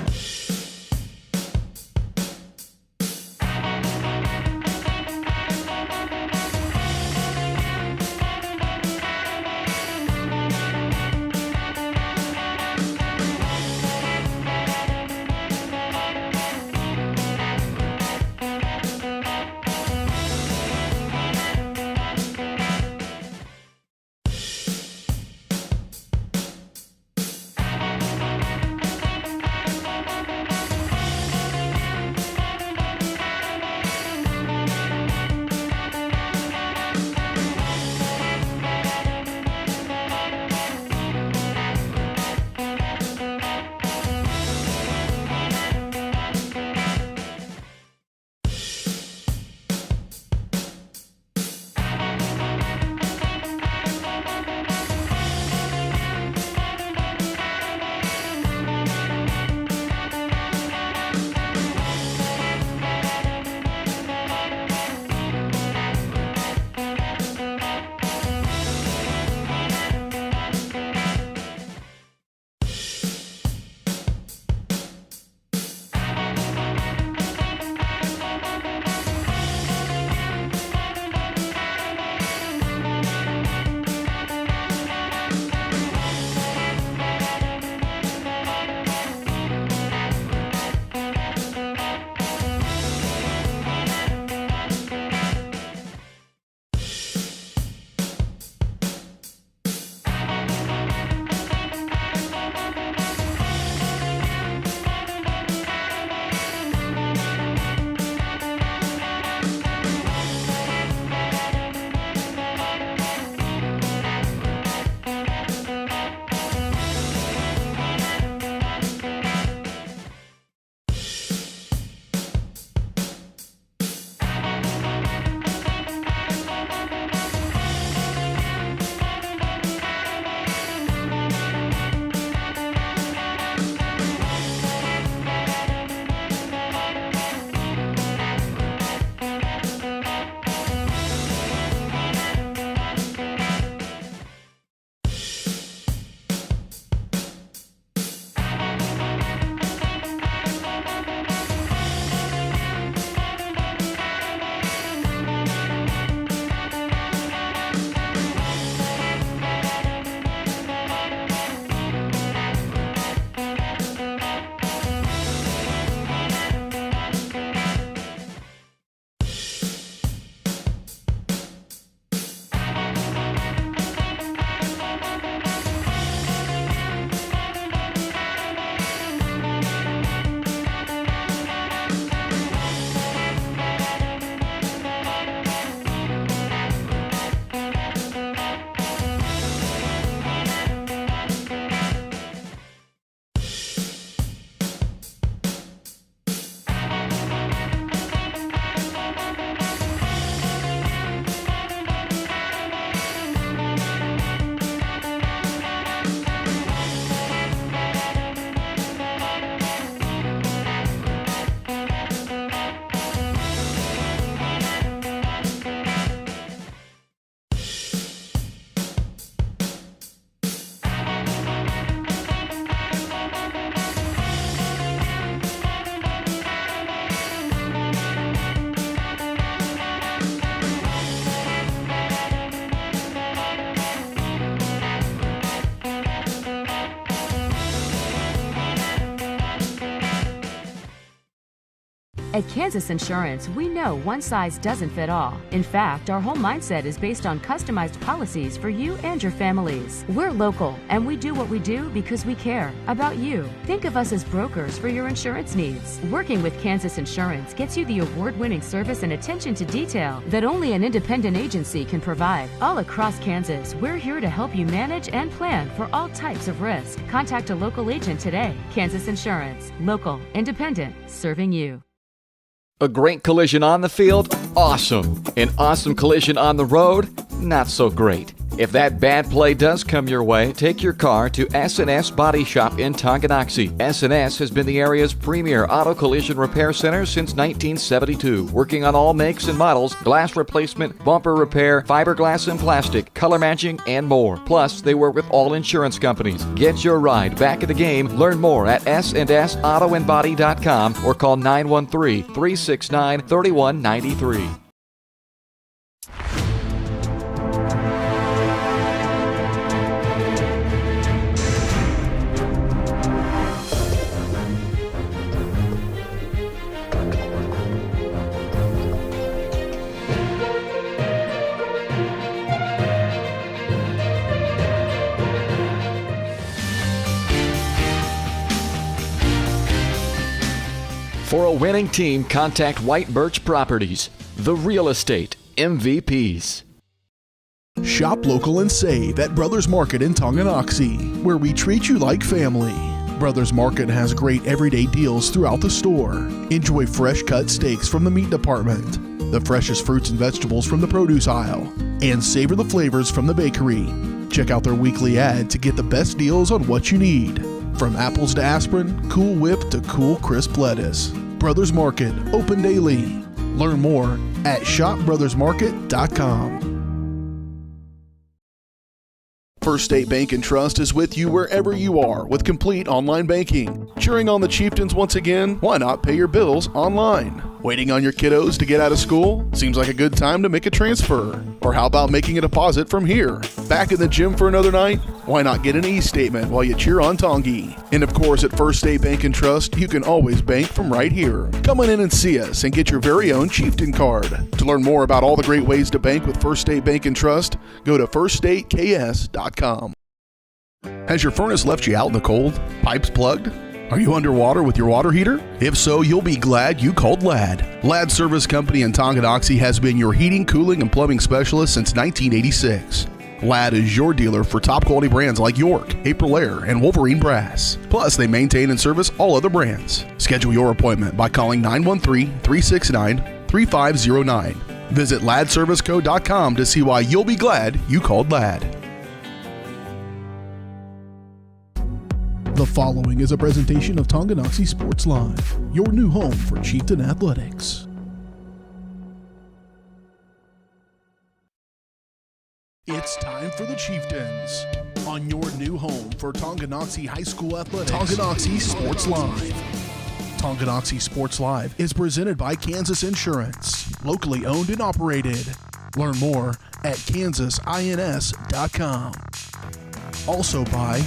At Kansas Insurance, we know one size doesn't fit all. In fact, our whole mindset is based on customized policies for you and your families. We're local, and we do what we do because we care about you. Think of us as brokers for your insurance needs. Working with Kansas Insurance gets you the award-winning service and attention to detail that only an independent agency can provide. All across Kansas, we're here to help you manage and plan for all types of risk. Contact a local agent today. Kansas Insurance. Local, independent, serving you. A great collision on the field? Awesome. An awesome collision on the road? Not so great. If that bad play does come your way, take your car to S&S Body Shop in Tonganoxie. S&S has been the area's premier auto collision repair center since 1972, working on all makes and models, glass replacement, bumper repair, fiberglass and plastic, color matching, and more. Plus, they work with all insurance companies. Get your ride back in the game. Learn more at snsautoandbody.com or call 913-369-3193. For a winning team, contact White Birch Properties, the real estate MVPs. Shop local and save at Brothers Market in Tonganoxie, where we treat you like family. Brothers Market has great everyday deals throughout the store. Enjoy fresh cut steaks from the meat department, the freshest fruits and vegetables from the produce aisle, and savor the flavors from the bakery. Check out their weekly ad to get the best deals on what you need. From apples to aspirin, Cool Whip to cool crisp lettuce. Brothers Market, open daily. Learn more at shopbrothersmarket.com. First State Bank and Trust is with you wherever you are with complete online banking. Cheering on the Chieftains once again? Why not pay your bills online? Waiting on your kiddos to get out of school? Seems like a good time to make a transfer. Or how about making a deposit from here? Back in the gym for another night? Why not get an e-statement while you cheer on Tongi? And of course, at First State Bank and Trust, you can always bank from right here. Come on in and see us and get your very own Chieftain card. To learn more about all the great ways to bank with First State Bank and Trust, go to firststateks.com. Has your furnace left you out in the cold? Pipes plugged? Are you underwater with your water heater? If so, you'll be glad you called Ladd. Ladd Service Company in Tonganoxie has been your heating, cooling, and plumbing specialist since 1986. Ladd is your dealer for top quality brands like York, Aprilaire, and Wolverine Brass. Plus, they maintain and service all other brands. Schedule your appointment by calling 913-369-3509. Visit laddserviceco.com to see why you'll be glad you called Ladd. The following is a presentation of Tonganoxie Sports Live, your new home for Chieftain Athletics. It's time for the Chieftains on your new home for Tonganoxie High School Athletics. Tonganoxie Sports Live. Tonganoxie Sports Live is presented by Kansas Insurance, locally owned and operated. Learn more at kansasins.com. Also by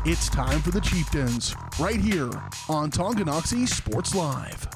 It's time for the Chieftains, right here on Tonganoxie Sports Live.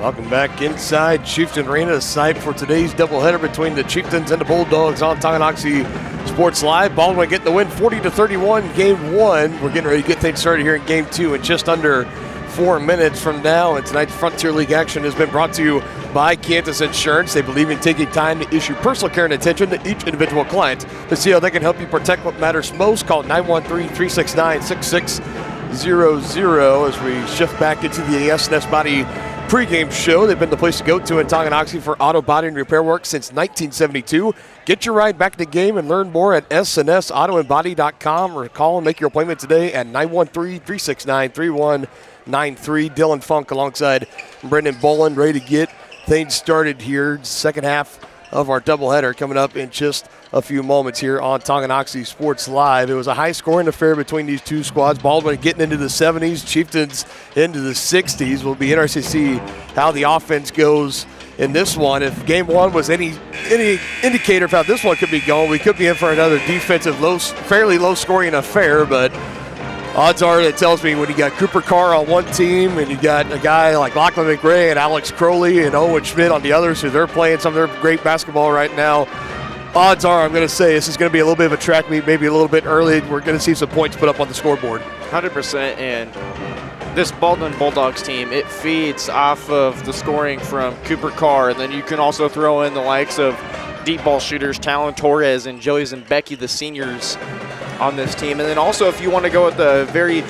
Welcome back inside Chieftain Arena, the site for today's doubleheader between the Chieftains and the Bulldogs on Tonganoxie Sports Live. Baldwin getting the win 40-31, game 1. We're getting ready to get things started here in game 2 in just under 4 minutes from now. And tonight's Frontier League action has been brought to you by Kansas Insurance. They believe in taking time to issue personal care and attention to each individual client. To see how they can help you protect what matters most, call 913-369-6600 as we shift back into the S&S Body pregame show. They've been the place to go to in Tonganoxie for auto body and repair work since 1972. Get your ride back to the game and learn more at snsautoandbody.com or call and make your appointment today at 913-369-3193. Dylan Funk alongside Brendan Boland, ready to get things started here. Second half of our doubleheader coming up in just a few moments here on Tonganoxie Sports Live. It was a high-scoring affair between these two squads. Baldwin getting into the 70s, Chieftains into the 60s. We'll be interested to see how the offense goes in this one. If game 1 was any indicator of how this one could be going, we could be in for another defensive, fairly low-scoring affair, but odds are, that tells me when you got Cooper Carr on one team and you got a guy like Lachlan McRae and Alex Crowley and Owen Schmidt on the others, who they're playing some of their great basketball right now, odds are I'm going to say this is going to be a little bit of a track meet, maybe a little bit early. We're going to see some points put up on the scoreboard. 100%, and this Baldwin Bulldogs team, it feeds off of the scoring from Cooper Carr, and then you can also throw in the likes of deep ball shooters, Talon Torres and Joey Zembecki, the seniors on this team. And then also, if you want to go with the very,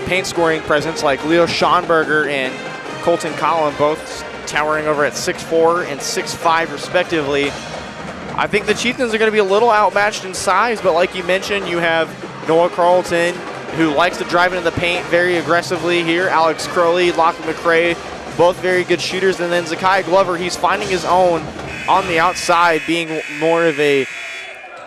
paint scoring presence like Leo Schonberger and Colton Collin, both towering over at 6'4" and 6'5" respectively, I think the Chieftains are going to be a little outmatched in size, but like you mentioned, you have Noah Carlton, who likes to drive into the paint very aggressively here. Alex Crowley, Lachlan McRae, both very good shooters. And then Zakai Glover, he's finding his own on the outside, being more of a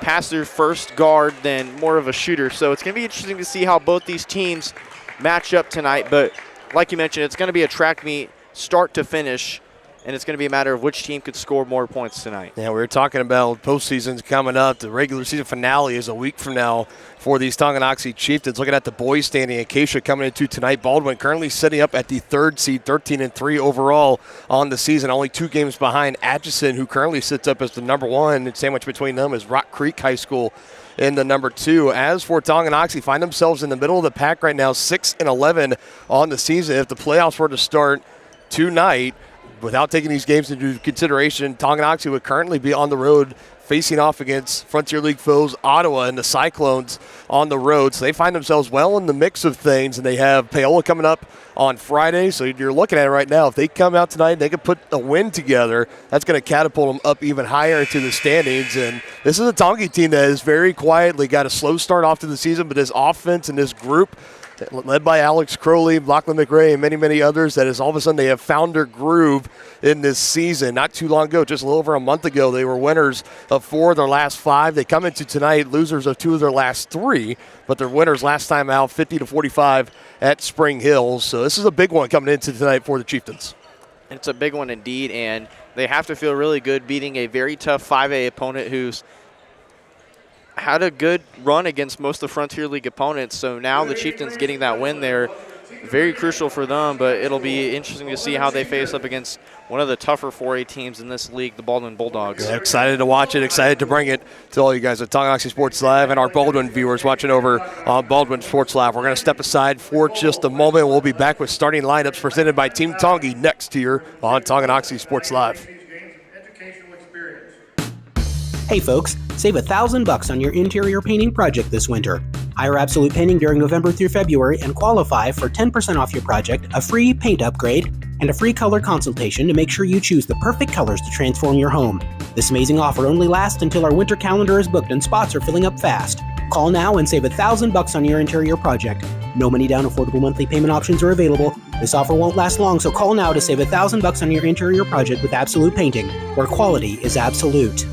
passer first guard than more of a shooter. So it's going to be interesting to see how both these teams match up tonight. But like you mentioned, it's going to be a track meet start to finish, and it's going to be a matter of which team could score more points tonight. Yeah, we were talking about postseasons coming up. The regular season finale is a week from now for these Tonganoxie Chieftains. Looking at the boys standing, Acacia coming into tonight. Baldwin currently setting up at the 3rd seed, 13-3 overall on the season. Only 2 games behind Atchison, who currently sits up as the number 1. And sandwiched between them is Rock Creek High School in the number 2. As for Tonganoxie, find themselves in the middle of the pack right now, 6-11 on the season. If the playoffs were to start tonight, without taking these games into consideration, Tonganoxie would currently be on the road facing off against Frontier League foes Ottawa and the Cyclones on the road. So they find themselves well in the mix of things, and they have Paola coming up on Friday. So you're looking at it right now. If they come out tonight, they can put a win together. That's going to catapult them up even higher into the standings. And this is a Tongi team that has very quietly got a slow start off to the season, but this offense and this group, led by Alex Crowley, Lachlan McRae, and many, many others, that is all of a sudden they have found their groove in this season. Not too long ago, just a little over a month ago, they were winners of 4 of their last 5. They come into tonight losers of 2 of their last 3, but they're winners last time out, 50-45 at Spring Hills. So this is a big one coming into tonight for the Chieftains. It's a big one indeed, and they have to feel really good beating a very tough 5A opponent who's had a good run against most of the Frontier League opponents. So now the Chieftains getting that win there, very crucial for them, but it'll be interesting to see how they face up against one of the tougher 4A teams in this league, the Baldwin Bulldogs. Yeah, excited to watch it, excited to bring it to all you guys at Tonganoxie Sports Live and our Baldwin viewers watching over on Baldwin Sports Live. We're going to step aside for just a moment. We'll be back with starting lineups presented by Team Tongi next here on Tonganoxie Sports Live. Hey folks, save $1,000 on your interior painting project this winter. Hire Absolute Painting during November through February and qualify for 10% off your project, a free paint upgrade, and a free color consultation to make sure you choose the perfect colors to transform your home. This amazing offer only lasts until our winter calendar is booked and spots are filling up fast. Call now and save $1,000 on your interior project. No money down, affordable monthly payment options are available. This offer won't last long, so call now to save $1,000 on your interior project with Absolute Painting, where quality is absolute.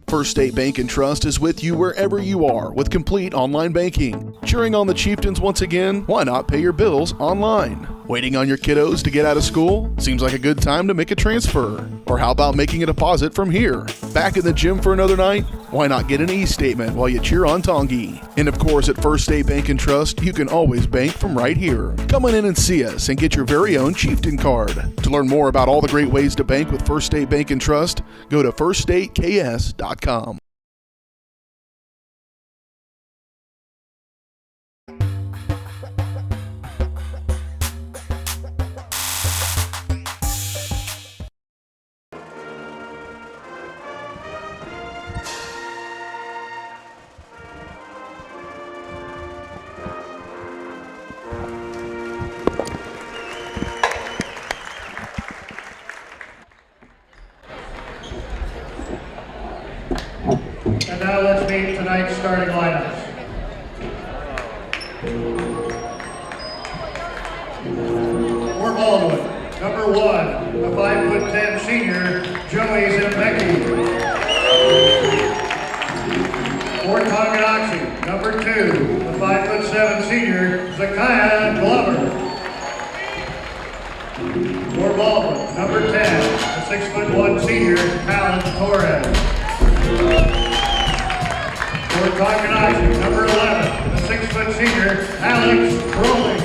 First State Bank and Trust is with you wherever you are with complete online banking. Cheering on the Chieftains once again, why not pay your bills online? Waiting on your kiddos to get out of school? Seems like a good time to make a transfer. Or how about making a deposit from here? Back in the gym for another night? Why not get an e-statement while you cheer on Tongi? And of course, at First State Bank and Trust, you can always bank from right here. Come on in and see us and get your very own Chieftain card. To learn more about all the great ways to bank with First State Bank and Trust, go to firststateks.com. And now let's meet tonight's starting lineups. For Baldwin, number 1, a 5'10" senior, Joey Zembecki. For Tonganoxie, number 2, a 5'7" senior, Zakiah Glover. For Baldwin, number 10, a 6'1" senior, Alan Torres. For Tonganoxie, number 11, a 6' senior, Alex Rowling.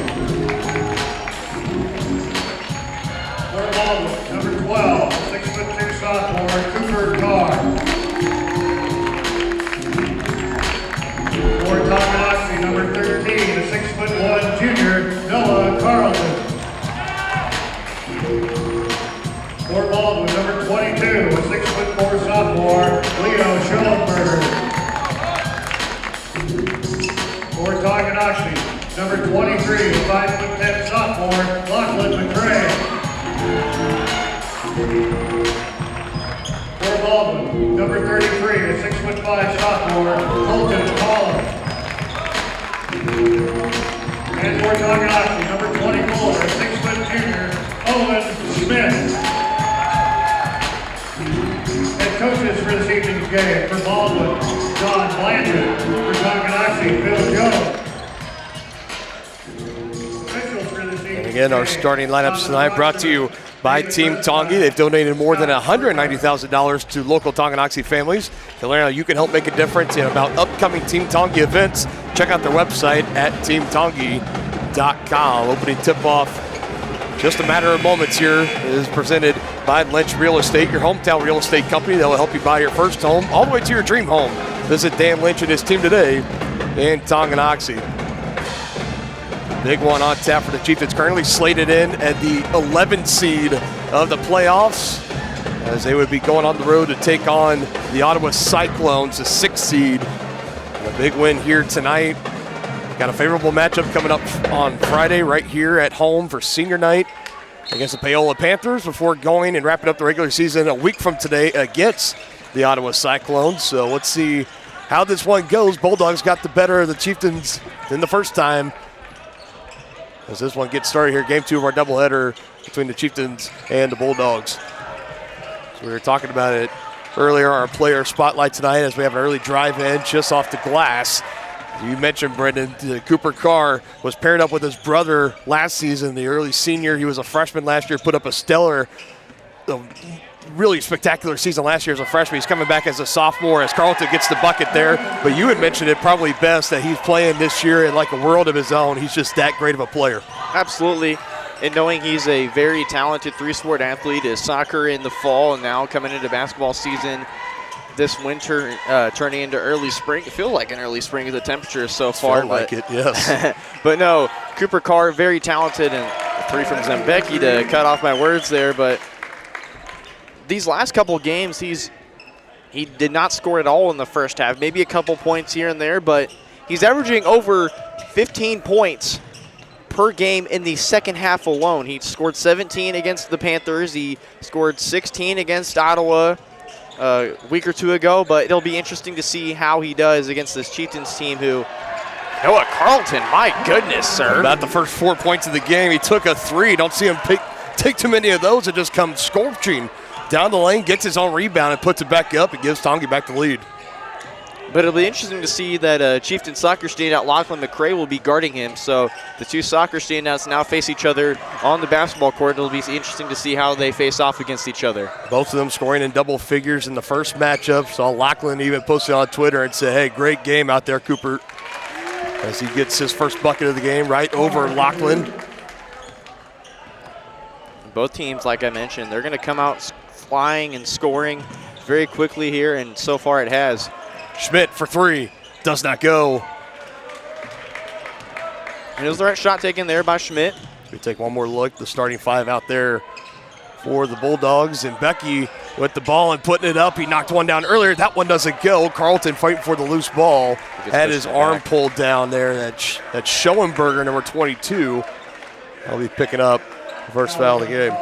For Baldwin, number 12, a 6'2" sophomore, Cooper Carr. For Tonganoxie, number 13, a 6'1" junior, Noah Carlton. For Baldwin, number 22, a 6'4" sophomore, Leo Schoenberger. For Tonganoxie, number 23, a 5'10" sophomore, Lachlan McCray. For Baldwin, number 33, a 6'5" sophomore, Colton Collins. And for Tonganoxie, number 24, a 6' junior, Owen Smith. And coaches for this evening's game, for Baldwin, John Blanchard. For Tonganoxie, Bill Jones. And again, our starting lineups tonight brought to you by Team Tongi. They've donated more than $190,000 to local Tonganoxie families. To learn how you can help make a difference and about upcoming Team Tongi events, check out their website at teamtongi.com. Opening tip-off just a matter of moments here is presented by Lynch Real Estate, your hometown real estate company that will help you buy your first home all the way to your dream home. Visit Dan Lynch and his team today in Tonganoxie. Big one on tap for the Chieftains, currently slated in at the 11th seed of the playoffs, as they would be going on the road to take on the Ottawa Cyclones, the 6th seed. And a big win here tonight. Got a favorable matchup coming up on Friday right here at home for senior night against the Paola Panthers before going and wrapping up the regular season a week from today against the Ottawa Cyclones. So let's see how this one goes. Bulldogs got the better of the Chieftains than the first time, as this one gets started here. Game 2 of our doubleheader between the Chieftains and the Bulldogs. So we were talking about it earlier, our player spotlight tonight, as we have an early drive in just off the glass. You mentioned, Brendan, Cooper Carr was paired up with his brother last season, the early senior. He was a freshman last year, put up a stellar, really spectacular season last year as a freshman. He's coming back as a sophomore as Carlton gets the bucket there. But you had mentioned it probably best that he's playing this year in like a world of his own. He's just that great of a player. Absolutely. And knowing he's a very talented three-sport athlete, is soccer in the fall and now coming into basketball season this winter, turning into early spring. It feels like an early spring of the temperatures so far. Like it, yes. But no, Cooper Carr, very talented, and a three from Zembecki to cut off my words there. But these last couple of games, he did not score at all in the first half. Maybe a couple points here and there, but he's averaging over 15 points per game in the second half alone. He scored 17 against the Panthers. He scored 16 against Ottawa a week or two ago, but it'll be interesting to see how he does against this Chieftains team who, Noah Carlton, my goodness, sir. About the first 4 points of the game, he took a three. Don't see him take too many of those and just come scorching down the lane, gets his own rebound and puts it back up and gives Tongi back the lead. But it'll be interesting to see that Chieftain soccer standout Lachlan McRae will be guarding him. So the two soccer standouts now face each other on the basketball court. It'll be interesting to see how they face off against each other. Both of them scoring in double figures in the first matchup. Saw Lachlan even posted on Twitter and said, hey, great game out there, Cooper. As he gets his first bucket of the game right over Lachlan. Both teams, like I mentioned, they're going to come out flying and scoring very quickly here, and so far it has. Schmidt for three, does not go. And it was the right shot taken there by Schmidt. We take one more look, the starting five out there for the Bulldogs, and Becky with the ball and putting it up. He knocked one down earlier. That one doesn't go. Carlton fighting for the loose ball. Had his arm pulled down there. That's Schoenberger, number 22. I'll be picking up the first foul of the game.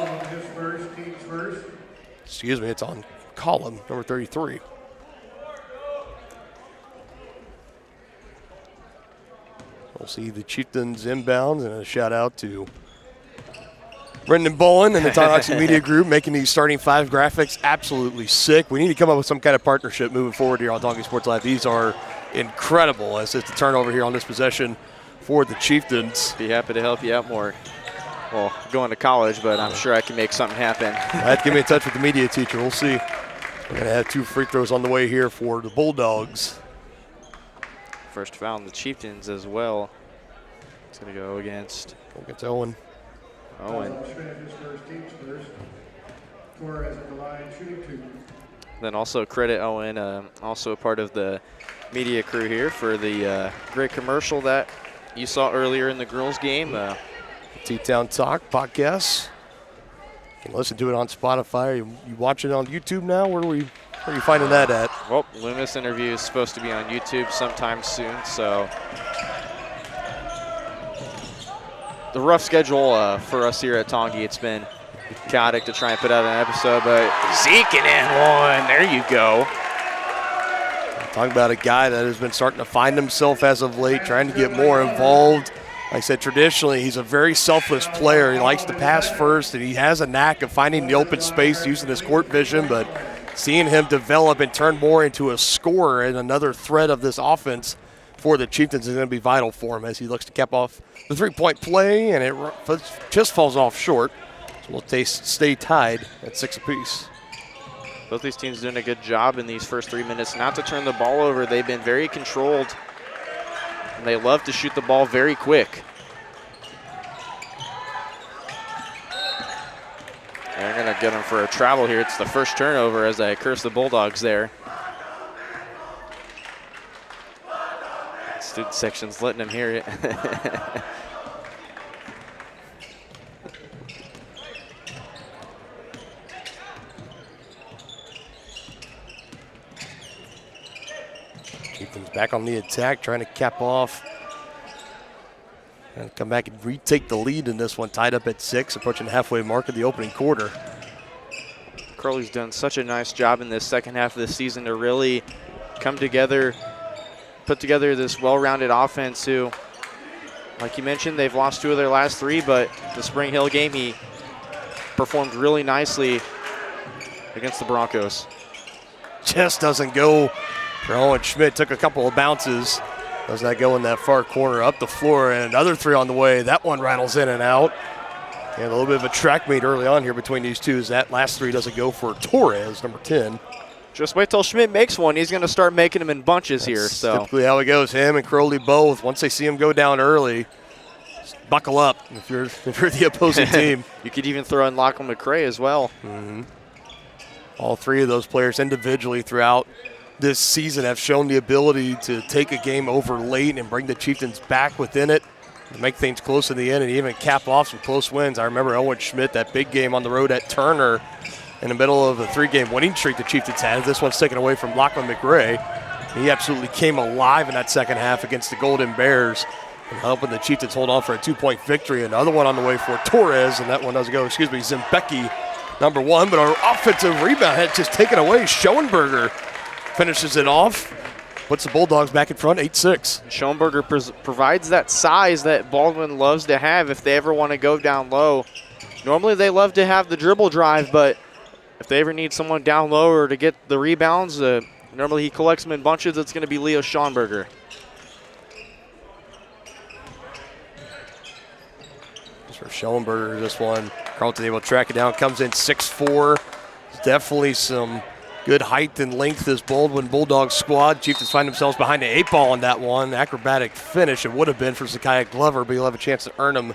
Excuse me, it's on Column, number 33. We'll see the Chieftains inbounds, and a shout out to Brendan Bolin and the Tonganoxie Media Group making these starting five graphics absolutely sick. We need to come up with some kind of partnership moving forward here on Donkey Sports Live. These are incredible as it's a turnover here on this possession for the Chieftains. Be happy to help you out more. Well, going to college, but I'm sure I can make something happen. I have to get me in touch with the media teacher. We'll see. We're going to have two free throws on the way here for the Bulldogs. First foul on the Chieftains as well. It's going to go against Owen. Then also credit Owen, also a part of the media crew here for the great commercial that you saw earlier in the girls' game. T-Town Talk podcast. You can listen to it on Spotify. You watch it on YouTube now? Where are you finding that at? Well, Loomis interview is supposed to be on YouTube sometime soon, so the rough schedule for us here at Tongi. It's been chaotic to try and put out an episode, but Zeke and one. There you go. Talking about a guy that has been starting to find himself as of late, trying to get more involved. Like I said, traditionally, he's a very selfless player. He likes to pass first, and he has a knack of finding the open space using his court vision, but seeing him develop and turn more into a scorer and another threat of this offense for the Chieftains is going to be vital for him as he looks to cap off the three-point play, and it just falls off short. So we'll stay tied at 6 apiece. Both these teams doing a good job in these first 3 minutes not to turn the ball over. They've been very controlled, and they love to shoot the ball very quick. They're going to get them for a travel here. It's the first turnover as I curse the Bulldogs there. Student section's letting them hear it. Chieftains back on the attack, trying to cap off and come back and retake the lead in this one, tied up at 6, approaching the halfway mark of the opening quarter. Curley's done such a nice job in this second half of the season to really come together, put together this well-rounded offense who, like you mentioned, they've lost 2 of their last 3, but the Spring Hill game, he performed really nicely against the Broncos. Just doesn't go for Owen Schmidt. Took a couple of bounces. Does not go in that far corner, up the floor, and another 3 on the way. That one rattles in and out. And a little bit of a track meet early on here between these two as that last 3 doesn't go for Torres, number 10. Just wait till Schmidt makes one. He's going to start making them in bunches here. So typically how it goes. Him and Crowley both, once they see him go down early, buckle up if you're the opposing team. You could even throw in Lachlan McRae as well. Mm-hmm. All 3 of those players individually throughout this season have shown the ability to take a game over late and bring the Chieftains back within it, to make things close in the end and even cap off some close wins. I remember Owen Schmidt, that big game on the road at Turner in the middle of a 3-game winning streak the Chieftains had. This one's taken away from Lachlan McRae. He absolutely came alive in that second half against the Golden Bears and helping the Chieftains hold on for a 2-point victory. Another one on the way for Torres, and that one doesn't go, Zimbecki, number 1, but our offensive rebound had just taken away. Schoenberger finishes it off, puts the Bulldogs back in front, 8-6. Schoenberger provides that size that Baldwin loves to have if they ever want to go down low. Normally they love to have the dribble drive, but if they ever need someone down low or to get the rebounds, Normally he collects them in bunches. It's going to be Leo Schonberger. For Schoenberger, this one. Carlton able to track it down. Comes in 6'4". Definitely some good height and length this Baldwin Bulldogs squad. Chieftains find themselves behind the 8-ball on that one. Acrobatic finish. It would have been for Zakiah Glover, but he'll have a chance to earn him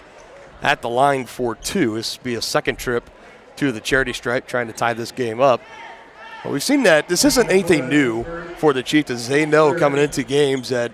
at the line for 2. This will be a second trip to the charity stripe, trying to tie this game up. Well, we've seen that this isn't anything new for the Chieftains. They know coming into games that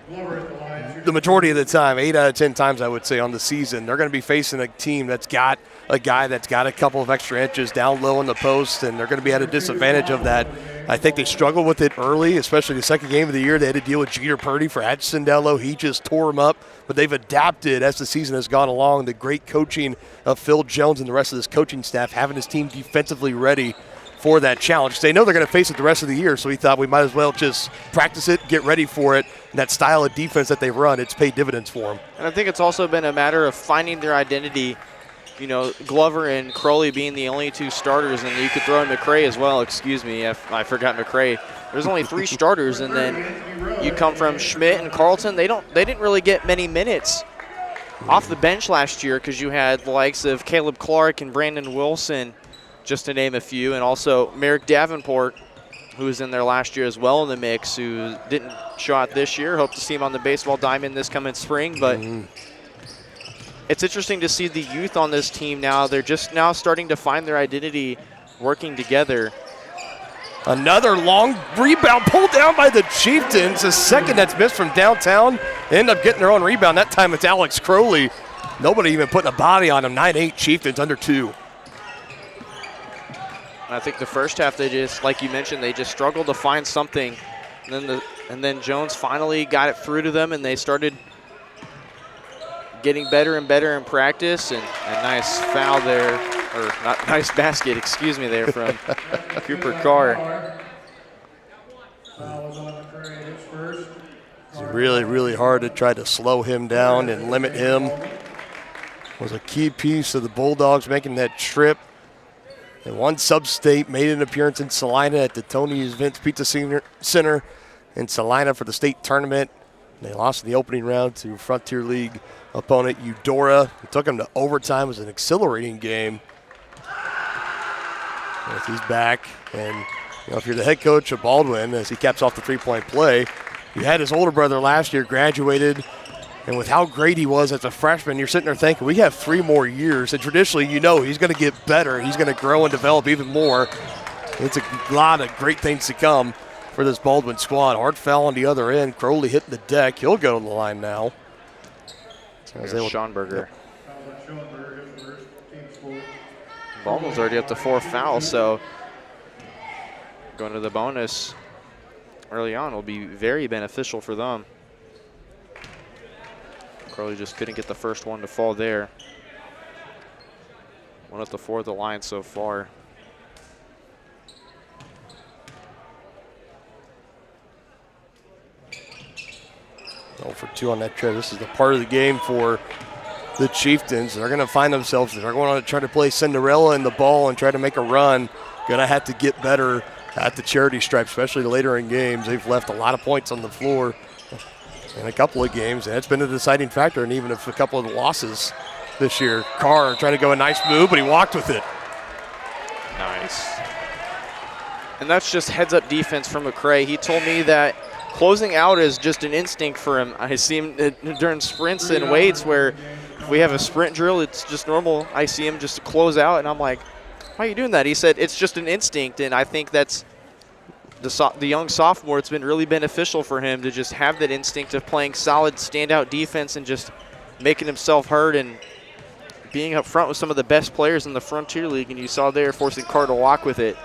the majority of the time, 8 out of 10 times I would say on the season, they're going to be facing a team that's got a guy that's got a couple of extra inches down low in the post, and they're going to be at a disadvantage of that. I think they struggled with it early, especially the second game of the year. They had to deal with Jeter Purdy for Atchison down low. He just tore him up, but they've adapted as the season has gone along. The great coaching of Phil Jones and the rest of this coaching staff, having his team defensively ready for that challenge. They know they're going to face it the rest of the year, so he thought we might as well just practice it, get ready for it. And that style of defense that they've run, it's paid dividends for them. And I think it's also been a matter of finding their identity. You know, Glover and Crowley being the only 2 starters, and you could throw in McCray as well. Excuse me, I forgot McCray. There's only 3 starters, and then you come from Schmidt and Carlton. They didn't really get many minutes off the bench last year because you had the likes of Caleb Clark and Brandon Wilson, just to name a few, and also Merrick Davenport, who was in there last year as well in the mix, who didn't show out this year. Hope to see him on the baseball diamond this coming spring, but it's interesting to see the youth on this team now. They're just now starting to find their identity working together. Another long rebound pulled down by the Chieftains. A second that's missed from downtown. They end up getting their own rebound. That time it's Alex Crowley. Nobody even putting a body on him. 9-8 Chieftains under 2. I think the first half, they just, like you mentioned, they just struggled to find something. And then Jones finally got it through to them, and they started getting better and better in practice. And a nice foul there, or not nice basket, excuse me, there from Cooper Carr. It's really, really hard to try to slow him down and limit him. Was a key piece of the Bulldogs making that trip. And one sub-state made an appearance in Salina at the Tony's Vince Pizza Center in Salina for the state tournament. They lost in the opening round to Frontier League opponent Eudora. It took them to overtime. It was an exhilarating game. As he's back, and you know, if you're the head coach of Baldwin, as he caps off the three-point play, you had his older brother last year, graduated, and with how great he was as a freshman, you're sitting there thinking, we have 3 more years. And traditionally, you know he's going to get better. He's going to grow and develop even more. It's a lot of great things to come for this Baldwin squad. Hard foul on the other end. Crowley hitting the deck. He'll go to the line now. Schonberger. Baldwin's already up to 4 fouls, so going to the bonus early on will be very beneficial for them. Crowley just couldn't get the first one to fall there. 1 up to 4 at the line so far. Oh, for 2 on that trip. This is the part of the game for the Chieftains. They're going to find themselves, they're going to try to play Cinderella in the ball and try to make a run. Going to have to get better at the charity stripe, especially later in games. They've left a lot of points on the floor in a couple of games, and it's been a deciding factor, and even if a couple of the losses this year. Carr trying to go a nice move, but he walked with it. Nice. And that's just heads-up defense from McCray. He told me that closing out is just an instinct for him. I see him during sprints and weights where if we have a sprint drill, it's just normal. I see him just close out, and I'm like, why are you doing that? He said it's just an instinct, and I think that's the young sophomore. It's been really beneficial for him to just have that instinct of playing solid standout defense and just making himself heard and being up front with some of the best players in the Frontier League, and you saw there forcing Carr to walk with it.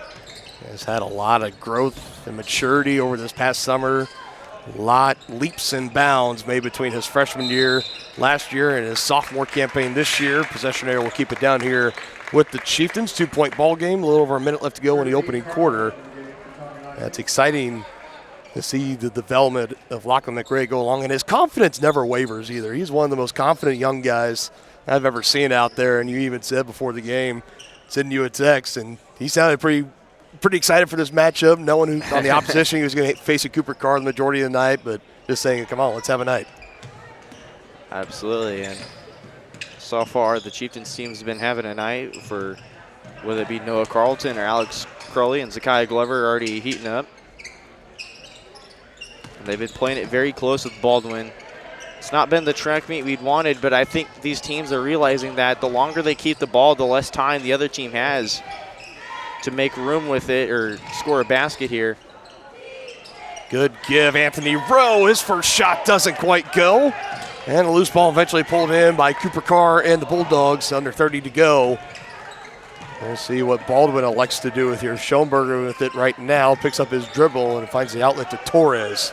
Has had a lot of growth and maturity over this past summer. A lot leaps and bounds made between his freshman year last year and his sophomore campaign this year. Possession area will keep it down here with the Chieftains. 2-point ball game, a little over a minute left to go in the opening quarter. That's exciting to see the development of Lachlan McRae go along, and his confidence never wavers either. He's one of the most confident young guys I've ever seen out there, and you even said before the game, sending you a text, and he sounded pretty pretty excited for this matchup, knowing who on the opposition he was going to face a Cooper Carr the majority of the night, but just saying, come on, let's have a night. Absolutely, and so far the Chieftains team's been having a night for whether it be Noah Carlton or Alex Crowley, and Zakiah Glover already heating up. And they've been playing it very close with Baldwin. It's not been the track meet we'd wanted, but I think these teams are realizing that the longer they keep the ball, the less time the other team has to make room with it or score a basket here. Good give, Anthony Rowe. His first shot doesn't quite go. And a loose ball eventually pulled in by Cooper Carr and the Bulldogs, under 30 to go. We'll see what Baldwin elects to do with here. Schoenberger with it right now, picks up his dribble and finds the outlet to Torres.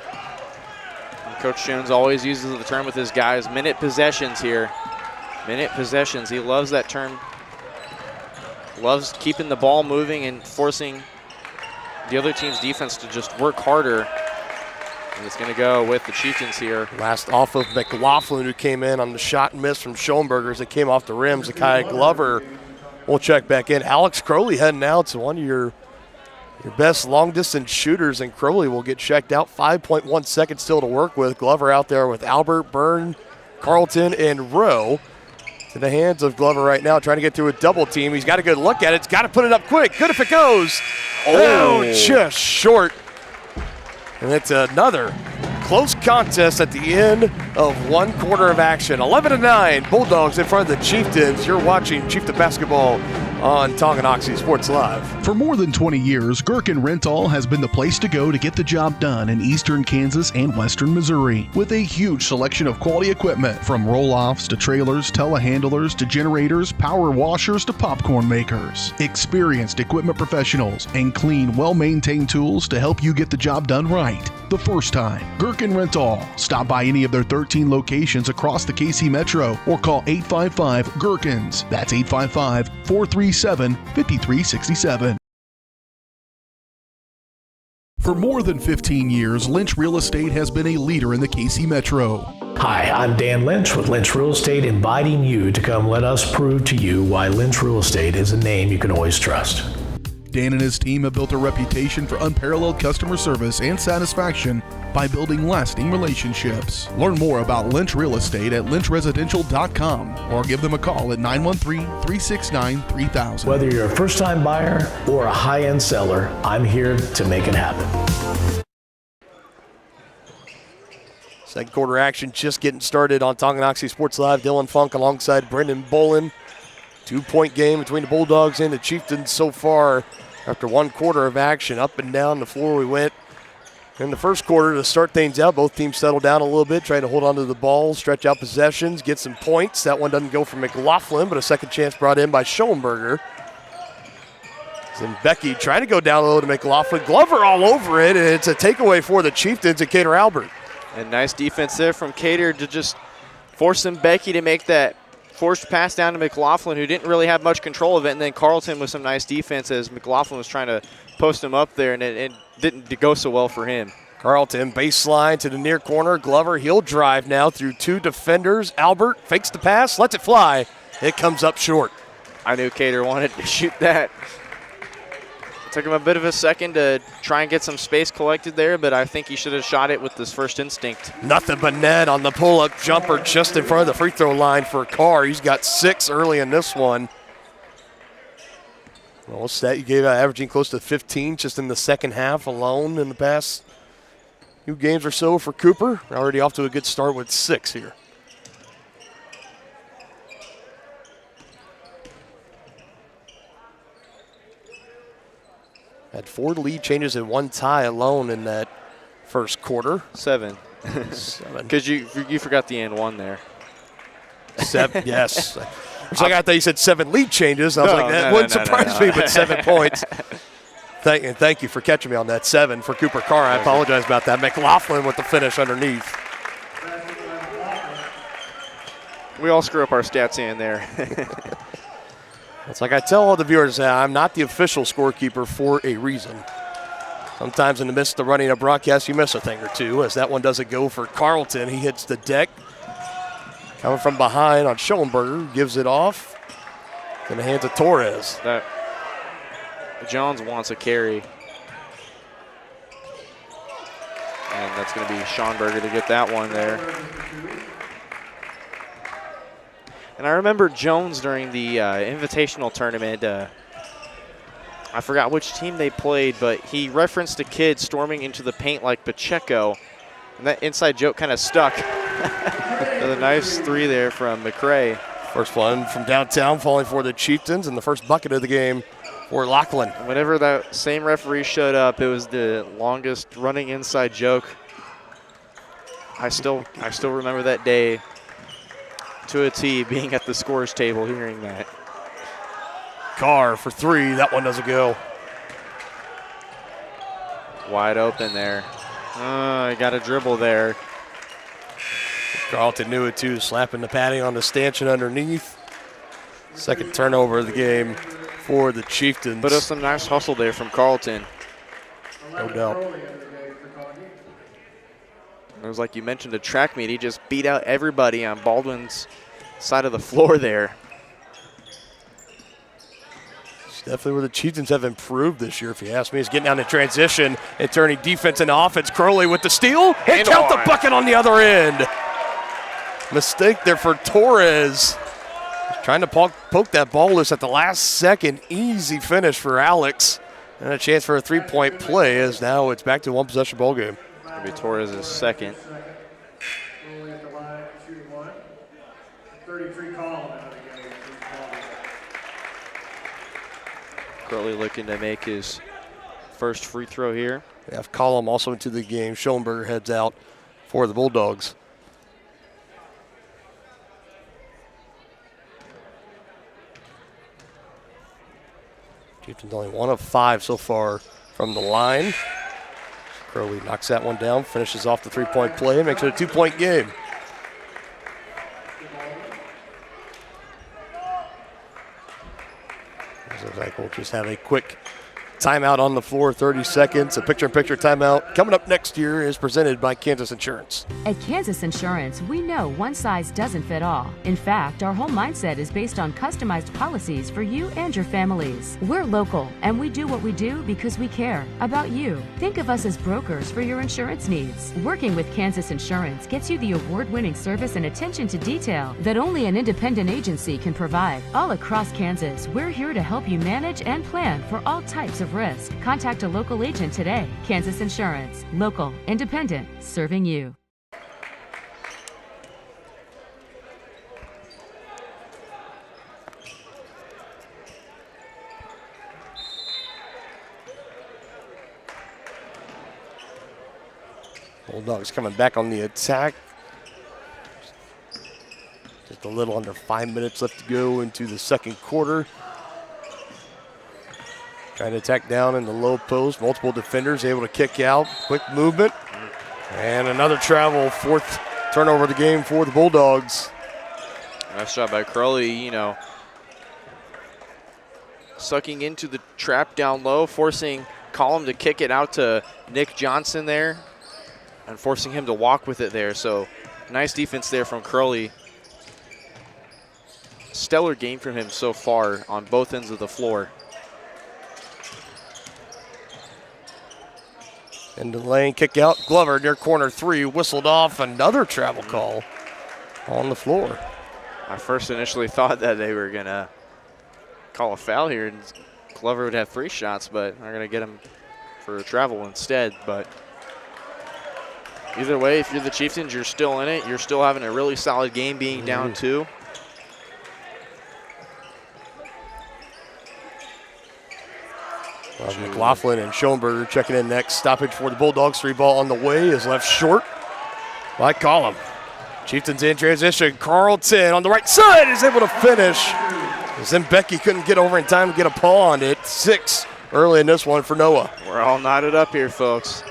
And Coach Jones always uses the term with his guys, minute possessions here. Minute possessions, he loves that term. Loves keeping the ball moving and forcing the other team's defense to just work harder. And it's going to go with the Chieftains here. Last off of McLaughlin, who came in on the shot and miss from Schoenberger as it came off the rim. Zakiah Glover will check back in. Alex Crowley heading out to one of your best long-distance shooters, and Crowley will get checked out. 5.1 seconds still to work with. Glover out there with Albert, Byrne, Carlton, and Rowe. To the hands of Glover right now, trying to get through a double team. He's got a good look at it. He's got to put it up quick. Good if it goes. Oh, just short. And it's another close contest at the end of one quarter of action. 11-9, Bulldogs in front of the Chieftains. You're watching Chieftain basketball on Tonganoxie Sports Live. For more than 20 years, Gherkin Rental has been the place to go to get the job done in eastern Kansas and western Missouri. With a huge selection of quality equipment, from roll-offs to trailers, telehandlers to generators, power washers to popcorn makers. Experienced equipment professionals and clean, well-maintained tools to help you get the job done right the first time. Gherkin Rental. Stop by any of their 13 locations across the KC Metro or call 855-GHERKINS. That's 855-437-5367. For more than 15 years, Lynch Real Estate has been a leader in the KC Metro. Hi, I'm Dan Lynch with Lynch Real Estate, inviting you to come let us prove to you why Lynch Real Estate is a name you can always trust. Dan and his team have built a reputation for unparalleled customer service and satisfaction by building lasting relationships. Learn more about Lynch Real Estate at lynchresidential.com or give them a call at 913-369-3000. Whether you're a first-time buyer or a high-end seller, I'm here to make it happen. Second quarter action just getting started on Tonganoxie Sports Live. Dylan Funk alongside Brendan Bolin. 2-point game between the Bulldogs and the Chieftains so far after one quarter of action. Up and down the floor we went in the first quarter to start things out. Both teams settled down a little bit, trying to hold on to the ball, stretch out possessions, get some points. That one doesn't go for McLaughlin, but a second chance brought in by Schoenberger. Then Becky trying to go down low to McLaughlin. Glover all over it, and it's a takeaway for the Chieftains and Cater Albert. And nice defense there from Cater to just force Becky to make that forced pass down to McLaughlin, who didn't really have much control of it, and then Carlton with some nice defense as McLaughlin was trying to post him up there, and it didn't go so well for him. Carlton baseline to the near corner. Glover, he'll drive now through two defenders. Albert fakes the pass, lets it fly. It comes up short. I knew Cater wanted to shoot that. Took him a bit of a second to try and get some space collected there, but I think he should have shot it with his first instinct. Nothing but net on the pull-up jumper just in front of the free throw line for Carr. He's got 6 early in this one. Well, stat you gave out averaging close to 15 just in the second half alone in the past few games or so for Cooper. Already off to a good start with 6 here. Had 4 lead changes and 1 tie alone in that first quarter. 7. 7. Because you forgot the and 1 there. 7, yes. So I thought you said 7 lead changes. I was like, that wouldn't surprise me, but 7 points. Thank you for catching me on that. 7 for Cooper Carr. I apologize about that. McLaughlin with the finish underneath. We all screw up our stats in there. It's like I tell all the viewers, I'm not the official scorekeeper for a reason. Sometimes in the midst of running a broadcast, you miss a thing or two, as that one doesn't go for Carlton. He hits the deck. Coming from behind on Schoenberger, gives it off in the hands of Torres. Jones wants a carry. And that's going to be Schonberger to get that one there. And I remember Jones during the invitational tournament, I forgot which team they played, but he referenced a kid storming into the paint like Pacheco. And that inside joke kind of stuck. A nice three there from McCray. First one from downtown falling for the Chieftains, and the first bucket of the game for Lachlan. Whenever that same referee showed up, it was the longest running inside joke. I still remember that day to a T, being at the scores table, hearing that. Carr for three. That one doesn't go. Wide open there. I got a dribble there. Carlton knew it too, slapping the padding on the stanchion underneath. Second turnover of the game for the Chieftains. But some nice hustle there from Carlton. No doubt. It was like you mentioned a track meet. He just beat out everybody on Baldwin's side of the floor there. It's definitely where the Chieftains have improved this year, if you ask me. He's getting down to transition and turning defense into offense. Curley with the steal and count the bucket on the other end. Mistake there for Torres. He's trying to poke that ball loose at the last second. Easy finish for Alex. And a chance for a three-point play, as now it's back to a one-possession ball game. It'll be Torres' second. Curley looking to make his first free throw here. We have Collum also into the game. Schoenberger heads out for the Bulldogs. Chieftains only 1 of 5 so far from the line. Curley knocks that one down, finishes off the three-point play, makes it a 2-point game. Looks like we'll just have a quick timeout on the floor, 30 seconds. A picture-in-picture timeout coming up next year is presented by Kansas Insurance. At Kansas Insurance, we know one size doesn't fit all. In fact, our whole mindset is based on customized policies for you and your families. We're local, and we do what we do because we care about you. Think of us as brokers for your insurance needs. Working with Kansas Insurance gets you the award-winning service and attention to detail that only an independent agency can provide. All across Kansas, we're here to help you manage and plan for all types of risk. Contact a local agent today. Kansas Insurance. Local, independent, serving you. Bulldogs coming back on the attack. Just a little under 5 minutes left to go into the second quarter. Trying to attack down in the low post. Multiple defenders able to kick out. Quick movement. And another travel. Fourth turnover of the game for the Bulldogs. Nice job by Curley, sucking into the trap down low, forcing Collum to kick it out to Nick Johnson there and forcing him to walk with it there. So nice defense there from Curley. Stellar game from him so far on both ends of the floor. In the lane, kick out. Glover near corner three, whistled off. Another travel call on the floor. I first initially thought that they were going to call a foul here and Glover would have 3 shots, but they're going to get him for a travel instead. But either way, if you're the Chieftains, you're still in it. You're still having a really solid game being down 2. McLaughlin and Schoenberger checking in next. Stoppage for the Bulldogs. 3 ball on the way is left short by Collum. Chieftains in transition. Carlton on the right side is able to finish. Zembecki couldn't get over in time to get a paw on it. 6 early in this one for Noah. We're all knotted up here, folks.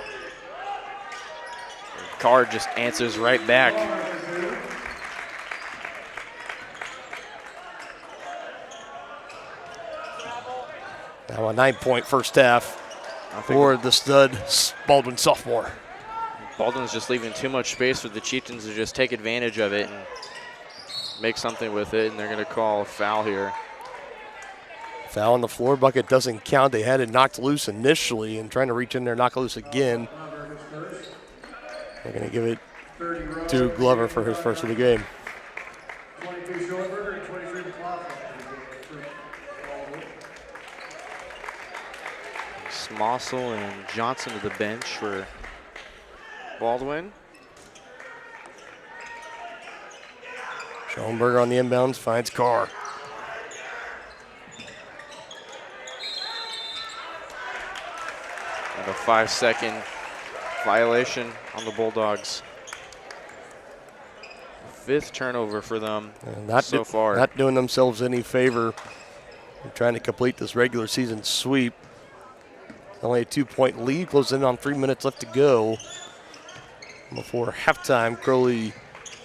Carr just answers right back. Now a 9-point first half for the stud Baldwin sophomore. Baldwin's just leaving too much space for the Chieftains to just take advantage of it and make something with it, and they're going to call a foul here. Foul on the floor. Bucket doesn't count. They had it knocked loose initially and trying to reach in there, knock it loose again. They're going to give it to Glover for his first of the game. 22 Shortberger and 23 McLaughlin. Smossel and Johnson to the bench for Baldwin. Schoenberger on the inbounds finds Carr. And a 5-second violation on the Bulldogs. 5th turnover for them so far. Not doing themselves any favor. They're trying to complete this regular season sweep. Only a 2-point lead, closing in on 3 minutes left to go. Before halftime, Crowley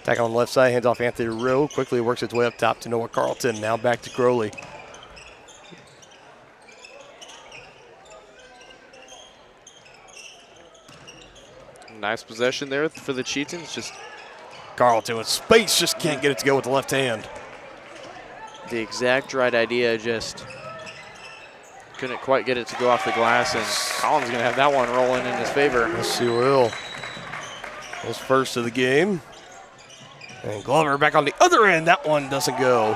attack on the left side, hands off Anthony Rowe. Quickly works its way up top to Noah Carlton. Now back to Crowley. Nice possession there for the Chieftains. Just Carlton with space, just can't get it to go with the left hand. The exact right idea, just couldn't quite get it to go off the glass, and Collins going to have that one rolling in his favor. Yes, he will. His first of the game. And Glover back on the other end. That one doesn't go.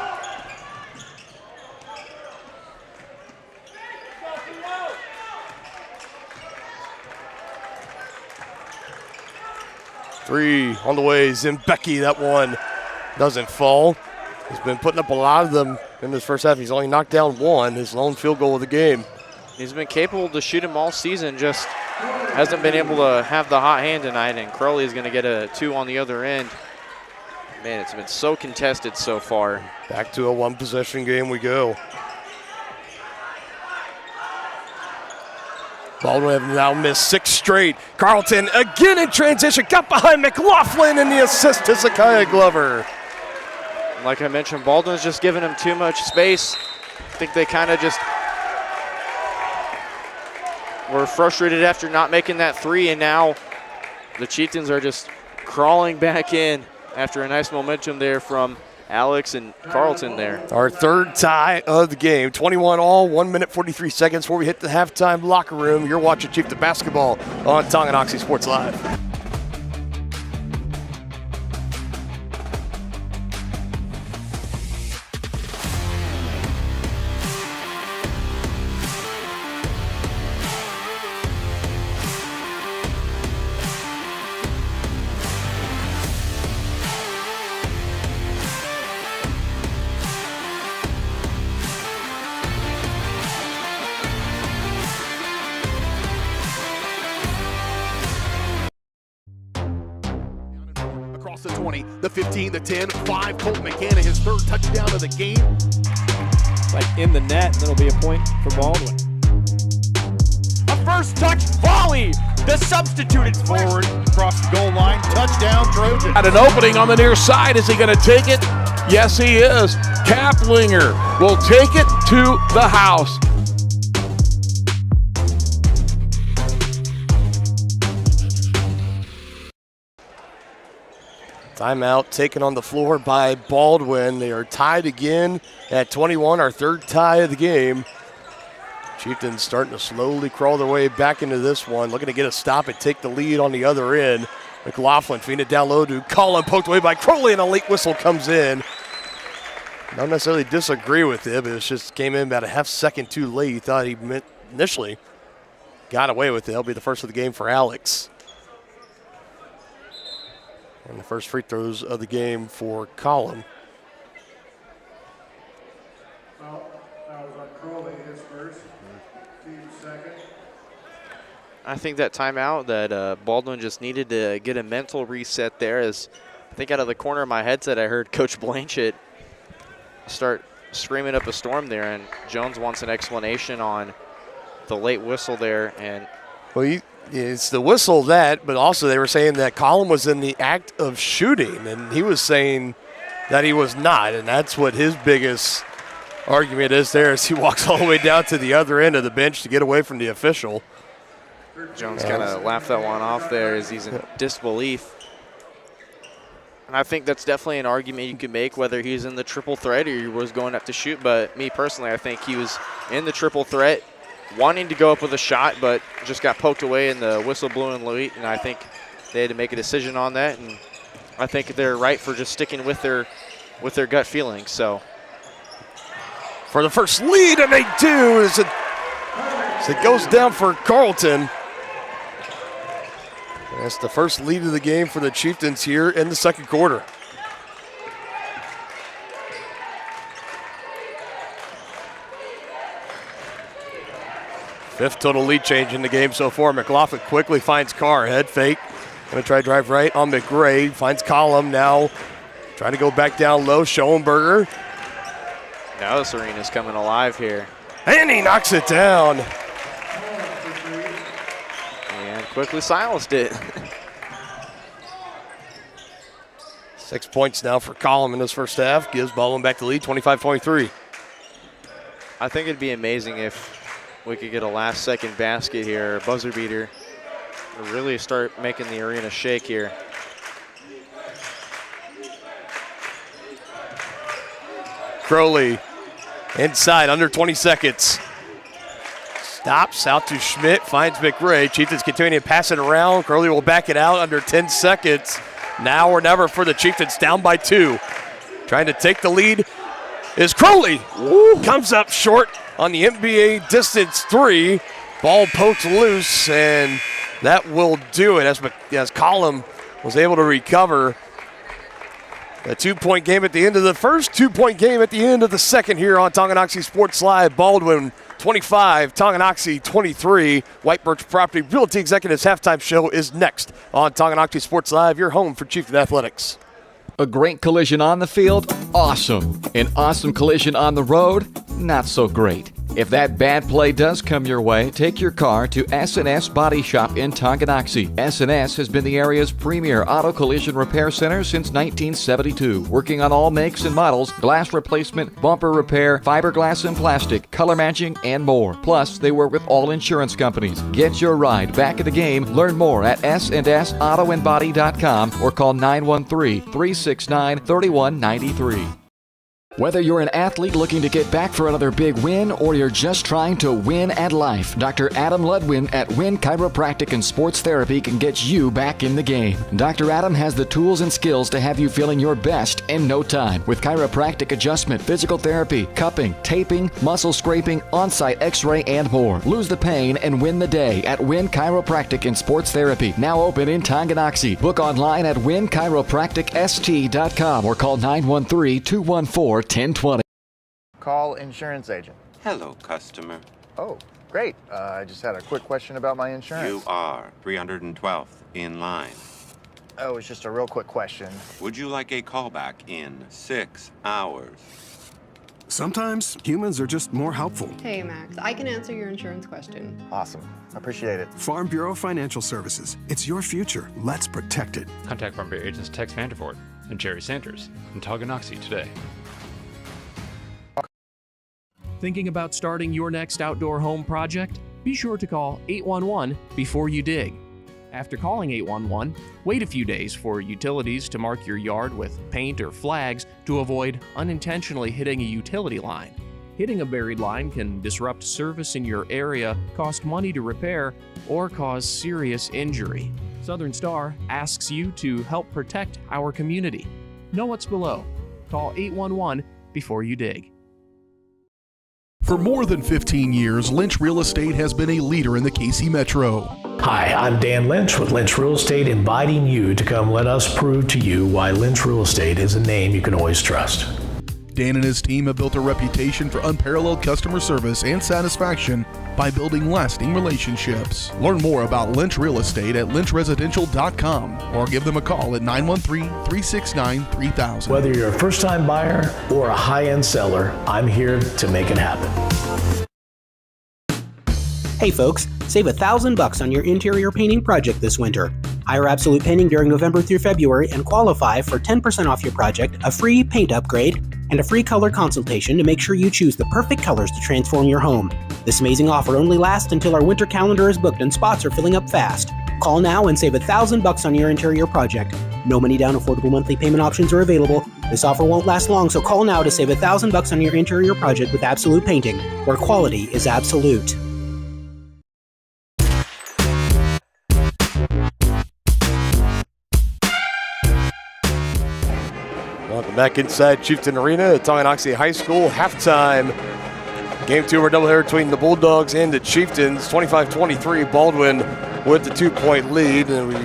Three on the way. Zimbecki, that one doesn't fall. He's been putting up a lot of them in this first half. He's only knocked down one, his lone field goal of the game. He's been capable to shoot him all season, just hasn't been able to have the hot hand tonight, and Crowley is going to get a 2 on the other end. Man, it's been so contested so far. Back to a one-possession game we go. Baldwin have now missed 6 straight. Carlton again in transition, got behind McLaughlin, and the assist to Zakiah Glover. Like I mentioned, Baldwin's just giving him too much space. I think they kind of just were frustrated after not making that 3, and now the Chieftains are just crawling back in after a nice momentum there from Alex and Carlton there. Our third tie of the game, 21 all, 1 minute 43 seconds before we hit the halftime locker room. You're watching Chieftain basketball on Tonganoxie Sports Live. The 20, the 15, the 10, 5. Colt McKenna, his 3rd touchdown of the game. Like in the net, and it'll be a point for Baldwin. A first touch volley. The substituted forward across the goal line. Touchdown, Trojan. At an opening on the near side. Is he going to take it? Yes, he is. Kaplinger will take it to the house. Timeout taken on the floor by Baldwin. They are tied again at 21, our 3rd tie of the game. Chieftains starting to slowly crawl their way back into this one, looking to get a stop and take the lead on the other end. McLaughlin feeding it down low to Collin, poked away by Crowley, and a late whistle comes in. Don't necessarily disagree with it, but it just came in about a half second too late. He thought he initially got away with it. It'll be the first of the game for Alex. And the first free throws of the game for Collin. That was on Crowley, his first. Team's second. I think that timeout that Baldwin just needed to get a mental reset there, as I think out of the corner of my headset I heard Coach Blanchett start screaming up a storm there, and Jones wants an explanation on the late whistle there. And well, it's the whistle that, but also they were saying that Collin was in the act of shooting, and he was saying that he was not, and that's what his biggest argument is there as he walks all the way down to the other end of the bench to get away from the official. Jones kind of laughed that one off there as he's in disbelief. And I think that's definitely an argument you could make, whether he's in the triple threat or he was going up to shoot. But me personally, I think he was in the triple threat, wanting to go up with a shot, but just got poked away and the whistle blew in late. And I think they had to make a decision on that. And I think they're right for just sticking with their gut feelings. So for the first lead, and they do as it goes down for Carleton. That's the first lead of the game for the Chieftains here in the second quarter. Fifth total lead change in the game so far. McLaughlin quickly finds Carr, head fake. Gonna try to drive right on McGray, finds Collum now. Trying to go back down low, Schoenberger. Now this arena's coming alive here. And he knocks it down. And quickly silenced it. 6 points now for Collum in this first half. Gives Baldwin back the lead, 25-23. I think it'd be amazing if we could get a last-second basket here, a buzzer beater, to really start making the arena shake here. Crowley inside, under 20 seconds. Stops out to Schmidt, finds McRae. Chieftains continuing to pass it around. Crowley will back it out under 10 seconds. Now or never for the Chieftains, down by 2. Trying to take the lead is Crowley. Ooh, comes up short on the NBA distance 3. Ball poked loose, and that will do it as Collum was able to recover. A 2-point game at the end of the first, 2-point game at the end of the second here on Tonganoxie Sports Live. Baldwin 25, Tonganoxie 23. White Birch Property Realty Executives halftime show is next on Tonganoxie Sports Live, your home for Chieftain Athletics. A great collision on the field? Awesome. An awesome collision on the road? Not so great. If that bad play does come your way, take your car to S&S Body Shop in Tonganoxie. S&S has been the area's premier auto collision repair center since 1972, working on all makes and models, glass replacement, bumper repair, fiberglass and plastic, color matching, and more. Plus, they work with all insurance companies. Get your ride back in the game. Learn more at snsautoandbody.com or call 913-369-3193. Whether you're an athlete looking to get back for another big win or you're just trying to win at life, Dr. Adam Ludwin at Win Chiropractic and Sports Therapy can get you back in the game. Dr. Adam has the tools and skills to have you feeling your best in no time with chiropractic adjustment, physical therapy, cupping, taping, muscle scraping, on-site x-ray, and more. Lose the pain and win the day at Win Chiropractic and Sports Therapy, now open in Tonganoxie. Book online at winchiropracticst.com or call 913-214-1020. Call insurance agent. Hello, customer. Oh, great. I just had a quick question about my insurance. You are 312th in line. Oh, it's just a real quick question. Would you like a callback in 6 hours? Sometimes humans are just more helpful. Hey, Max, I can answer your insurance question. Awesome. Appreciate it. Farm Bureau Financial Services. It's your future. Let's protect it. Contact Farm Bureau agents Tex Vandervoort and Jerry Sanders in Tonganoxie today. Thinking about starting your next outdoor home project? Be sure to call 811 before you dig. After calling 811, wait a few days for utilities to mark your yard with paint or flags to avoid unintentionally hitting a utility line. Hitting a buried line can disrupt service in your area, cost money to repair, or cause serious injury. Southern Star asks you to help protect our community. Know what's below. Call 811 before you dig. For more than 15 years, Lynch Real Estate has been a leader in the KC Metro. Hi, I'm Dan Lynch with Lynch Real Estate, inviting you to come let us prove to you why Lynch Real Estate is a name you can always trust. Dan and his team have built a reputation for unparalleled customer service and satisfaction by building lasting relationships. Learn more about Lynch Real Estate at lynchresidential.com or give them a call at 913-369-3000. Whether you're a first-time buyer or a high-end seller, I'm here to make it happen. Hey folks, save $1,000 on your interior painting project this winter. Hire Absolute Painting during November through February and qualify for 10% off your project, a free paint upgrade, and a free color consultation to make sure you choose the perfect colors to transform your home. This amazing offer only lasts until our winter calendar is booked and spots are filling up fast. Call now and save $1,000 on your interior project. No money down, affordable monthly payment options are available. This offer won't last long, so call now to save $1,000 on your interior project with Absolute Painting, where quality is absolute. Welcome back inside Chieftain Arena at Tonganoxie High School. Halftime. Game 2 of our doubleheader between the Bulldogs and the Chieftains. 25-23, Baldwin with the 2-point lead. And we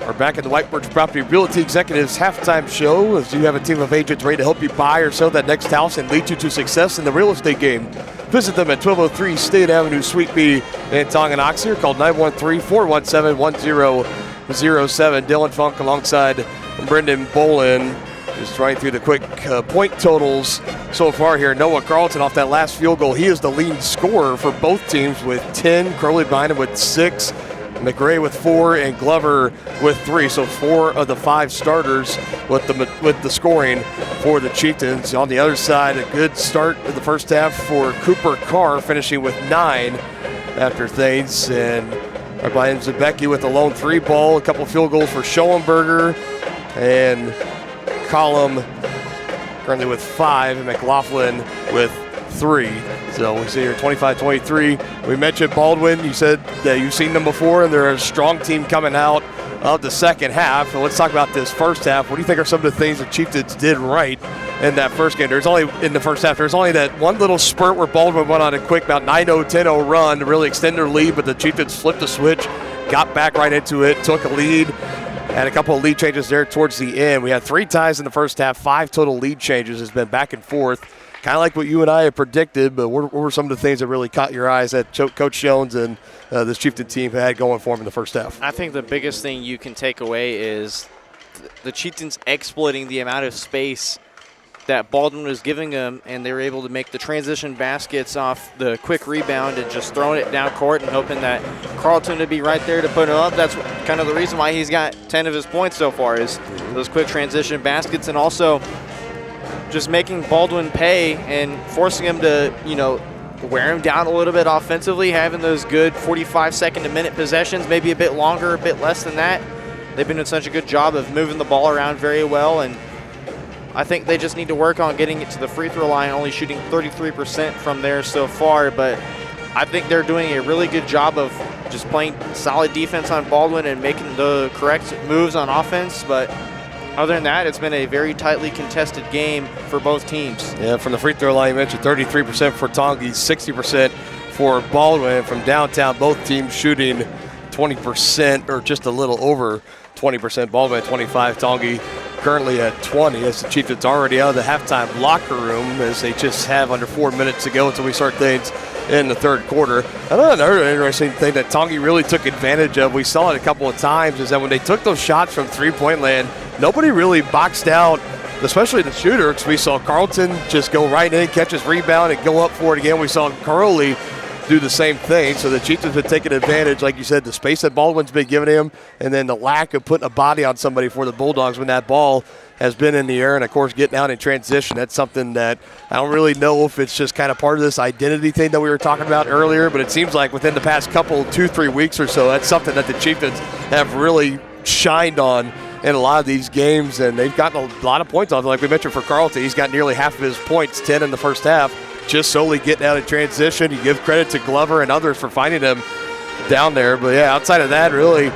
are back at the Whitebirch Property Realty Executives halftime show as you have a team of agents ready to help you buy or sell that next house and lead you to success in the real estate game. Visit them at 1203 State Avenue, Suite B in Tonganoxie, or call 913-417-1007. Dylan Funk alongside Brendan Bolin. Just running through the quick point totals so far here. Noah Carlton off that last field goal. He is the leading scorer for both teams with 10. Crowley Bynum with 6. McRae with 4. And Glover with 3. So 4 of the 5 starters with the scoring for the Chieftains. On the other side, a good start in the first half for Cooper Carr, finishing with 9 after things. And Brian Zabecki with a lone 3 ball. A couple field goals for Schoenberger. And Column currently with 5, and McLaughlin with 3. So we see here 25-23. We mentioned Baldwin. You said that you've seen them before, and they're a strong team coming out of the second half. So let's talk about this first half. What do you think are some of the things the Chieftains did right in that first game? There's only that one little spurt where Baldwin went on a quick about 9-0, 10-0 run to really extend their lead, but the Chieftains flipped the switch, got back right into it, took a lead. And a couple of lead changes there towards the end. We had 3 ties in the first half, 5 total lead changes. Has been back and forth, kind of like what you and I had predicted. But what were some of the things that really caught your eyes that Coach Jones and this Chieftain team had going for them in the first half? I think the biggest thing you can take away is the Chieftains exploiting the amount of space that Baldwin was giving them, and they were able to make the transition baskets off the quick rebound and just throwing it down court and hoping that Carlton would be right there to put it up. That's kind of the reason why he's got 10 of his points so far, is those quick transition baskets, and also just making Baldwin pay and forcing him to, wear him down a little bit offensively, having those good 45-second to minute possessions, maybe a bit longer, a bit less than that. They've been doing such a good job of moving the ball around very well, and I think they just need to work on getting it to the free throw line, only shooting 33% from there so far. But I think they're doing a really good job of just playing solid defense on Baldwin and making the correct moves on offense. But other than that, it's been a very tightly contested game for both teams. Yeah, from the free throw line, you mentioned 33% for Tongi, 60% for Baldwin. From downtown, both teams shooting 20% or just a little over 20%. Baldwin at 25, Tongi currently at 20, as the Chieftains already out of the halftime locker room, as they just have under 4 minutes to go until we start things in the third quarter. Another interesting thing that Tongi really took advantage of, we saw it a couple of times, is that when they took those shots from three-point land, nobody really boxed out, especially the shooter, because we saw Carlton just go right in, catch his rebound, and go up for it again. We saw Crowley do the same thing. So the Chieftains have taken advantage, like you said, the space that Baldwin's been giving him, and then the lack of putting a body on somebody for the Bulldogs when that ball has been in the air, and of course getting out in transition. That's something that I don't really know if it's just kind of part of this identity thing that we were talking about earlier, but it seems like within the past 2-3 weeks or so, that's something that the Chieftains have really shined on in a lot of these games, and they've gotten a lot of points off. Like we mentioned for Carlton, he's got nearly half of his points, 10 in the first half, just solely getting out in transition. You give credit to Glover and others for finding him down there. But yeah, outside of that, really,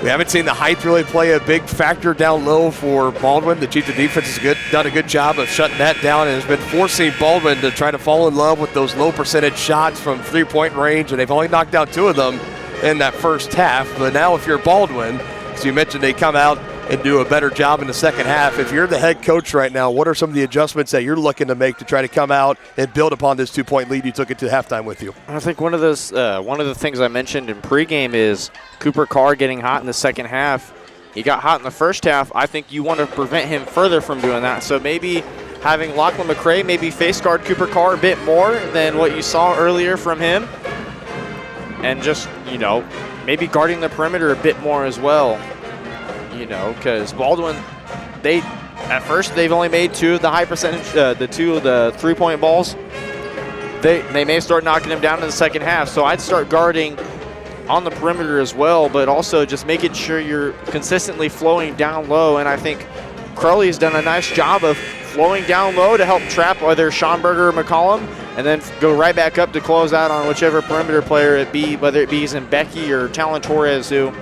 we haven't seen the height really play a big factor down low for Baldwin. The Chiefs defense has done a good job of shutting that down and has been forcing Baldwin to try to fall in love with those low percentage shots from three-point range, and they've only knocked out 2 of them in that first half. But now if you're Baldwin, as you mentioned, they come out and do a better job in the second half. If you're the head coach right now, what are some of the adjustments that you're looking to make to try to come out and build upon this 2-point lead you took it to halftime with you? I think one of the things I mentioned in pregame is Cooper Carr getting hot in the second half. He got hot in the first half. I think you want to prevent him further from doing that. So maybe having Lachlan McRae maybe face guard Cooper Carr a bit more than what you saw earlier from him. And just, maybe guarding the perimeter a bit more as well. Because Baldwin, at first they've only made 2 of the high percentage, the 2 of the three-point balls. They may start knocking him down in the second half. So I'd start guarding on the perimeter as well, but also just making sure you're consistently flowing down low. And I think Crowley's done a nice job of flowing down low to help trap either Schomburger or McCollum, and then go right back up to close out on whichever perimeter player it be, whether it be Zimbecki or Talon Torres, who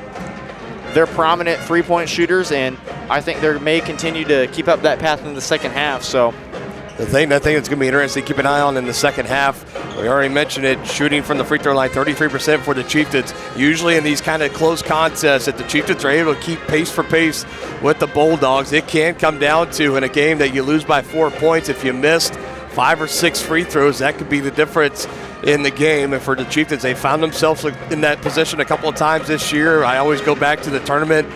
they're prominent three-point shooters, and I think they may continue to keep up that path in the second half. So the thing I think that's going to be interesting to keep an eye on in the second half, we already mentioned it, shooting from the free throw line, 33% for the Chieftains. Usually in these kind of close contests, if the Chieftains are able to keep pace for pace with the Bulldogs, it can come down to, in a game that you lose by 4 points, if you missed 5 or 6 free throws, that could be the difference in the game. And for the Chieftains, they found themselves in that position a couple of times this year. I always go back to the tournament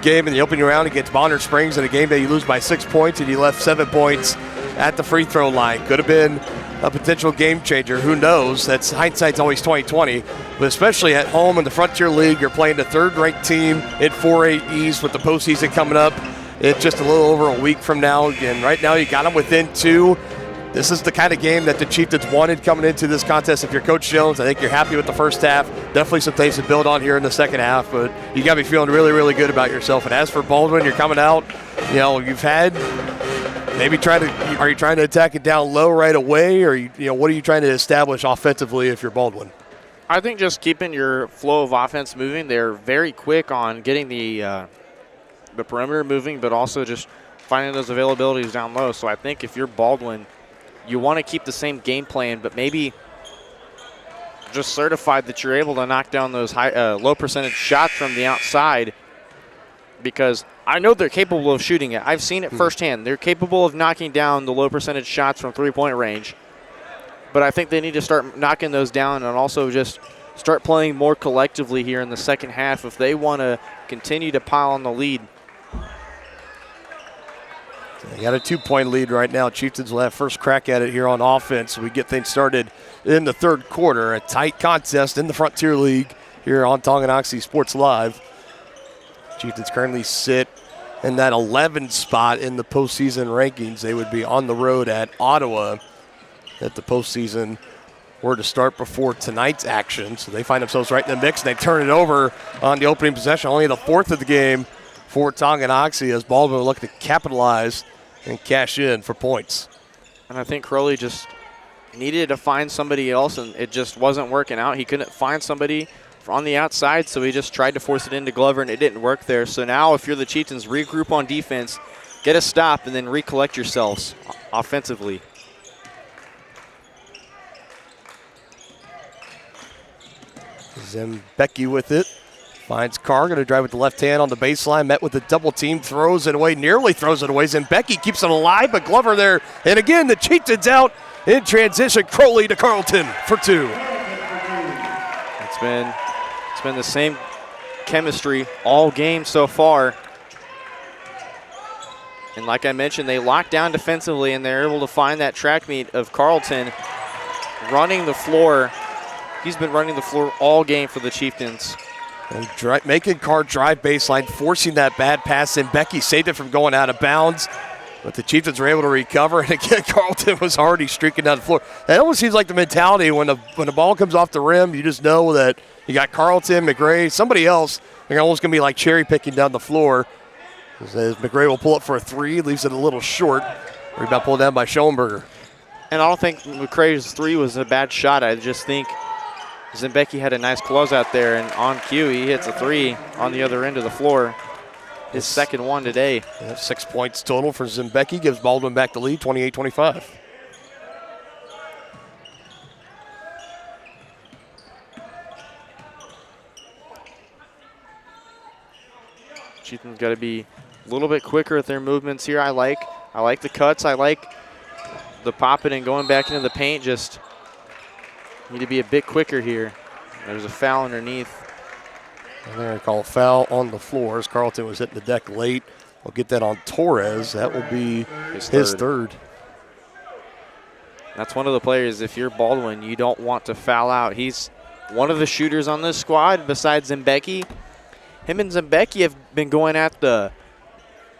game in the opening round against Bonner Springs in a game that you lose by 6 points and you left 7 points at the free throw line. Could have been a potential game changer. Who knows? That's hindsight's always 20/20. But especially at home in the Frontier League, you're playing the third-ranked team in 4A East with the postseason coming up. It's just a little over a week from now. And right now you got them within 2. This is the kind of game that the Chieftains wanted coming into this contest. If you're Coach Jones, I think you're happy with the first half. Definitely some things to build on here in the second half, but you got to be feeling really, really good about yourself. And as for Baldwin, you're coming out, you've had maybe are you trying to attack it down low right away, or what are you trying to establish offensively if you're Baldwin? I think just keeping your flow of offense moving. They're very quick on getting the perimeter moving, but also just finding those availabilities down low. So I think if you're Baldwin, you want to keep the same game plan, but maybe just certified that you're able to knock down those low percentage shots from the outside, because I know they're capable of shooting it. I've seen it firsthand. They're capable of knocking down the low percentage shots from three-point range, but I think they need to start knocking those down and also just start playing more collectively here in the second half if they want to continue to pile on the lead. They got a 2-point lead right now. Chieftains will have first crack at it here on offense. We get things started in the third quarter. A tight contest in the Frontier League here on Tonganoxie Sports Live. Chieftains currently sit in that 11th spot in the postseason rankings. They would be on the road at Ottawa if the postseason were to start before tonight's action. So they find themselves right in the mix, and they turn it over on the opening possession. Only the 4th of the game for Tonganoxie as Baldwin will look to capitalize and cash in for points. And I think Crowley just needed to find somebody else, and it just wasn't working out. He couldn't find somebody on the outside, so he just tried to force it into Glover, and it didn't work there. So now if you're the Chieftains, regroup on defense, get a stop, and then recollect yourselves offensively. Zimbecki with it. Finds Carr, going to drive with the left hand on the baseline, met with a double team, throws it away, nearly throws it away. Zimbecki keeps it alive, but Glover there. And again, the Chieftains out in transition. Crowley to Carlton for 2. It's been the same chemistry all game so far. And like I mentioned, they locked down defensively, and they're able to find that track meet of Carlton running the floor. He's been running the floor all game for the Chieftains. And making Carr drive baseline, forcing that bad pass. And Becky saved it from going out of bounds. But the Chieftains were able to recover. And again, Carlton was already streaking down the floor. That almost seems like the mentality when the ball comes off the rim, you just know that you got Carlton, McGray, somebody else. They're almost going to be like cherry picking down the floor. As McGray will pull up for a 3, leaves it a little short. Rebound pulled down by Schoenberger. And I don't think McRae's 3 was a bad shot. I just think Zimbecki had a nice closeout there, and on cue, he hits a 3 on the other end of the floor. His second one today. 6 points total for Zimbecki, gives Baldwin back the lead, 28-25. Chieftains got to be a little bit quicker with their movements here. I like the cuts. I like the popping and going back into the paint. Just need to be a bit quicker here. There's a foul underneath. And they're going to call a foul on the floor as Carlton was hitting the deck late. We'll get that on Torres. That will be his third. That's one of the players, if you're Baldwin, you don't want to foul out. He's one of the shooters on this squad besides Zimbecki. Him and Zimbecki have been going at the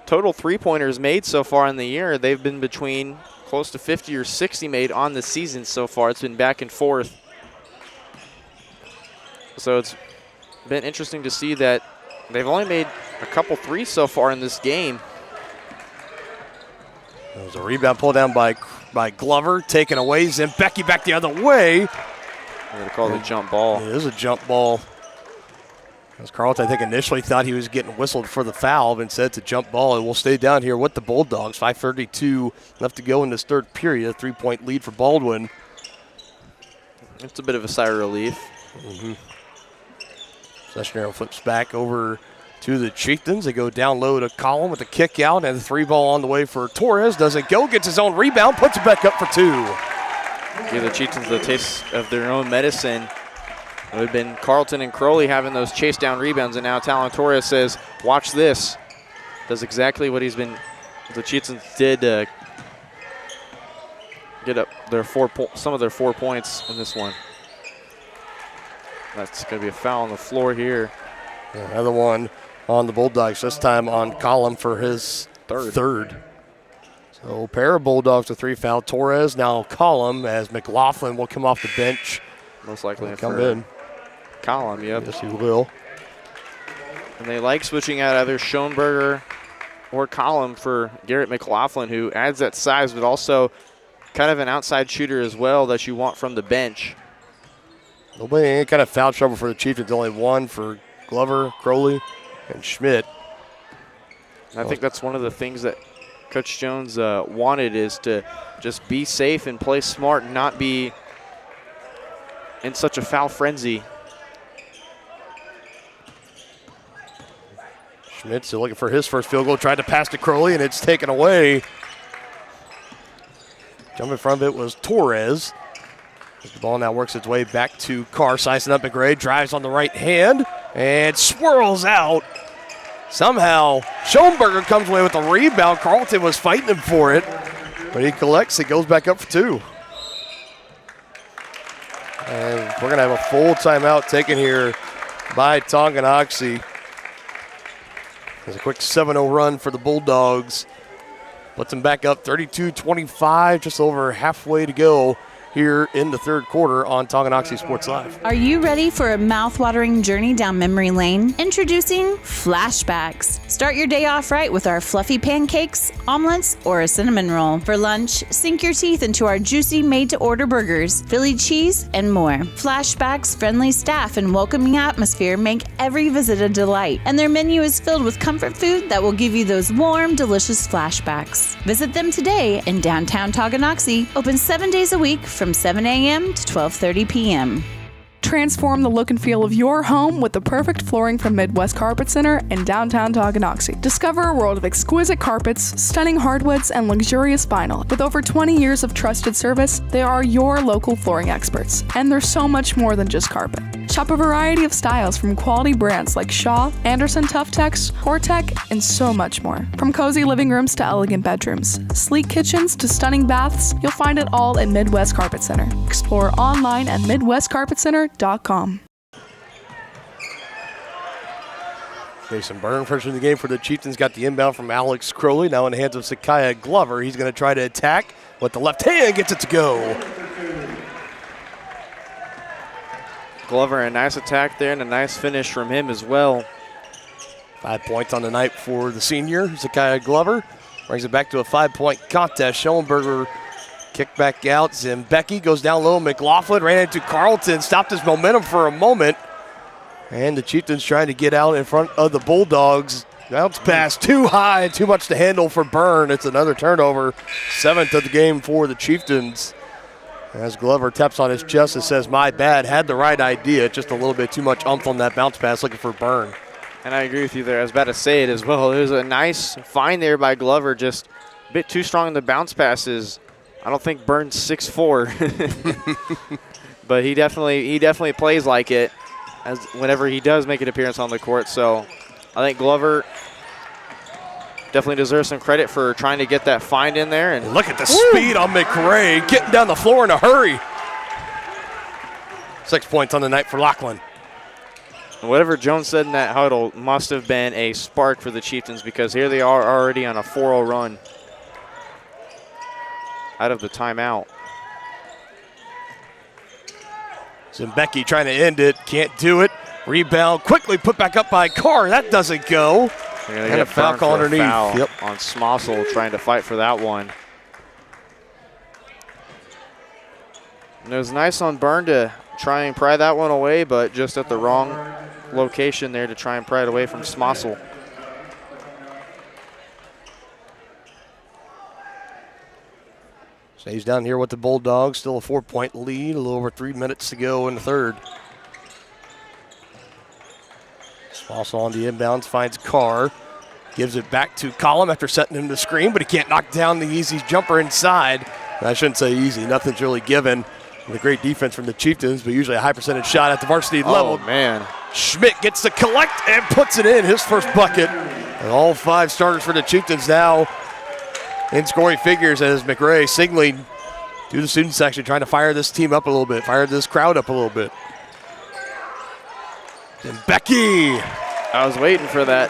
total three-pointers made so far in the year. They've been between close to 50 or 60 made on the season so far. It's been back and forth. So it's been interesting to see that they've only made a couple threes so far in this game. There was a rebound pulled down by Glover, taken away. Zembecki back the other way. They're going to call it a jump ball. It is a jump ball. As Carlton, I think, initially thought he was getting whistled for the foul, but instead it's a jump ball, and we'll stay down here with the Bulldogs. 5:32 left to go in this third period. A 3-point lead for Baldwin. It's a bit of a sigh of relief. Possession arrow flips back over to the Chieftains. They go down low to Collin with a kick out, and the 3-ball on the way for Torres. Doesn't go, gets his own rebound, puts it back up for 2. Give the Chieftains the taste of their own medicine. It would have been Carlton and Crowley having those chase down rebounds, and now Talon Torres says, watch this. Does exactly what the Chieftains did to get up their some of their 4 points in this one. That's going to be a foul on the floor here. Another one on the Bulldogs, this time on Collin for his third. So pair of Bulldogs with 3 foul. Torres, now Collin, as McLaughlin will come off the bench. Most likely come in. Collin, yep. Yes, he will. And they like switching out either Schoenberger or Collin for Garrett McLaughlin, who adds that size, but also kind of an outside shooter as well that you want from the bench. Nobody, any kind of foul trouble for the Chieftains. Only 1 for Glover, Crowley, and Schmidt. And I think that's one of the things that Coach Jones wanted, is to just be safe and play smart and not be in such a foul frenzy. Schmidt still looking for his first field goal. Tried to pass to Crowley, and it's taken away. Jumping in front of it was Torres. The ball now works its way back to Carr. Sizing up McRae, drives on the right hand, and swirls out. Somehow, Schoenberger comes away with a rebound. Carlton was fighting him for it, but he collects it, goes back up for 2. And we're going to have a full timeout taken here by Tonganoxie. There's a quick 7-0 run for the Bulldogs. Puts them back up 32-25, just over halfway to go here in the third quarter on Tonganoxie Sports Live. Are you ready for a mouth-watering journey down memory lane? Introducing Flashbacks. Start your day off right with our fluffy pancakes, omelets, or a cinnamon roll. For lunch, sink your teeth into our juicy made-to-order burgers, Philly cheese, and more. Flashbacks' friendly staff and welcoming atmosphere make every visit a delight, and their menu is filled with comfort food that will give you those warm, delicious flashbacks. Visit them today in downtown Tonganoxie, open 7 days a week from 7 a.m. to 12:30 p.m. Transform the look and feel of your home with the perfect flooring from Midwest Carpet Center in downtown Tonganoxie. Discover a world of exquisite carpets, stunning hardwoods, and luxurious vinyl. With over 20 years of trusted service, they are your local flooring experts. And they're so much more than just carpet. Shop a variety of styles from quality brands like Shaw, Anderson Tuftex, Hortec, and so much more. From cozy living rooms to elegant bedrooms, sleek kitchens to stunning baths, you'll find it all at Midwest Carpet Center. Explore online at MidwestCarpetCenter.com. Jason Byrne, first in the game for the Chieftains, got the inbound from Alex Crowley. Now in the hands of Sakiah Glover. He's going to try to attack with the left hand, gets it to go. Glover, a nice attack there and a nice finish from him as well. 5 points on the night for the senior, Sakiah Glover. Brings it back to a 5-point contest. Schoenberger kick back out. Zembecki goes down low. McLaughlin ran into Carlton, stopped his momentum for a moment. And the Chieftains trying to get out in front of the Bulldogs. Bounce pass too high, too much to handle for Byrne. It's another turnover. 7th of the game for the Chieftains. As Glover taps on his chest and says, my bad, had the right idea. Just a little bit too much oomph on that bounce pass, looking for Byrne. And I agree with you there. I was about to say it as well. It was a nice find there by Glover, just a bit too strong in the bounce passes. I don't think Byrne's 6'4", but he definitely plays like it as whenever he does make an appearance on the court. So I think Glover definitely deserves some credit for trying to get that find in there. And look at the speed on McRae, getting down the floor in a hurry. 6 points on the night for Lachlan. Whatever Jones said in that huddle must have been a spark for the Chieftains, because here they are already on a 4-0 run out of the timeout. Zembecki trying to end it, can't do it. Rebound quickly put back up by Carr. That doesn't go. And a foul call underneath. Yep. On Smossel trying to fight for that one. And it was nice on Byrne to try and pry that one away, but just at the wrong location there to try and pry it away from Smossel. Stays down here with the Bulldogs. Still a 4-point lead. A little over 3 minutes to go in the third. Smossel on the inbounds finds Carr. Gives it back to Collum after setting him to screen, but he can't knock down the easy jumper inside. I shouldn't say easy. Nothing's really given. The great defense from the Chieftains, but usually a high percentage shot at the varsity level. Oh, man. Schmidt gets to collect and puts it in, his first bucket. And all 5 starters for the Chieftains now in scoring figures as McRae signaling to the student section, trying to fire this team up a little bit, fire this crowd up a little bit. And Becky. I was waiting for that.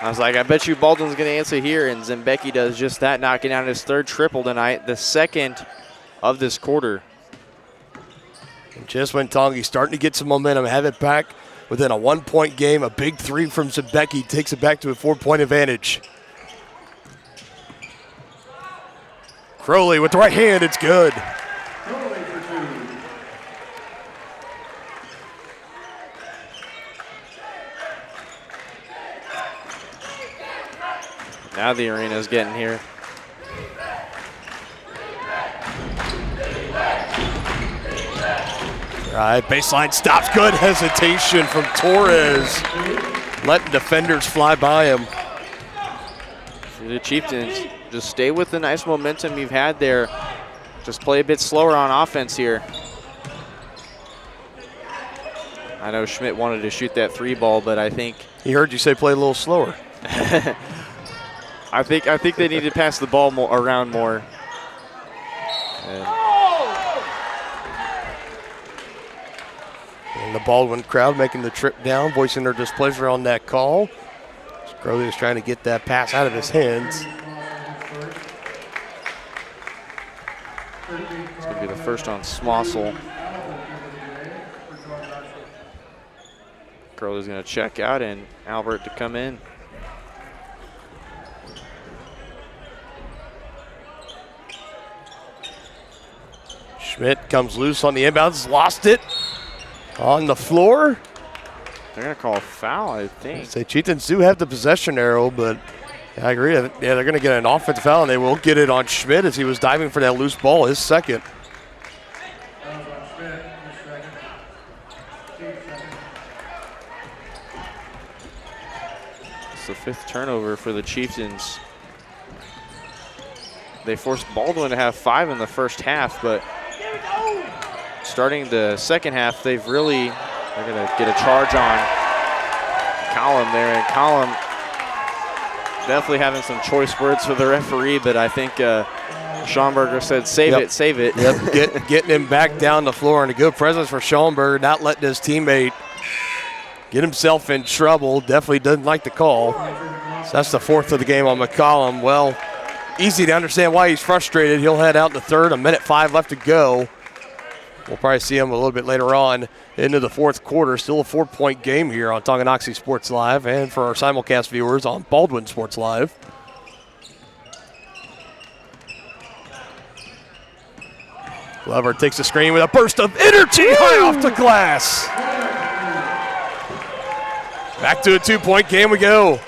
I was like, I bet you Baldwin's going to answer here, and Zembeki does just that, knocking down his 3rd triple tonight, the 2nd of this quarter. And just when Tongi's starting to get some momentum, have it back within a 1-point game, a big 3 from Zembeki takes it back to a 4-point advantage. Crowley with the right hand, it's good. Now the arena's getting here. All right, baseline stops, good hesitation from Torres. Letting defenders fly by him. For the Chieftains, just stay with the nice momentum you've had there. Just play a bit slower on offense here. I know Schmidt wanted to shoot that 3 ball, but I think he heard you say play a little slower. I think they need to pass the ball around more. And the Baldwin crowd making the trip down, voicing their displeasure on that call. Crowley is trying to get that pass out of his hands. It's going to be the first on Smossel. Crowley's going to check out and Albert to come in. Schmidt comes loose on the inbounds, lost it on the floor. They're going to call a foul, I think. Say Chieftains do have the possession arrow, but I agree. Yeah, they're going to get an offensive foul, and they will get it on Schmidt as he was diving for that loose ball, his 2nd. It's the 5th turnover for the Chieftains. They forced Baldwin to have 5 in the first half, but starting the second half, they're going to get a charge on Collum there, and Collum definitely having some choice words for the referee, but I think Schomburger said, save it. Yep, getting him back down the floor, and a good presence for Schomburger, not letting his teammate get himself in trouble. Definitely doesn't like the call. So that's the 4th of the game on McCollum. Well, easy to understand why he's frustrated. He'll head out in the third, 1:05 left to go. We'll probably see him a little bit later on into the 4th quarter. Still a 4-point game here on Tonganoxie Sports Live and for our simulcast viewers on Baldwin Sports Live. Glover takes the screen with a burst of energy high off the glass. Back to a 2-point game we go.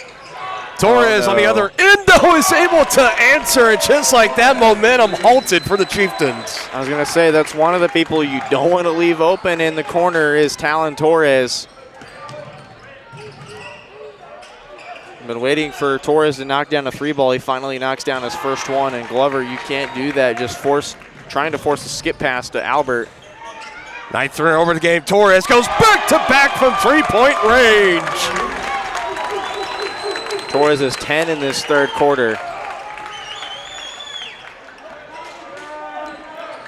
Torres on the other end, though, is able to answer, and just like that, momentum halted for the Chieftains. I was going to say, that's one of the people you don't want to leave open in the corner is Talon Torres. Been waiting for Torres to knock down a 3 ball. He finally knocks down his first one, and Glover, you can't do that. Just trying to force a skip pass to Albert. 9th turnover of the game. Torres goes back-to-back from 3-point range. Torres is 10 in this 3rd quarter.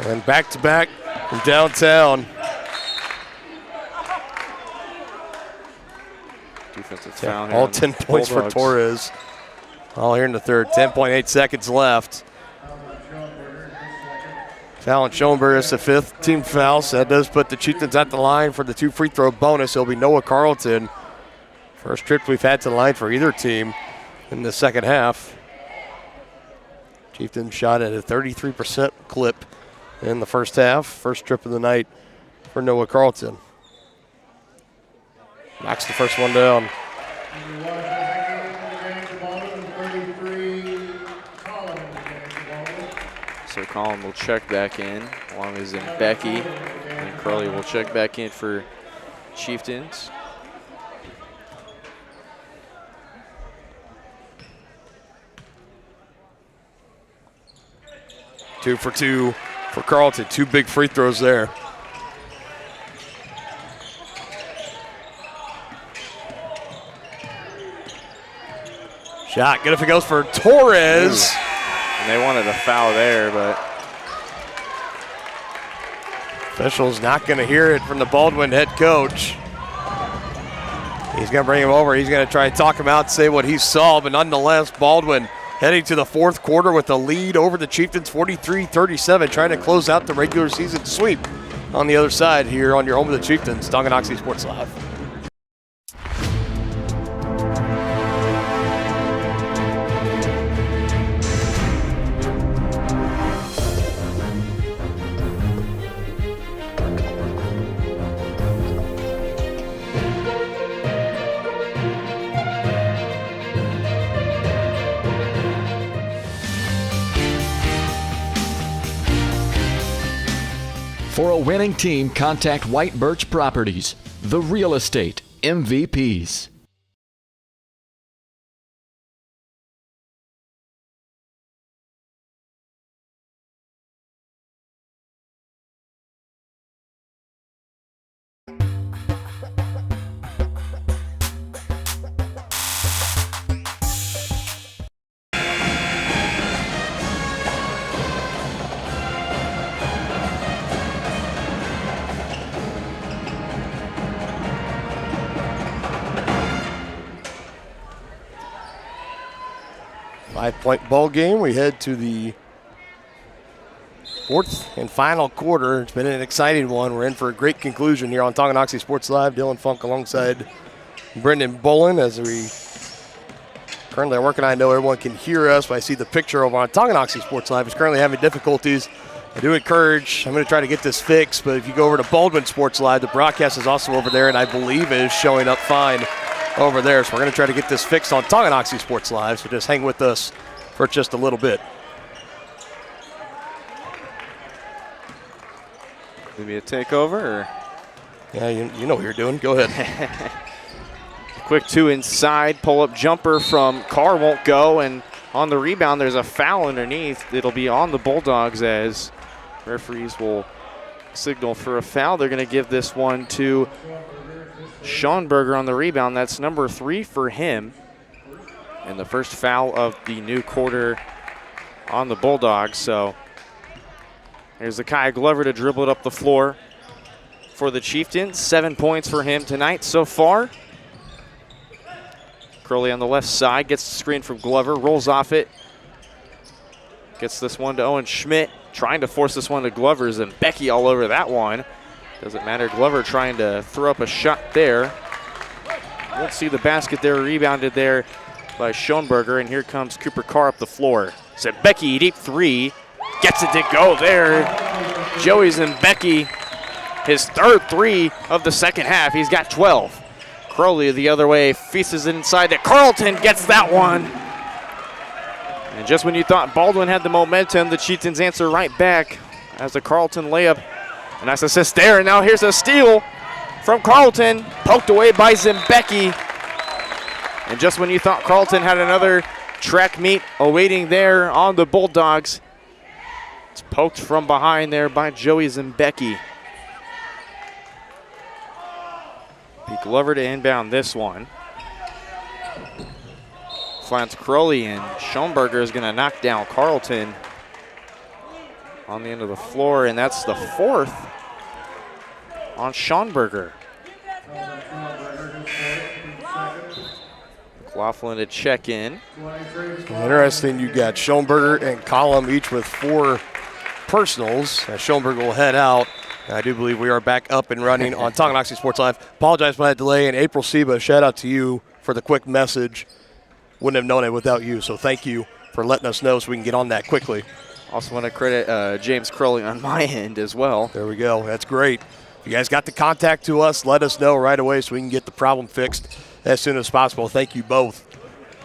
And back-to-back from downtown. Defensive foul here. All 10 points for Torres. All here in the third. 10.8 seconds left. Foul on Schoenberg is the 5th team foul. So that does put the Chieftains at the line for the 2 free throw bonus. It'll be Noah Carlton. First trip we've had to the line for either team in the second half. Chieftains shot at a 33% clip in the first half. First trip of the night for Noah Carlton. Knocks the first one down. So Colin will check back in, along with Becky, and Curley will check back in for Chieftains. Two for two for Carlton. 2 big free throws there. Shot, good if it goes for Torres. Ooh. And they wanted a foul there, but official's not going to hear it from the Baldwin head coach. He's going to bring him over. He's going to try and talk him out, say what he saw, but nonetheless, Baldwin heading to the 4th quarter with a lead over the Chieftains, 43-37, trying to close out the regular season sweep on the other side here on your home of the Chieftains, Tonganoxie Sports Live. For a winning team, contact White Birch Properties, the real estate MVPs. Five-point ball game. We head to the 4th and final quarter. It's been an exciting one. We're in for a great conclusion here on Tonganoxie Sports Live. Dylan Funk alongside Brendan Bolin as we currently are working. I know everyone can hear us, but I see the picture of on Tonganoxie Sports Live is currently having difficulties. I do encourage, I'm going to try to get this fixed, but if you go over to Baldwin Sports Live, the broadcast is also over there, and I believe it is showing up fine over there. So we're going to try to get this fixed on Tonganoxie Sports Live, so just hang with us for just a little bit. Maybe a takeover? Or? Yeah, you know what you're doing. Go ahead. Quick 2 inside, pull-up jumper from Carr won't go, and on the rebound there's a foul underneath. It'll be on the Bulldogs as referees will signal for a foul. They're going to give this one to Schoenberger on the rebound. That's number 3 for him. And the first foul of the new quarter on the Bulldogs. So here's Zakiah Glover to dribble it up the floor for the Chieftains. 7 points for him tonight so far. Crowley on the left side gets the screen from Glover, rolls off it. Gets this one to Owen Schmidt, trying to force this one to Glover's, and Becky all over that one. Doesn't matter, Glover trying to throw up a shot there. Won't see the basket there, rebounded there by Schoenberger, and here comes Cooper Carr up the floor. So Becky, deep 3, gets it to go there. Joey Zembecki, his third 3 of the second half. He's got 12. Crowley the other way, feasts it inside to Carlton, gets that one. And just when you thought Baldwin had the momentum, the Chieftains answer right back as a Carlton layup. A nice assist there, and now here's a steal from Carlton, poked away by Zembecki. And just when you thought Carlton had another track meet awaiting there on the Bulldogs, it's poked from behind there by Joey Zembecki. Pete Glover to inbound this one. Finds Crowley, and Schoenberger is going to knock down Carlton on the end of the floor, and that's the 4th on Schoenberger. McLaughlin to check in. Interesting, you got Schoenberger and Collum each with 4 personals as Schoenberg will head out. I do believe we are back up and running on Tonganoxie Sports Live. Apologize for that delay. And April Seba, shout out to you for the quick message. Wouldn't have known it without you, so thank you for letting us know so we can get on that quickly. Also want to credit James Crowley on my end as well. There we go. That's great. If you guys got the contact to us, let us know right away so we can get the problem fixed as soon as possible. Thank you both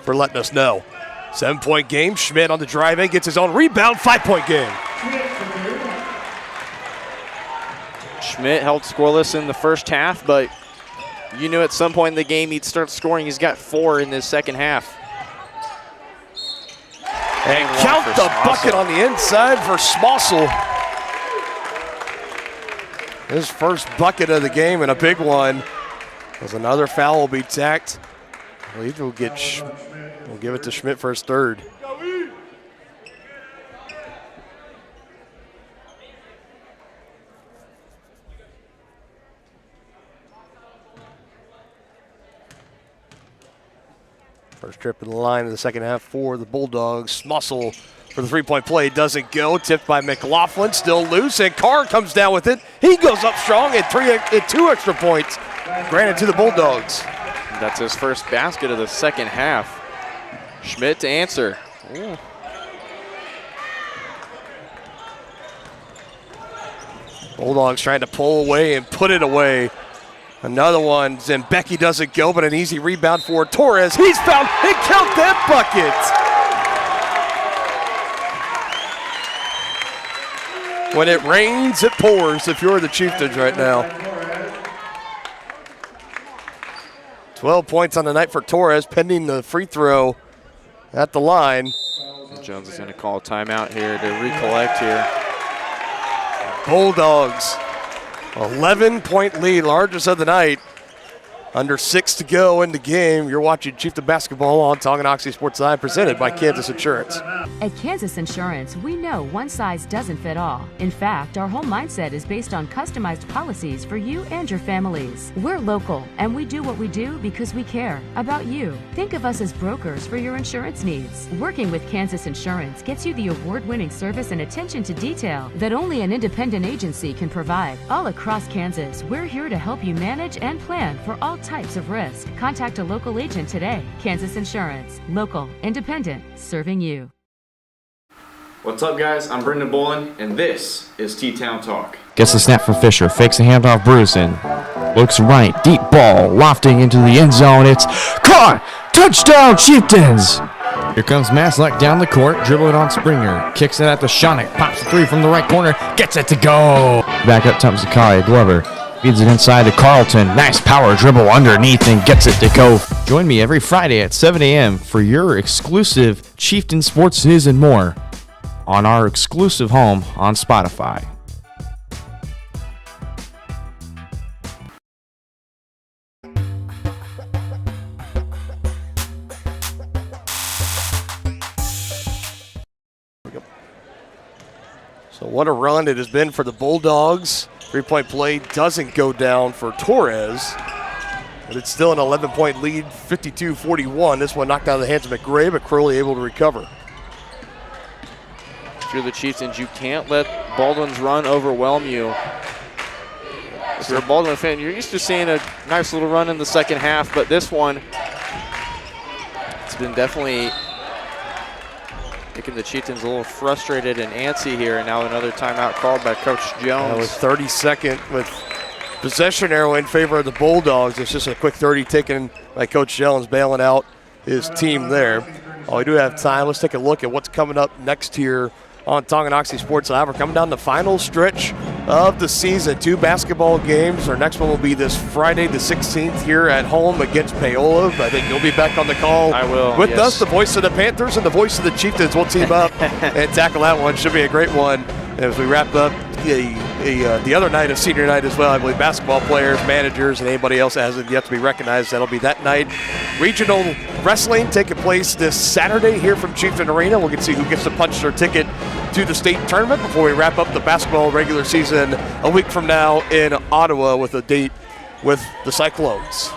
for letting us know. 7-point game. Schmidt on the drive in, gets his own rebound. 5-point game. Schmidt held scoreless in the first half, but you knew at some point in the game he'd start scoring. He's got 4 in this second half. And count the bucket on the inside for Smossel. His first bucket of the game and a big one. As another foul will be tacked. I believe we'll give it to Schmidt for his third. First trip in the line in the second half for the Bulldogs. Smossel for the three-point play doesn't go. Tipped by McLaughlin, still loose, and Carr comes down with it. He goes up strong and 2 extra points granted to the Bulldogs. That's his first basket of the second half. Schmidt to answer. Ooh. Bulldogs trying to pull away and put it away. Another one, and Becky doesn't go, but an easy rebound for Torres. He's found and count that bucket. When it rains, it pours if you're the Chieftains right now. 12 points on the night for Torres, pending the free throw at the line. Jones is going to call a timeout here to recollect here. Bulldogs, 11-point lead, largest of the night. Under 6 to go in the game. You're watching Chieftain basketball on Tonganoxie Sports Live, presented by Kansas Insurance. At Kansas Insurance, we know one size doesn't fit all. In fact, our whole mindset is based on customized policies for you and your families. We're local, and we do what we do because we care about you. Think of us as brokers for your insurance needs. Working with Kansas Insurance gets you the award-winning service and attention to detail that only an independent agency can provide. All across Kansas, we're here to help you manage and plan for all types of risk. Contact a local agent today. Kansas Insurance. Local, independent, serving you. What's up, guys? I'm Brendan Bolin, and this is T-Town Talk. Gets the snap from Fisher, fakes the handoff Brusen. Looks right, deep ball, lofting into the end zone. It's caught! Touchdown, Chieftains! Here comes Masluck down the court, dribbling on Springer. Kicks it at the Shonik, pops the 3 from the right corner, gets it to go! Back up top Zakai, Glover. Feeds it inside to Carlton. Nice power dribble underneath and gets it to go. Join me every Friday at 7 a.m. for your exclusive Chieftain Sports News and more on our exclusive home on Spotify. So what a run it has been for the Bulldogs. 3-point play doesn't go down for Torres, but it's still an 11-point lead, 52-41. This one knocked out of the hands of McGray, but Crowley able to recover. If you're the Chieftains, you can't let Baldwin's run overwhelm you. If you're a Baldwin fan, you're used to seeing a nice little run in the second half, but this one, it's been definitely making the Chieftains a little frustrated and antsy here, and now another timeout called by Coach Jones. With 32nd with possession arrow in favor of the Bulldogs. It's just a quick 30 taken by Coach Jones, bailing out his team there. While we do have time, let's take a look at what's coming up next here on Tonganoxie Sports Live. We're coming down the final stretch of the season. 2 basketball games. Our next one will be this Friday the 16th here at home against Paola. I think you'll be back on the call. I will, with yes. us, the voice of the Panthers and the voice of the Chieftains. We'll team up and tackle that one. Should be a great one. And as we wrap up the other night of senior night as well, I believe basketball players, managers, and anybody else that hasn't yet to be recognized, that'll be that night. Regional wrestling taking place this Saturday here from Chieftain Arena. We'll get to see who gets to punch their ticket to the state tournament before we wrap up the basketball regular season a week from now in Ottawa with a date with the Cyclones.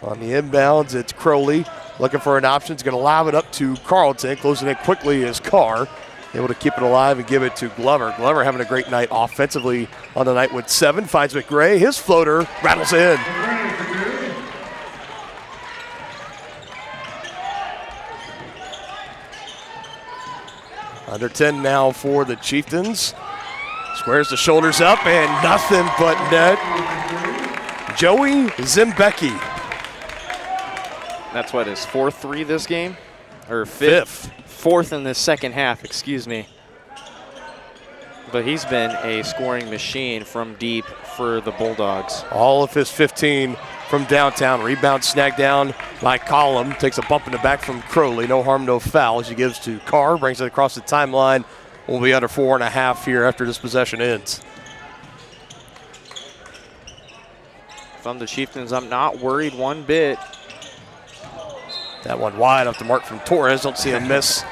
On the inbounds, it's Crowley. looking for an option. He's going to lob it up to Carlton. Closing in quickly is Carr. Able to keep it alive and give it to Glover. Glover having a great night offensively on the night with 7. Finds McRae. His floater rattles in. Under 10 now for the Chieftains. Squares the shoulders up and nothing but net. Joey Zimbecki. That's what, his 4th-3 this game? Or 5th? 4th in the second half, excuse me. But he's been a scoring machine from deep for the Bulldogs. All of his 15 from downtown. Rebound snagged down by Collum. Takes a bump in the back from Crowley. No harm, no foul as he gives to Carr. Brings it across the timeline. We'll be under 4.5 here after this possession ends. If I'm the Chieftains, I'm not worried one bit. That one wide off the mark from Torres. Don't see him miss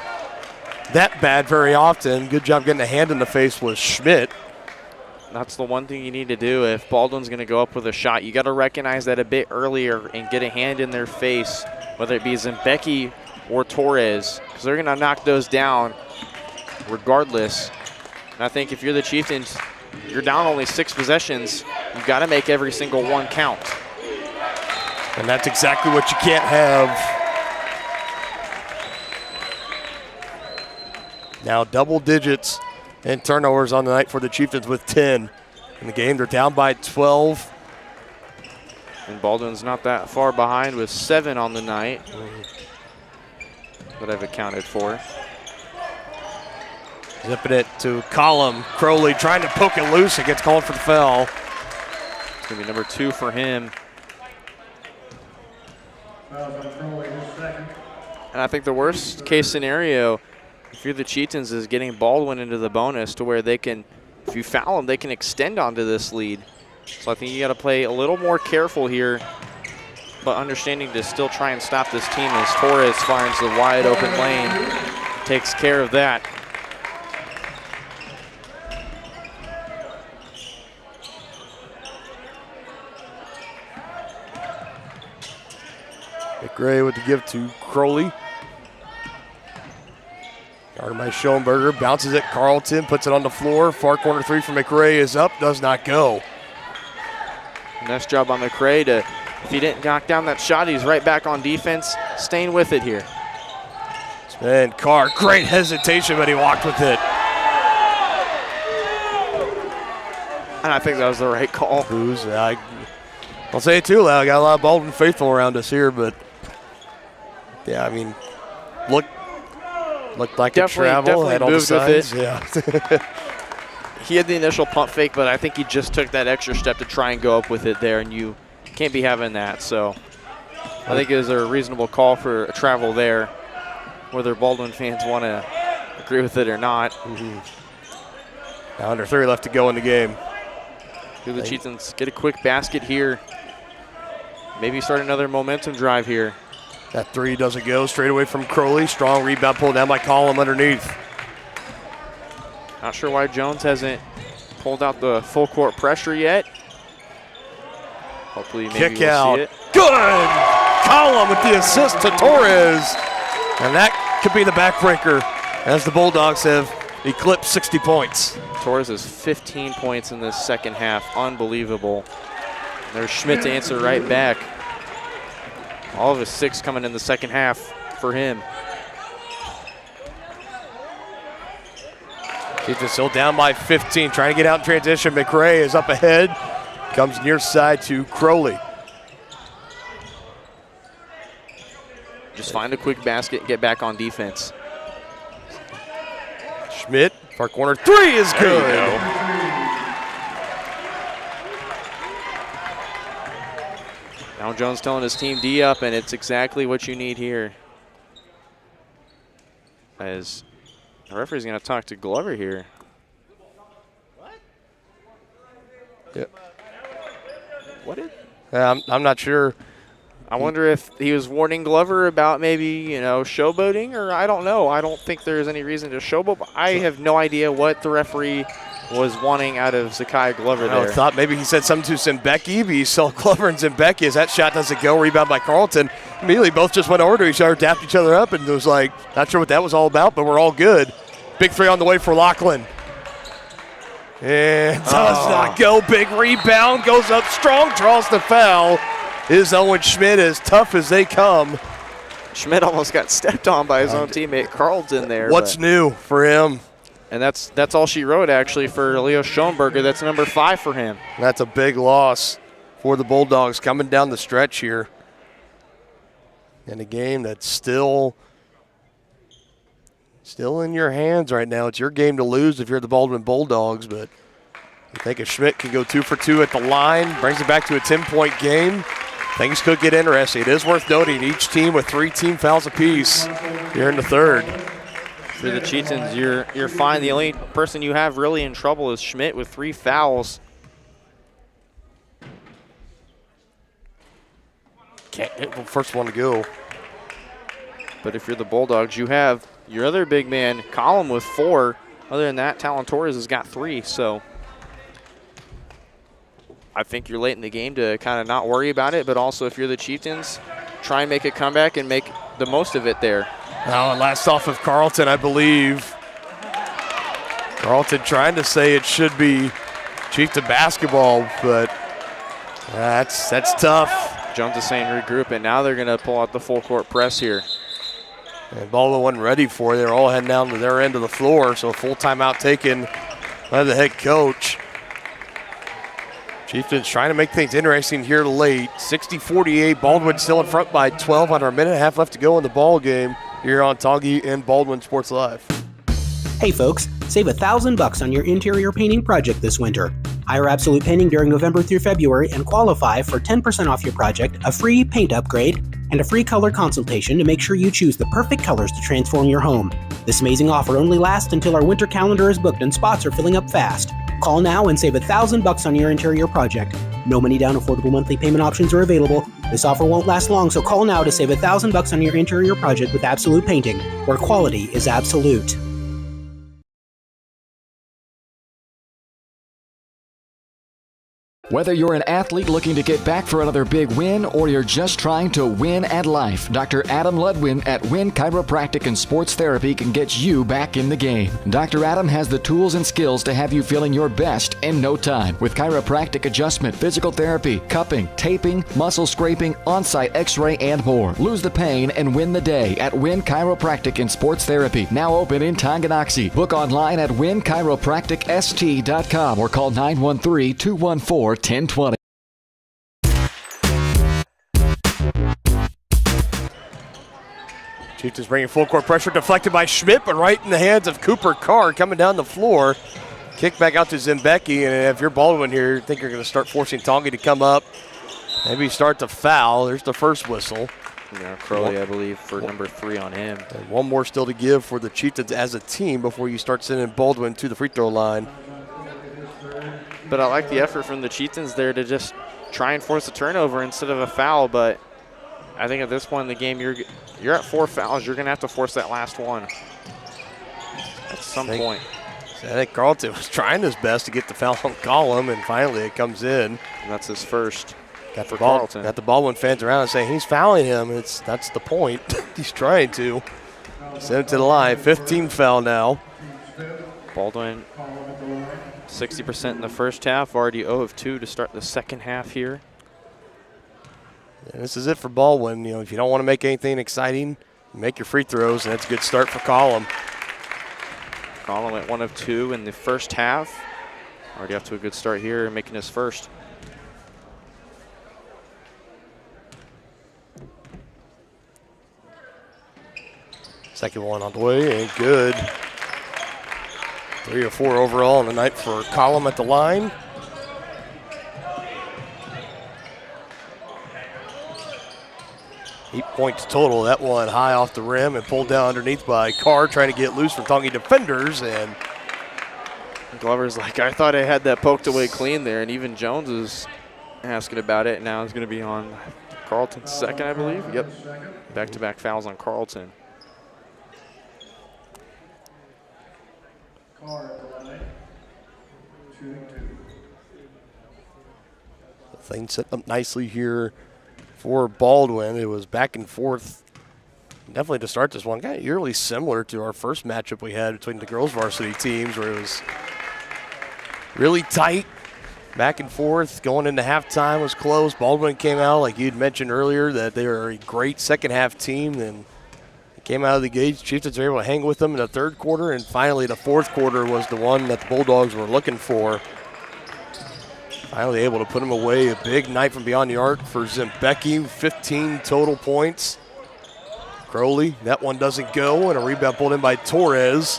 that bad very often. Good job getting a hand in the face with Schmidt. That's the one thing you need to do if Baldwin's going to go up with a shot. You got to recognize that a bit earlier and get a hand in their face, whether it be Zimbecki or Torres, because they're going to knock those down regardless. And I think if you're the Chieftains, you're down only 6 possessions. You've got to make every single one count. And that's exactly what you can't have. Now double digits in turnovers on the night for the Chieftains with 10. In the game, they're down by 12. And Baldwin's not that far behind with 7 on the night that I've accounted for. Zipping it to Collum. Crowley trying to poke it loose. It gets called for the foul. It's going to be number 2 for him. And I think the worst case scenario, if you're the Chieftains, is getting Baldwin into the bonus to where they can, if you foul them, they can extend onto this lead. So I think you got to play a little more careful here, but understanding to still try and stop this team as Torres finds the wide open lane, takes care of that. McRae with the give to Crowley. Guarded by Schoenberger, bounces it. Carlton puts it on the floor. Far corner 3 from McRae is up, does not go. Nice job by McRae to, if he didn't knock down that shot, he's right back on defense, staying with it here. And Carr, great hesitation, but he walked with it. And I think that was the right call. I'll say it too loud. I got a lot of Baldwin faithful around us here, but yeah, I mean, looked like definitely, a travel. Had all the signs. Yeah. He had the initial pump fake, but I think he just took that extra step to try and go up with it there, and you can't be having that. So I think it was a reasonable call for a travel there, whether Baldwin fans want to agree with it or not. Now under 3 left to go in the game. Do the Chieftains get a quick basket here? Maybe start another momentum drive here. That 3 doesn't go. Straight away from Crowley. Strong rebound pulled down by Collum underneath. Not sure why Jones hasn't pulled out the full court pressure yet. Hopefully maybe Kick we'll out. see it. Good! Collum with the assist to Torres. And that could be the backbreaker as the Bulldogs have eclipsed 60 points. Torres has 15 points in this second half. Unbelievable. There's Schmidt to answer right back. All of his 6 coming in the second half for him. Chieftains still down by 15, trying to get out in transition. McRae is up ahead. Comes near side to Crowley. Just find a quick basket and get back on defense. Schmidt, far corner 3 is good. Now Jones telling his team D up, and it's exactly what you need here. As the referee's going to talk to Glover here. Yep. What did? I'm not sure. I wonder if he was warning Glover about maybe, you know, showboating, or I don't know. I don't think there's any reason to showboat. I have no idea what the referee was wanting out of Zakai Glover there. I thought maybe he said something to Zimbecki, but he saw Glover and Zimbecki as that shot doesn't go. Rebound by Carlton. Immediately both just went over to each other, dapped each other up, and it was like, not sure what that was all about, but we're all good. Big three on the way for Lachlan. And does not go. Big rebound, goes up strong, draws the foul. Is Owen Schmidt as tough as they come. Schmidt almost got stepped on by his own teammate Carlton there. What's new for him? And that's all she wrote, actually, for Leo Schoenberger. That's number 5 for him. That's a big loss for the Bulldogs coming down the stretch here. In a game that's still in your hands right now. It's your game to lose if you're the Baldwin Bulldogs, but you think if Schmidt can go 2 for 2 at the line, brings it back to a 10-point game, things could get interesting. It is worth noting each team with 3 team fouls apiece here in the third. For the Chieftains, you're fine. The only person you have really in trouble is Schmidt with 3 fouls. Can't hit the first one to go. But if you're the Bulldogs, you have your other big man, Collum, with 4. Other than that, Talon Torres has got 3. So I think you're late in the game to kind of not worry about it. But also, if you're the Chieftains, try and make a comeback and make the most of it there. Now, last off of Carlton, I believe. Carlton trying to say it should be Chieftain basketball, but that's tough. Jones is saying regroup, and now they're going to pull out the full court press here. And Baldwin wasn't ready for it. They're all heading down to their end of the floor, so a full timeout taken by the head coach. Chieftains trying to make things interesting here late. 60-48, Baldwin still in front by 12 under a minute and a half left to go in the ball game here on Tongi and Baldwin Sports Live. Hey folks, save $1,000 on your interior painting project this winter. Hire Absolute Painting during November through February and qualify for 10% off your project, a free paint upgrade, and a free color consultation to make sure you choose the perfect colors to transform your home. This amazing offer only lasts until our winter calendar is booked and spots are filling up fast. Call now and save $1,000 on your interior project. No money down, affordable monthly payment options are available. This offer won't last long, so call now to save $1,000 on your interior project with Absolute Painting, where quality is absolute. Whether you're an athlete looking to get back for another big win or you're just trying to win at life, Dr. Adam Ludwin at Win Chiropractic and Sports Therapy can get you back in the game. Dr. Adam has the tools and skills to have you feeling your best in no time with chiropractic adjustment, physical therapy, cupping, taping, muscle scraping, on-site x-ray, and more. Lose the pain and win the day at Win Chiropractic and Sports Therapy, now open in Tonganoxie. Book online at winchiropracticst.com or call 913-214-1020. Chieftains bringing full court pressure, deflected by Schmidt, but right in the hands of Cooper Carr coming down the floor. Kick back out to Zimbecki, and if you're Baldwin here, you think you're going to start forcing Tongi to come up. Maybe start to foul. There's the first whistle. Yeah, Crowley, I believe, for number 3 on him. And one more still to give for the Chieftains as a team before you start sending Baldwin to the free throw line. But I like the effort from the Chieftains there to just try and force a turnover instead of a foul. But I think at this point in the game, you're at 4 fouls. You're going to have to force that last one at some point. I think Carlton was trying his best to get the foul on Collum, and finally it comes in. And that's his first. Got the Baldwin fans around and saying he's fouling him. That's the point. He's trying to. Send it to the line. 15th foul now. Baldwin 60% in the first half, already 0 of 2 to start the second half here. And this is it for Baldwin. You know, if you don't want to make anything exciting, make your free throws, and that's a good start for Collum. Collum at 1 of 2 in the first half. Already off to a good start here, making his first. Second one on the way, and good. 3 or 4 overall on the night for Collum at the line. Eight points total. That one high off the rim and pulled down underneath by Carr, trying to get loose from Tongi defenders. And Glover's like, I thought I had that poked away clean there, and even Jones is asking about it. Now it's going to be on Carlton's second, I believe. Yep, back-to-back fouls on Carlton. Things set up nicely here for Baldwin. It was back and forth. Definitely to start this one, kind of eerily similar to our first matchup we had between the girls varsity teams, where it was really tight, back and forth. Going into halftime was close. Baldwin came out, like you'd mentioned earlier, that they were a great second half team. Then they came out of the gates. Chieftains were able to hang with them in the third quarter, and finally the fourth quarter was the one that the Bulldogs were looking for. Finally able to put them away. A big night from beyond the arc for Zimbecki, 15 total points. Crowley, that one doesn't go, and a rebound pulled in by Torres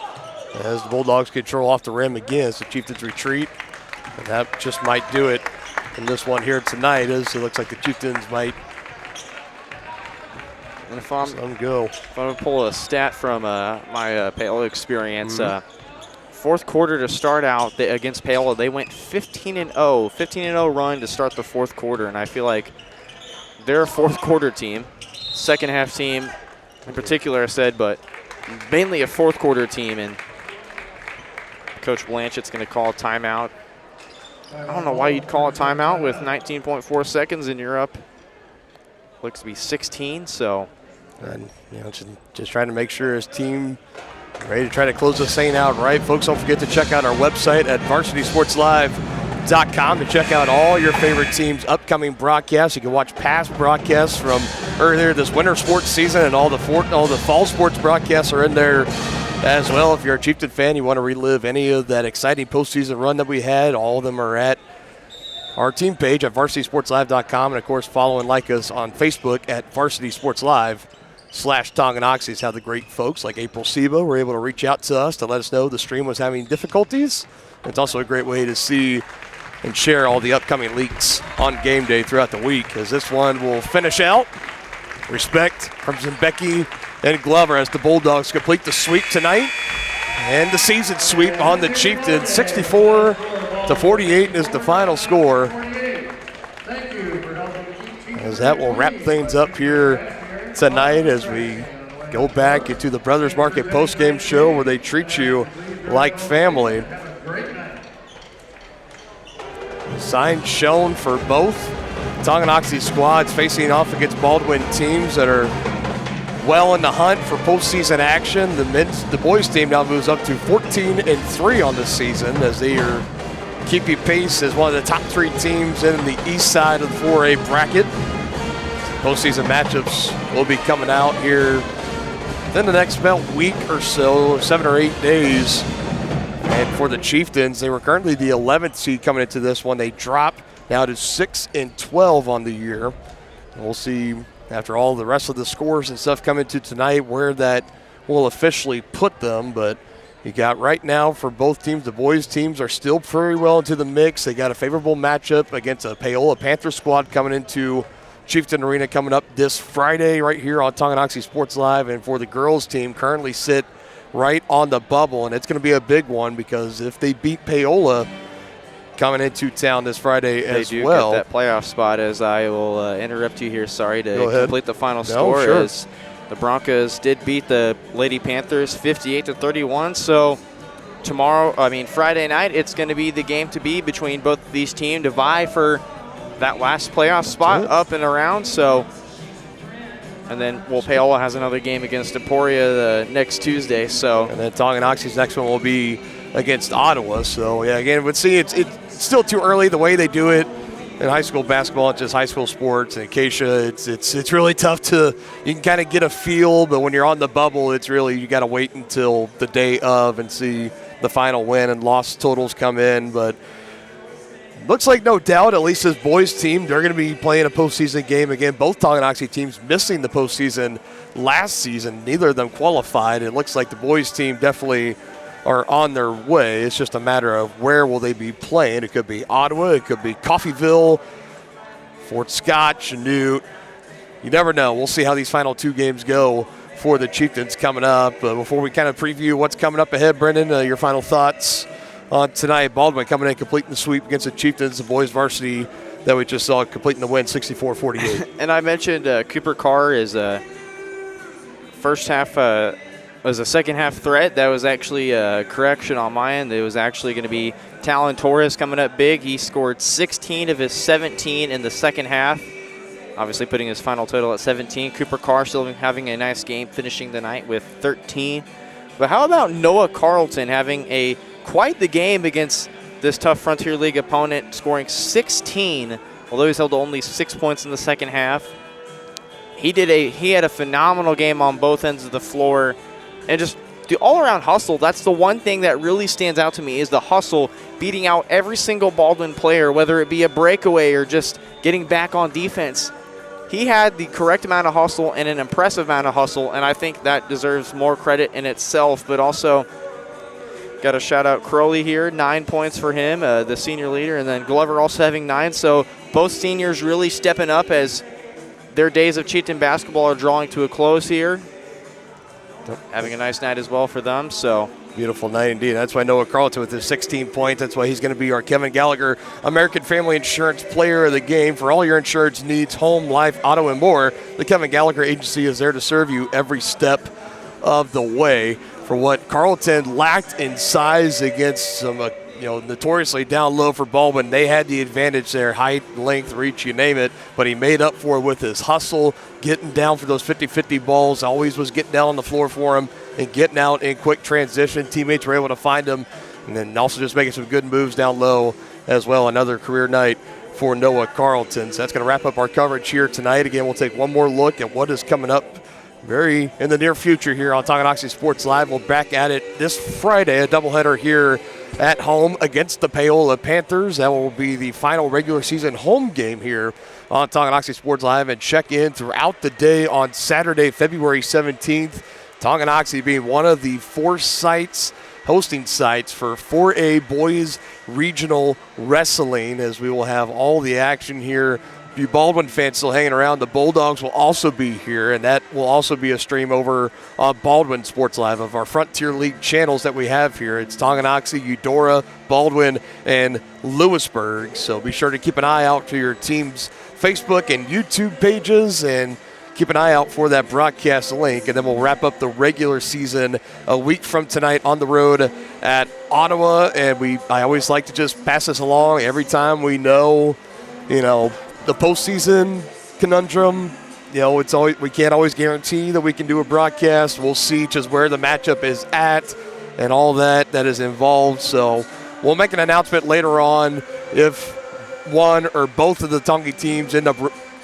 as the Bulldogs control off the rim again. So Chieftains retreat, and that just might do it in this one here tonight, as it looks like the Chieftains might if I'm going to pull a stat from my Paola experience, fourth quarter to start out against Paola, they went 15-0, 15-0 run to start the fourth quarter, and I feel like they're a fourth quarter team, second half team in particular, I said, but mainly a fourth quarter team, and Coach Blanchett's going to call a timeout. I don't know why you'd call a timeout with 19.4 seconds and you're up. Looks to be 16, so. And, just trying to make sure his team ready to try to close this thing out right. Folks, don't forget to check out our website at varsitysportslive.com to check out all your favorite teams' upcoming broadcasts. You can watch past broadcasts from earlier this winter sports season, and all the fall sports broadcasts are in there as well. If you're a Chieftain fan, you want to relive any of that exciting postseason run that we had, all of them are at our team page at varsitysportslive.com, and of course follow and like us on Facebook at varsitysportslive/Tonganoxie is how the great folks like April Seba were able to reach out to us to let us know the stream was having difficulties. It's also a great way to see and share all the upcoming leaks on game day throughout the week, as this one will finish out. Respect from Zimbecki and Glover as the Bulldogs complete the sweep tonight. And the season sweep on the Chieftains, 64-48 is the final score. As that will wrap things up here tonight as we go back into the Brothers Market postgame show where they treat you like family. Signs shown for both Tonganoxie squads facing off against Baldwin teams that are well in the hunt for postseason action. The boys team now moves up to 14-3 on the season as they are keeping pace as one of the top three teams in the east side of the 4A bracket. Postseason matchups will be coming out here within the next about week or so, 7 or 8 days. And for the Chieftains, they were currently the 11th seed coming into this one. They dropped now to 6-12 on the year. And we'll see after all the rest of the scores and stuff come into tonight where that will officially put them. But you got right now for both teams, the boys teams are still very well into the mix. They got a favorable matchup against a Paola Panther squad coming into Chieftain Arena coming up this Friday right here on Tonganoxie Sports Live. And for the girls team, currently sit right on the bubble, and it's going to be a big one because if they beat Paola coming into town this Friday as well. They do get that playoff spot, as I will interrupt you here. Sorry to complete the final score. Sure. As the Broncos did beat the Lady Panthers 58-31. So Friday night, it's going to be the game to beat between both of these teams to vie for that last playoff spot up and around. So, and then Paola has another game against Emporia the next Tuesday. So, and then Tonganoxie's next one will be against Ottawa. So yeah, again, but see, it's still too early the way they do it in high school basketball. It's just high school sports. And Acacia, it's really tough to, you can kind of get a feel, but when you're on the bubble, it's really, you got to wait until the day of and see the final win and loss totals come in. But looks like no doubt, at least this boys team, they're going to be playing a postseason game again. Both Tonganoxie teams missing the postseason last season. Neither of them qualified. It looks like the boys team definitely are on their way. It's just a matter of where will they be playing. It could be Ottawa. It could be Coffeyville, Fort Scott, Chanute. You never know. We'll see how these final two games go for the Chieftains coming up. Before we kind of preview what's coming up ahead, Brendan, your final thoughts on tonight. Baldwin coming in, completing the sweep against the Chieftains, the boys varsity that we just saw completing the win, 64-48. And I mentioned Cooper Carr is a first half was a second half threat. That was actually a correction on my end. It was actually going to be Talon Torres coming up big. He scored 16 of his 17 in the second half, obviously putting his final total at 17. Cooper Carr still having a nice game, finishing the night with 13. But how about Noah Carlton having quite the game against this tough Frontier League opponent, scoring 16, although he's held to only 6 points in the second half. He had a phenomenal game on both ends of the floor, and just the all-around hustle. That's the one thing that really stands out to me, is the hustle, beating out every single Baldwin player, whether it be a breakaway or just getting back on defense. He had the correct amount of hustle and an impressive amount of hustle, and I think that deserves more credit in itself. But also, got to shout out Crowley here, 9 points for him, the senior leader, and then Glover also having 9. So both seniors really stepping up as their days of Chieftain basketball are drawing to a close here. Having a nice night as well for them. So beautiful night indeed. That's why Noah Carlton with his 16 points. That's why he's going to be our Kevin Gallagher American Family Insurance Player of the Game. For all your insurance needs, home, life, auto, and more, the Kevin Gallagher Agency is there to serve you every step of the way. For what Carlton lacked in size against some notoriously down low for Baldwin, they had the advantage there, height, length, reach, you name it, but he made up for it with his hustle, getting down for those 50-50 balls, always was getting down on the floor for him and getting out in quick transition. Teammates were able to find him, and then also just making some good moves down low as well. Another career night for Noah Carlton. So that's going to wrap up our coverage here tonight. Again, we'll take one more look at what is coming up very in the near future here on Tonganoxie Sports Live. We'll back at it this Friday, a doubleheader here at home against the Paola Panthers. That will be the final regular season home game here on Tonganoxie Sports Live, and check in throughout the day on Saturday, February 17th. Tonganoxie being one of the 4 sites, hosting sites for 4A Boys Regional Wrestling, as we will have all the action here. You Baldwin fans still hanging around, the Bulldogs will also be here, and that will also be a stream over on Baldwin Sports Live of our Frontier League channels that we have here. It's Tonganoxie, Eudora, Baldwin, and Lewisburg. So be sure to keep an eye out for your team's Facebook and YouTube pages, and keep an eye out for that broadcast link. And then we'll wrap up the regular season a week from tonight on the road at Ottawa. And I always like to just pass this along every time we know, the postseason conundrum. It's always, we can't always guarantee that we can do a broadcast. We'll see just where the matchup is at and all that is involved. So we'll make an announcement later on if one or both of the Tongi teams end up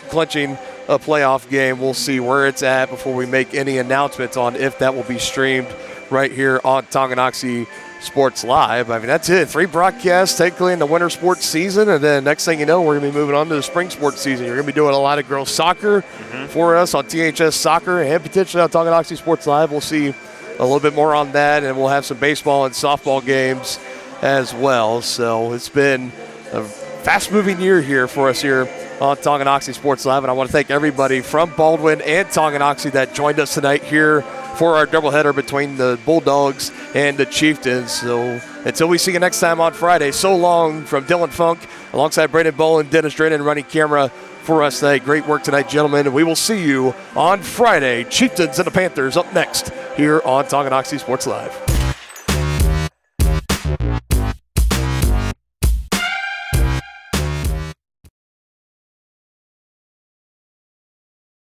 clinching a playoff game. We'll see where it's at before we make any announcements on if that will be streamed right here on Tonganoxie Sports Live. I mean, that's it. 3 broadcasts technically in the winter sports season, and then next thing you know, we're going to be moving on to the spring sports season. You're going to be doing a lot of girls soccer for us on THS Soccer, and potentially on Tonganoxie Sports Live. We'll see a little bit more on that, and we'll have some baseball and softball games as well. So it's been a fast-moving year here for us here on Tonganoxie Sports Live, and I want to thank everybody from Baldwin and Tonganoxie that joined us tonight here for our doubleheader between the Bulldogs and the Chieftains. So until we see you next time on Friday, so long from Dylan Funk alongside Brandon Bowen, Dennis Drennan running camera for us today. Great work tonight, gentlemen, and we will see you on Friday. Chieftains and the Panthers up next here on Tonganoxie Sports Live.